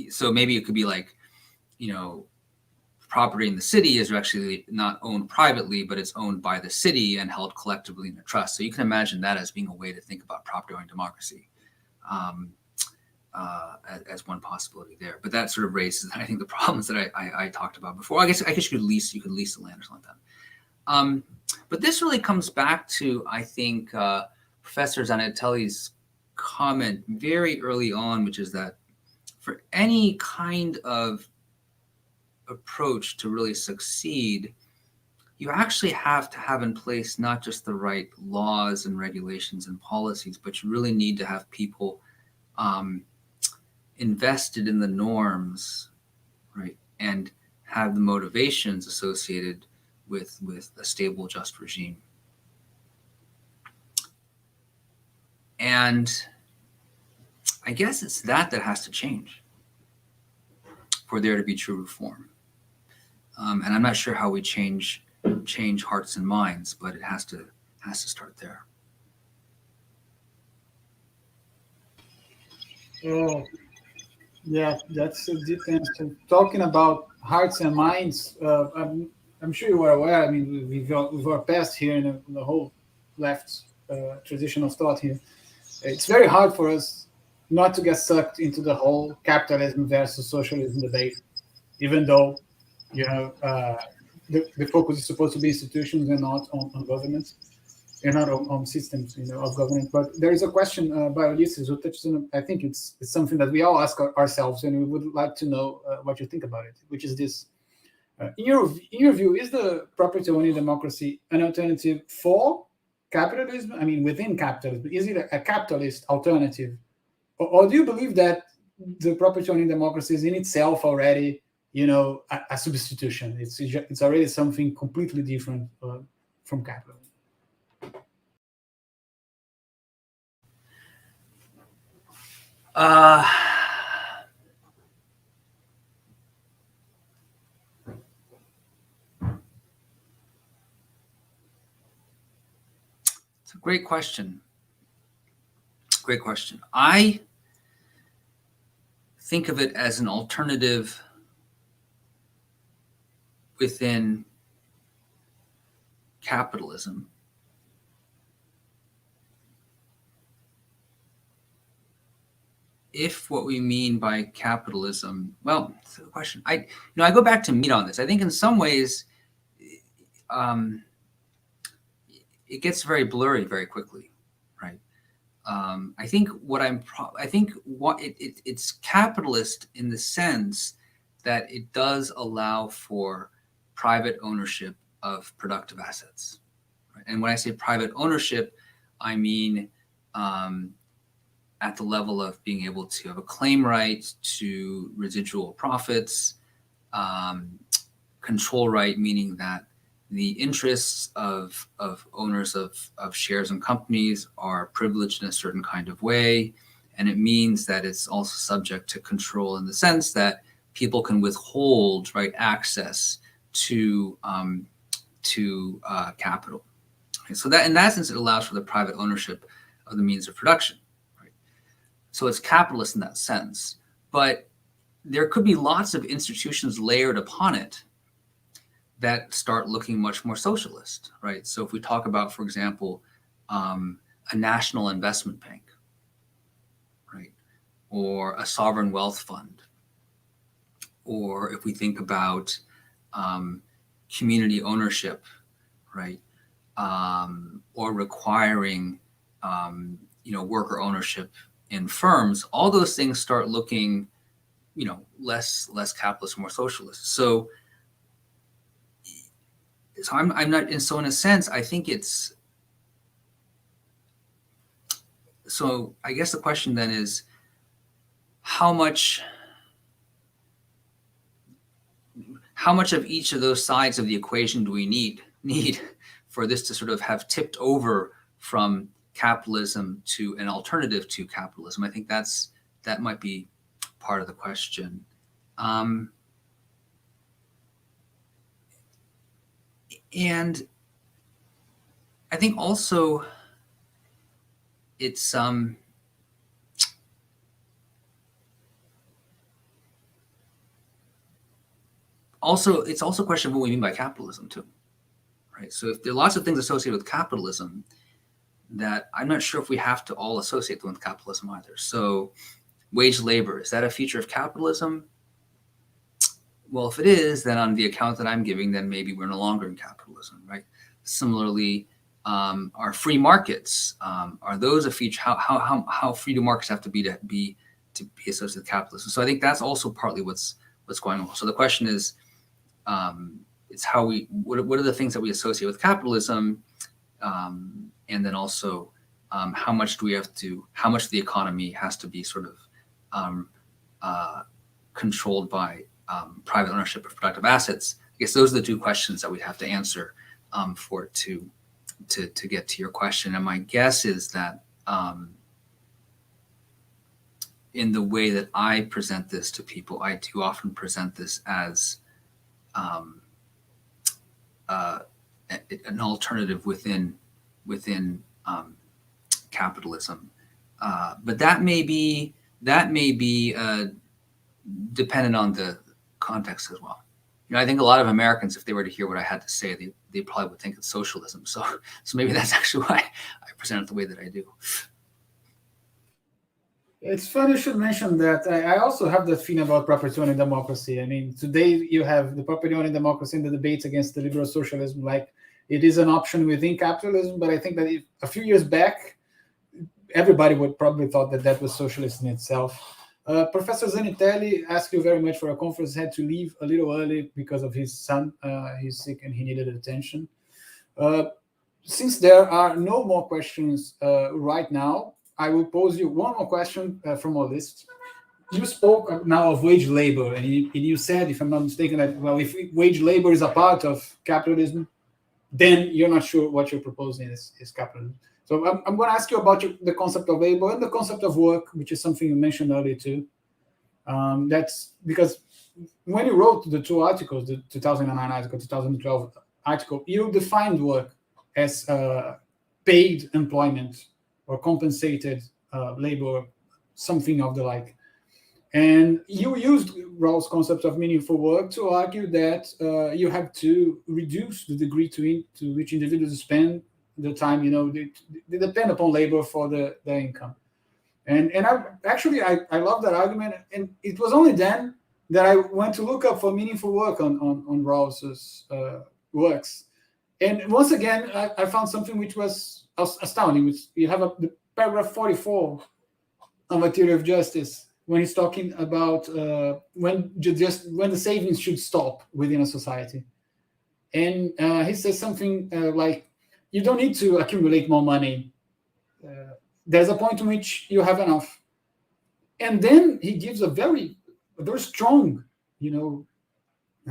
B: so maybe it could be like, property in the city is actually not owned privately, but it's owned by the city and held collectively in a trust. So you can imagine that as being a way to think about property owning democracy. As one possibility there, but that sort of raises, I think, the problems that I talked about before. I guess you could lease the land or something like that. But this really comes back to, I think, Professor Zanitelli's comment very early on, which is that for any kind of approach to really succeed, you actually have to have in place not just the right laws and regulations and policies, but you really need to have people invested in the norms, right, and have the motivations associated with a stable, just regime. And I guess it's that has to change for there to be true reform. And I'm not sure how we change hearts and minds, but it has to start there.
A: Oh, yeah, that's a deep answer. Talking about hearts and minds, I'm sure you are aware. I mean, with our past here in the whole left tradition of thought here, it's very hard for us not to get sucked into the whole capitalism versus socialism debate, even though the focus is supposed to be institutions and not on governments. And not on systems, of government. But there is a question by Ulysses who touches on. I think it's something that we all ask ourselves, and we would like to know what you think about it. Which is this: in your view, is the property owning democracy an alternative for capitalism? I mean, within capitalism, is it a capitalist alternative, or do you believe that the property owning democracy is in itself already, a substitution? It's already something completely different from capitalism.
B: It's a great question. Great question. I think of it as an alternative within capitalism. If what we mean by capitalism, well, it's a question. I go back to Mead on this. I think in some ways, it gets very blurry very quickly, right? I think it's capitalist in the sense that it does allow for private ownership of productive assets, right? And when I say private ownership, I mean at the level of being able to have a claim right to residual profits, control right, meaning that the interests of owners of shares in companies are privileged in a certain kind of way. And it means that it's also subject to control in the sense that people can withhold, right, access to capital. Okay, so that in that sense, it allows for the private ownership of the means of production. So it's capitalist in that sense, but there could be lots of institutions layered upon it that start looking much more socialist, right? So if we talk about, for example, a national investment bank, right? Or a sovereign wealth fund, or if we think about community ownership, right? Or requiring, worker ownership in firms, all those things start looking, less capitalist, more socialist. So I'm not, and so in a sense, I think it's. So I guess the question then is, how much of each of those sides of the equation do we need for this to sort of have tipped over from capitalism to an alternative to capitalism. I think that might be part of the question. And I think also it's also a question of what we mean by capitalism too, right? So if there are lots of things associated with capitalism that I'm not sure if we have to all associate them with capitalism either. So wage labor, is that a feature of capitalism? Well, if it is, then on the account that I'm giving, then maybe we're no longer in capitalism, right? Similarly, are free markets, are those a feature? How free do markets have to be associated with capitalism? So I think that's also partly what's going on. So the question is, it's how what are the things that we associate with capitalism, and then also how much of the economy has to be sort of controlled by private ownership of productive assets. I guess those are the two questions that we have to answer for it to get to your question. And my guess is that in the way that I present this to people, I do often present this as an alternative within capitalism, but that may be dependent on the context as well. I think a lot of Americans, if they were to hear what I had to say, they probably would think it's socialism. So maybe that's actually why I present it the way that I do.
A: It's funny you should mention that. I also have that feeling about property owning democracy. I mean, today you have the property owning democracy in the debates against the liberal socialism. Like, it is an option within capitalism, but I think that a few years back, everybody would probably thought that was socialist in itself. Professor Zanitelli, asked you very much for a conference, had to leave a little early because of his son. He's sick and he needed attention. Since there are no more questions right now, I will pose you one more question from our list. You spoke now of wage labor, and you said, if I'm not mistaken, that, well, if wage labor is a part of capitalism, then you're not sure what you're proposing is capitalism. So I'm going to ask you about the concept of labor and the concept of work, which is something you mentioned earlier too. That's because when you wrote the two articles, the 2009 article, 2012 article, you defined work as paid employment or compensated labor, something of the like. And you used Rawls' concept of meaningful work to argue that you have to reduce the degree to which individuals spend the time, they depend upon labor for their income. And I love that argument. And it was only then that I went to look up for meaningful work on Rawls's works. And once again, I found something which was astounding. Which you have the paragraph 44 on the theory of justice, when he's talking about when the savings should stop within a society. And he says something like, you don't need to accumulate more money. There's a point in which you have enough. And then he gives a very strong,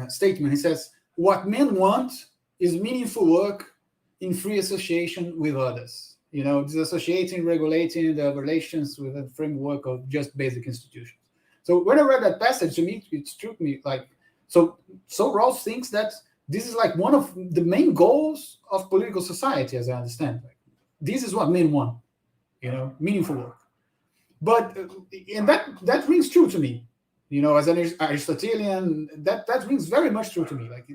A: statement. He says, what men want is meaningful work in free association with others. Disassociating, regulating the relations with a framework of just basic institutions. So when I read that passage, to me, it struck me like, so Rawls thinks that this is like one of the main goals of political society, as I understand. Like, this is what men want, meaningful work. But and that rings true to me, as an Aristotelian, that rings very much true to me. Like,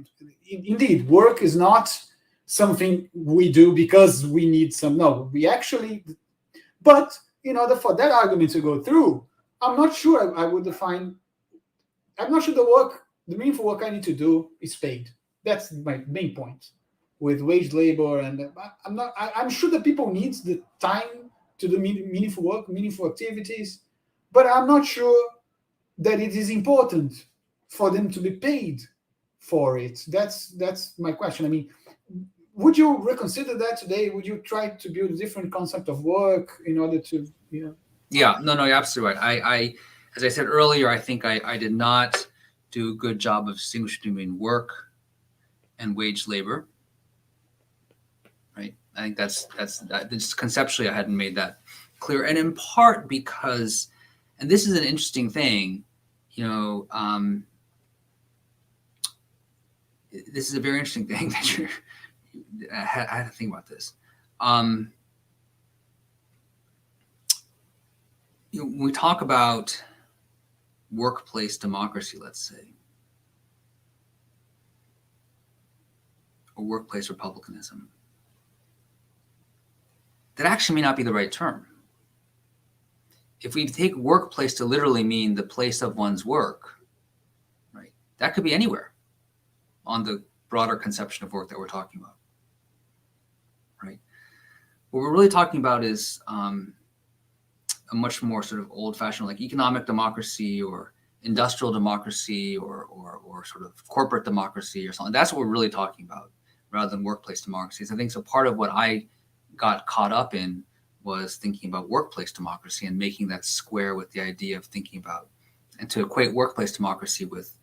A: indeed, work is not something we do because we need some. No, we actually. But in order for that argument to go through, I'm not sure I would define. I'm not sure the meaningful work I need to do is paid. That's my main point with wage labor, and I'm sure that people need the time to do meaningful work, meaningful activities, but I'm not sure that it is important for them to be paid for it. That's my question. I mean, would you reconsider that today? Would you try to build a different concept of work in order to,
B: Yeah, no, you're absolutely right. I as I said earlier, I think I did not do a good job of distinguishing between work and wage labor, right? I think that's just conceptually I hadn't made that clear, and in part because, and this is an interesting thing, this is a very interesting thing that I had to think about this. When we talk about workplace democracy, let's say, or workplace republicanism, that actually may not be the right term. If we take workplace to literally mean the place of one's work, right, that could be anywhere on the broader conception of work that we're talking about, right? What we're really talking about is a much more sort of old-fashioned, like economic democracy or industrial democracy or sort of corporate democracy or something. That's what we're really talking about, rather than workplace democracies. I think so. Part of what I got caught up in was thinking about workplace democracy and making that square with the idea of thinking about, and to equate workplace democracy with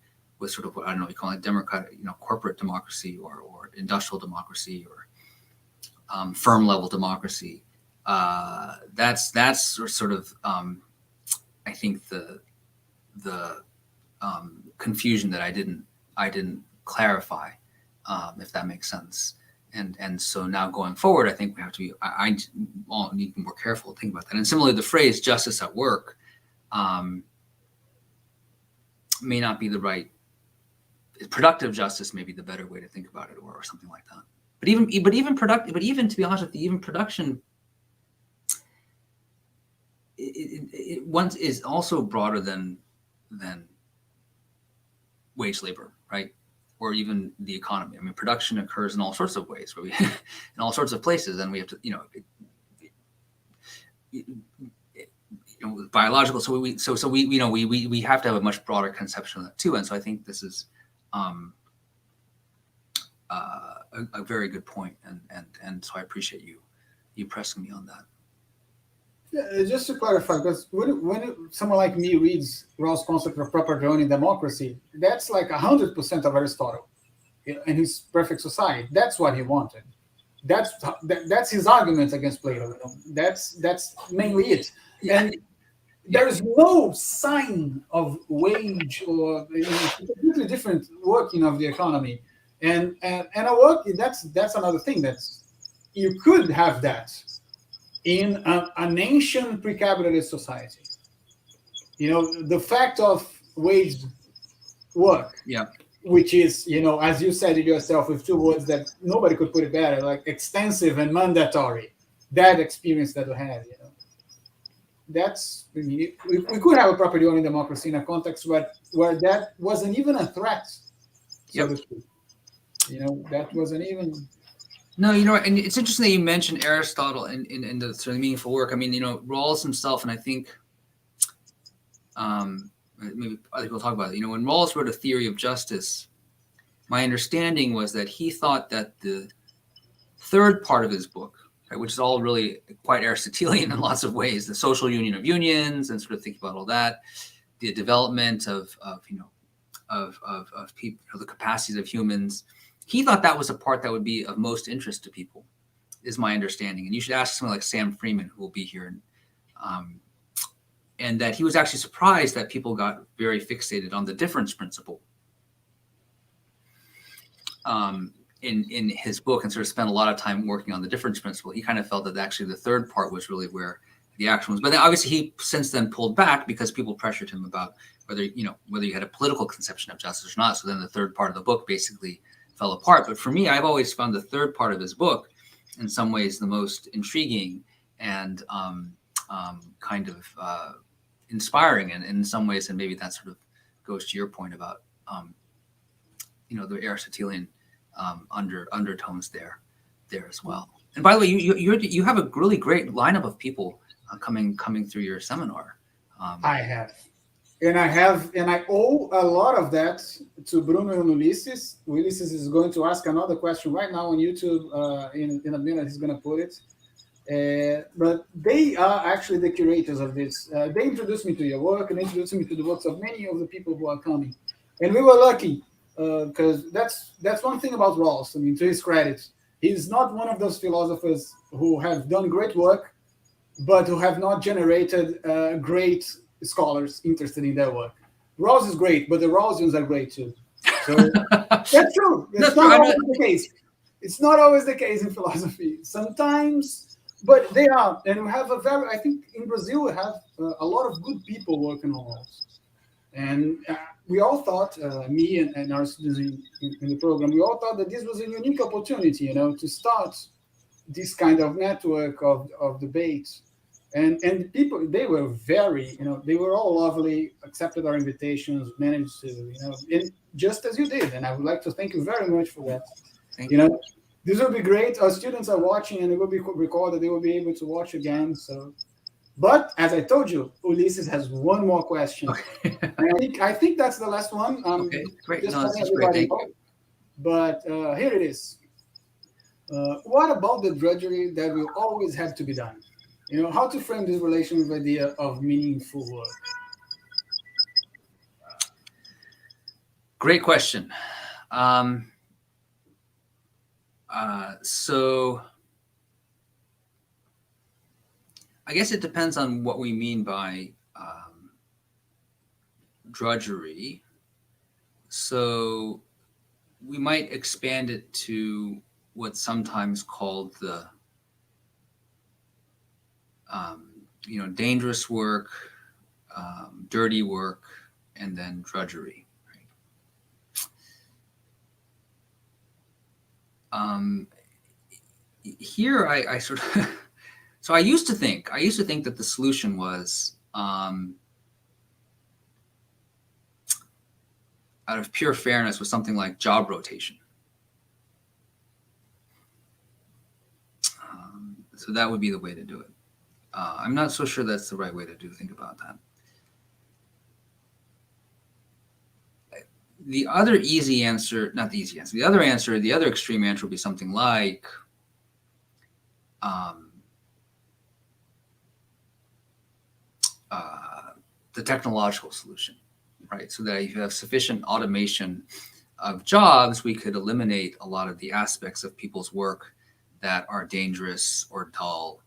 B: sort of what, I don't know, you call it democratic, corporate democracy or industrial democracy or firm level democracy. That's sort of I think the confusion that I didn't clarify, if that makes sense. And so now going forward, I think we have to be, I need to be more careful to think about that. And similarly, the phrase justice at work may not be the right, productive justice may be the better way to think about it, or something like that. But even to be honest with you, even production, it once is also broader than wage labor, right? Or even the economy. I mean, production occurs in all sorts of ways, where we in all sorts of places, and we have to, biological. So we have to have a much broader conception of that too. And so I think this is a very good point, and so I appreciate you pressing me on that.
A: Yeah, just to clarify, because when someone like me reads Rawls' concept of property owning democracy, that's like 100% of Aristotle in his Perfect Society. That's what he wanted. That's his argument against Plato. That's mainly it.
B: Yeah.
A: And there is no sign of wage or completely different working of the economy. And a work, that's another thing. That's, you could have that in an ancient pre-capitalist society. The fact of waged work,
B: Yeah.
A: which is, as you said it yourself with two words that nobody could put it better, like extensive and mandatory, that experience that we had, that's, we could have a property owning democracy in a context where that wasn't even a threat, so to speak. That wasn't even.
B: No, and it's interesting that you mentioned Aristotle in the sort of meaningful work. I mean, Rawls himself, and I think maybe other people talk about it. When Rawls wrote A Theory of Justice, my understanding was that he thought that the third part of his book, right, which is all really quite Aristotelian in lots of ways, the social union of unions, and sort of thinking about all that, the development of people, the capacities of humans. He thought that was a part that would be of most interest to people, is my understanding. And you should ask someone like Sam Freeman, who will be here. And that he was actually surprised that people got very fixated on the difference principle in his book, and sort of spent a lot of time working on the difference principle. He kind of felt that actually the third part was really where the action was. But then obviously he since then pulled back because people pressured him about whether you had a political conception of justice or not. So then the third part of the book basically fell apart. But for me, I've always found the third part of his book in some ways the most intriguing and kind of inspiring, and in some ways, and maybe that sort of goes to your point about the Aristotelian undertones there as well. And by the way, you have a really great lineup of people coming through your seminar.
A: I have. And I owe a lot of that to Bruno and Ulysses. Ulysses is going to ask another question right now on YouTube. In a minute, he's going to put it. But they are actually the curators of this. They introduced me to your work, and introduced me to the works of many of the people who are coming. And we were lucky, because that's one thing about Rawls. I mean, to his credit, He's not one of those philosophers who have done great work, but who have not generated great scholars interested in their work. Rawls is great, but the Rawlsians are great too. So that's true. It's not always the case. It's not always the case in philosophy. Sometimes, but they are. And we have I think in Brazil, we have a lot of good people working on Rawls. And we all thought, me and our students in the program, we all thought that this was a unique opportunity, to start this kind of network of debates. And people, they were very, they were all lovely, accepted our invitations, managed to, and just as you did. And I would like to thank you very much for that.
B: Thank you.
A: This will be great. Our students are watching, and it will be recorded. They will be able to watch again. So, but as I told you, Ulysses has one more question. And I think that's the last one.
B: Okay, great.
A: Just
B: No,
A: letting
B: this is great.
A: everybody
B: Thank
A: know.
B: you.
A: But here it is. What about the drudgery that will always have to be done? How to frame this relation with the idea of meaningful work?
B: Great question. So I guess it depends on what we mean by drudgery. So we might expand it to what's sometimes called the dangerous work, dirty work, and then drudgery. Here I sort of so I used to think that the solution was out of pure fairness was something like job rotation. So that would be the way to do it. I'm not so sure that's the right way to think about that. The other easy answer, not the easy answer, the other extreme answer would be something like the technological solution, right? So that if you have sufficient automation of jobs, we could eliminate a lot of the aspects of people's work that are dangerous or dull,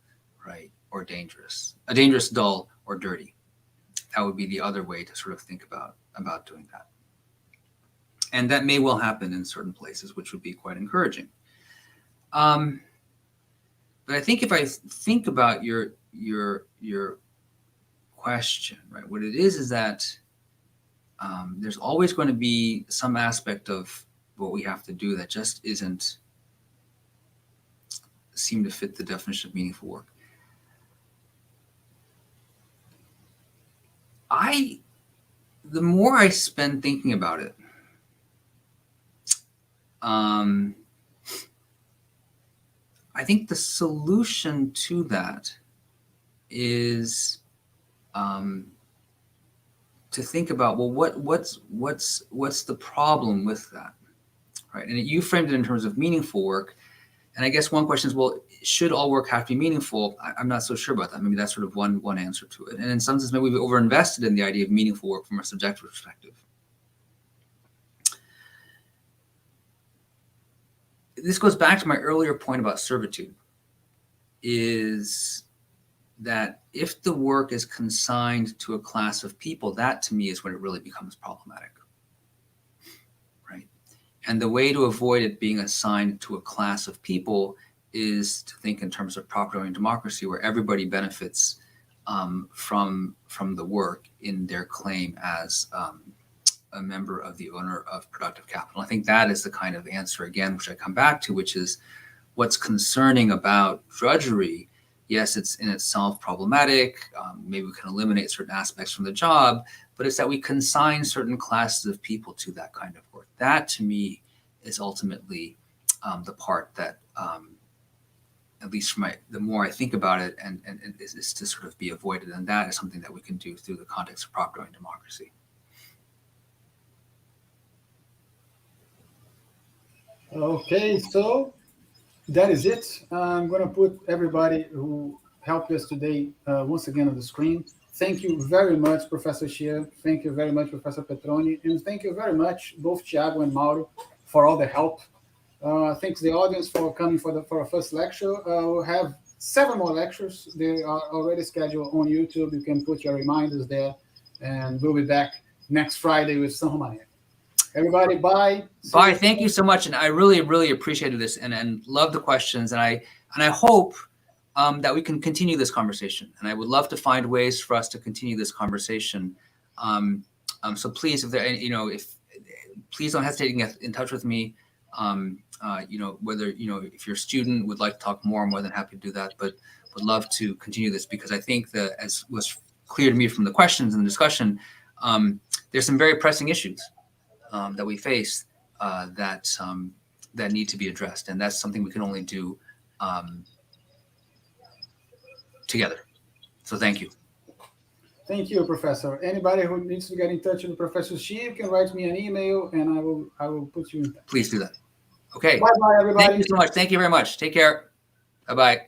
B: right? Or dangerous, dull, or dirty. That would be the other way to sort of think about doing that. And that may well happen in certain places, which would be quite encouraging. But I think if I think about your question, right, what it is that there's always going to be some aspect of what we have to do that just isn't seem to fit the definition of meaningful work. The more I spend thinking about it, I think the solution to that is to think about, well, what's the problem with that, right? And you framed it in terms of meaningful work, and I guess one question is, well, should all work have to be meaningful? I'm not so sure about that. Maybe that's sort of one answer to it. And in some sense, maybe we've overinvested in the idea of meaningful work from a subjective perspective. This goes back to my earlier point about servitude, is that if the work is consigned to a class of people, that to me is when it really becomes problematic, right? And the way to avoid it being assigned to a class of people is to think in terms of proper democracy, where everybody benefits from the work in their claim as a member of the owner of productive capital. I think that is the kind of answer, again, which I come back to, which is what's concerning about drudgery. Yes, it's in itself problematic. Maybe we can eliminate certain aspects from the job, but it's that we consign certain classes of people to that kind of work. That, to me, is ultimately the part that, at least the more I think about it, and is to sort of be avoided. And that is something that we can do through the context of proper democracy.
A: Okay, so that is it. I'm going to put everybody who helped us today once again on the screen. Thank you very much, Professor Hsieh. Thank you very much, Professor Petroni. And thank you very much, both Tiago and Mauro, for all the help. Thanks the audience for coming for our first lecture. We'll have 7 more lectures. They are already scheduled on YouTube. You can put your reminders there, and we'll be back next Friday with some Romania. Everybody, bye.
B: Bye. Thank you so much, and I really, really appreciated this and love the questions, and I hope that we can continue this conversation. And I would love to find ways for us to continue this conversation. So please, if there, please don't hesitate to get in touch with me. Whether if your student would like to talk more, I'm more than happy to do that. But would love to continue this because I think that, as was clear to me from the questions and the discussion, there's some very pressing issues that we face that need to be addressed, and that's something we can only do together. So thank you.
A: Thank you, Professor. Anybody who needs to get in touch with Professor Hsieh can write me an email, and I will put you in touch.
B: Please do that. Okay.
A: Bye-bye, everybody.
B: Thank you so much. Thank you very much. Take care. Bye-bye.